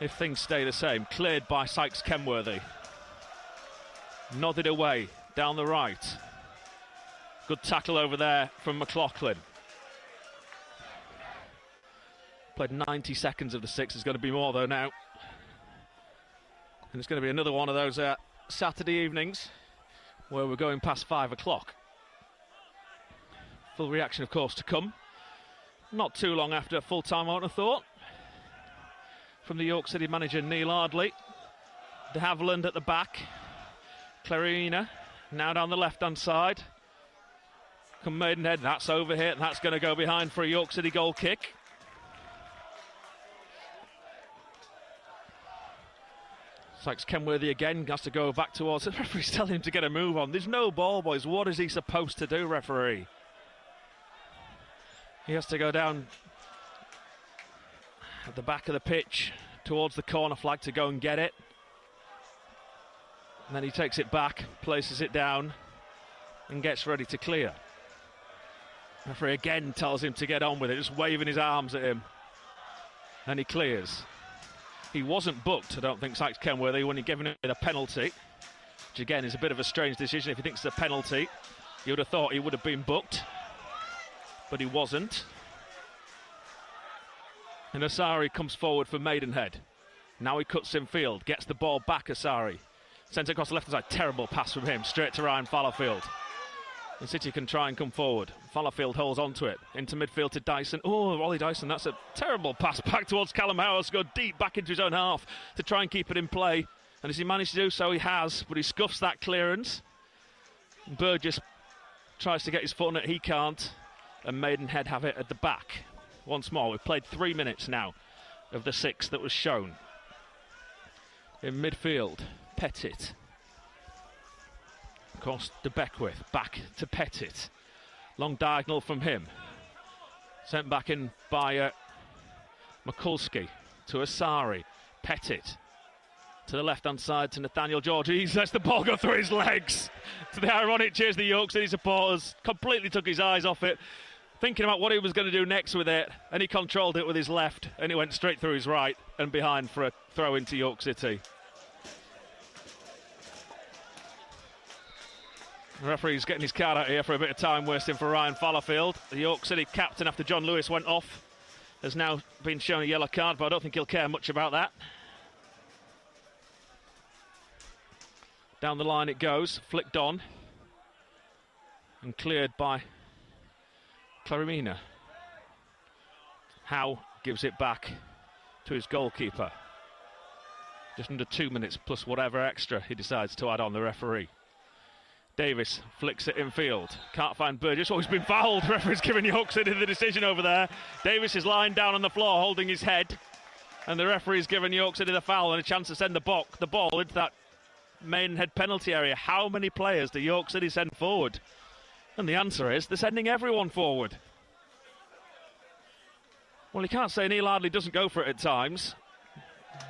If things stay the same. Cleared by Sykes Kenworthy. Nodded away down the right. Good tackle over there from McLaughlin. Played 90 seconds of the 6. There's going to be more though now. And it's going to be another one of those Saturday evenings where we're going past 5 o'clock. Full reaction, of course, to come. Not too long after full time, I would have thought. From the York City manager, Neil Ardley. De Havilland at the back. Clarina now down the left-hand side. Come Maidenhead, that's over here, and that's going to go behind for a York City goal kick. Sykes Kenworthy again has to go back towards the referee's telling him to get a move on. There's no ball, boys. What is he supposed to do, referee? He has to go down at the back of the pitch towards the corner flag to go and get it. And then he takes it back, places it down, and gets ready to clear. Referee again tells him to get on with it, just waving his arms at him. And he clears. He wasn't booked, I don't think, Sykes Kenworthy, when he given it a penalty, which again is a bit of a strange decision. If he thinks it's a penalty, you would have thought he would have been booked, but he wasn't. And Asari comes forward for Maidenhead. Now he cuts in field, gets the ball back, Asari. Sent across the left-hand side, terrible pass from him, straight to Ryan Fallowfield. And City can try and come forward. Fallowfield holds on to it. Into midfield to Dyson. Oh, Ollie Dyson, that's a terrible pass back towards Callum Howes. Go deep back into his own half to try and keep it in play. And as he managed to do so, he has, but he scuffs that clearance. And Burgess tries to get his foot on it, he can't. And Maidenhead have it at the back. Once more, we've played 3 minutes now of the 6 that was shown. In midfield, Petit. Across to Beckwith, back to Petit. Long diagonal from him. Sent back in by Mikulski to Asari. Petit to the left-hand side to Nathaniel George. He lets the ball go through his legs. To the ironic cheers the York City supporters. Completely took his eyes off it. Thinking about what he was going to do next with it. And he controlled it with his left. And it went straight through his right and behind for a throw into York City. The referee's getting his card out here for a bit of time wasting for Ryan Fallowfield. The York City captain, after John Lewis went off, has now been shown a yellow card, but I don't think he'll care much about that. Down the line it goes, flicked on. and cleared by Claremina. Howe gives it back to his goalkeeper. Just under 2 minutes plus whatever extra he decides to add on, the referee. Davis flicks it infield. Can't find Burgess. Oh, he's been fouled. The referee's given York City the decision over there. Davis is lying down on the floor holding his head. And the referee's given York City the foul and a chance to send the ball into that Maidenhead penalty area. How many players do York City send forward? And the answer is they're sending everyone forward. Well, you can't say Neil Ardley doesn't go for it at times.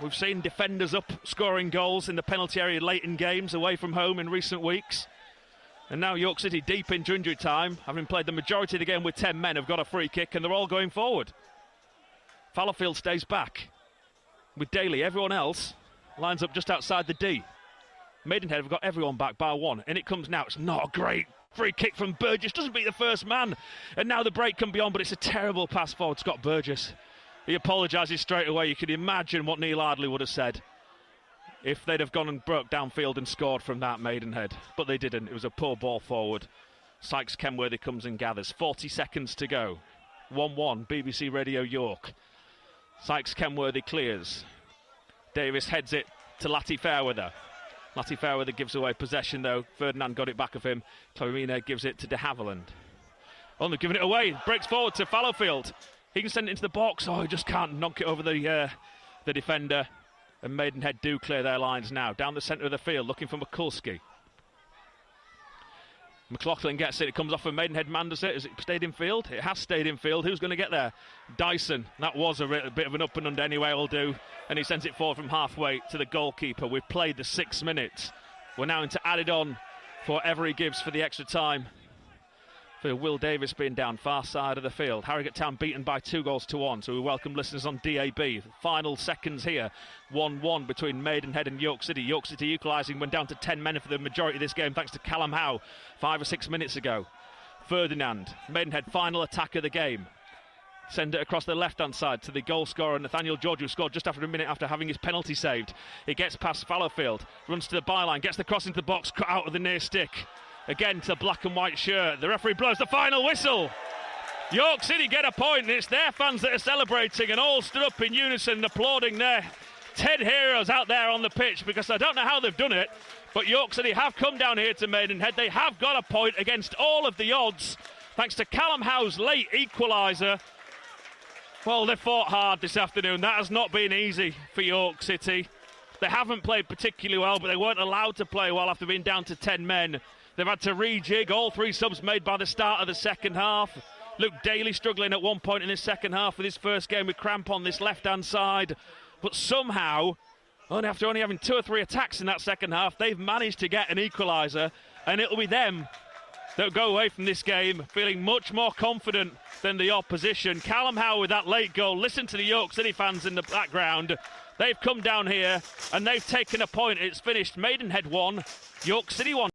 We've seen defenders up scoring goals in the penalty area late in games away from home in recent weeks. And now York City deep into injury time, having played the majority of the game with 10 men, have got a free kick and they're all going forward. Fallowfield stays back with Daly. Everyone else lines up just outside the D. Maidenhead have got everyone back bar one. And it comes now. It's not a great free kick from Burgess. Doesn't beat the first man. And now the break can be on, but it's a terrible pass forward. Scott Burgess. He apologises straight away. You can imagine what Neil Ardley would have said if they'd have gone and broke downfield and scored from that, Maidenhead. But they didn't. It was a poor ball forward. Sykes Kenworthy comes and gathers. 40 seconds to go. 1-1, BBC Radio York. Sykes Kenworthy clears. Davis heads it to Lati Fairweather. Lati Fairweather gives away possession, though. Ferdinand got it back of him. Claremina gives it to de Havilland. Oh, they've given it away. Breaks forward to Fallowfield. He can send it into the box. Oh, he just can't knock it over the defender. And Maidenhead do clear their lines now. Down the centre of the field, looking for Mikulski. McLaughlin gets it. It comes off, and Maidenhead man does it. Has it stayed in field? It has stayed in field. Who's going to get there? Dyson. That was a bit of an up and under anyway, will do. And he sends it forward from halfway to the goalkeeper. We've played the 6 minutes. We're now into added on for whatever he gives for the extra time. For Will Davis being down far side of the field. Harrogate Town beaten by 2-1, so we welcome listeners on DAB. Final seconds here, 1-1 between Maidenhead and York City. York City equalising, went down to 10 men for the majority of this game thanks to Callum Howe 5 or 6 minutes ago. Ferdinand, Maidenhead final attack of the game. Send it across the left-hand side to the goal scorer Nathaniel George, who scored just after a minute after having his penalty saved. He gets past Fallowfield, runs to the byline, gets the cross into the box, cut out of the near stick. Again to the black and white shirt. The referee blows the final whistle. York City get a point, and it's their fans that are celebrating and all stood up in unison applauding their Ted heroes out there on the pitch, because I don't know how they've done it, but York City have come down here to Maidenhead. They have got a point against all of the odds thanks to Callum Howe's late equaliser. Well, they fought hard this afternoon. That has not been easy for York City. They haven't played particularly well, but they weren't allowed to play well after being down to 10 men. They've had to rejig. All 3 subs made by the start of the second half. Luke Daly struggling at one point in his second half with his first game with cramp on this left-hand side. But somehow, after only having 2 or 3 attacks in that second half, they've managed to get an equaliser. And it'll be them that go away from this game feeling much more confident than the opposition. Callum Howe with that late goal. Listen to the York City fans in the background. They've come down here and they've taken a point. It's finished Maidenhead 1, York City 1.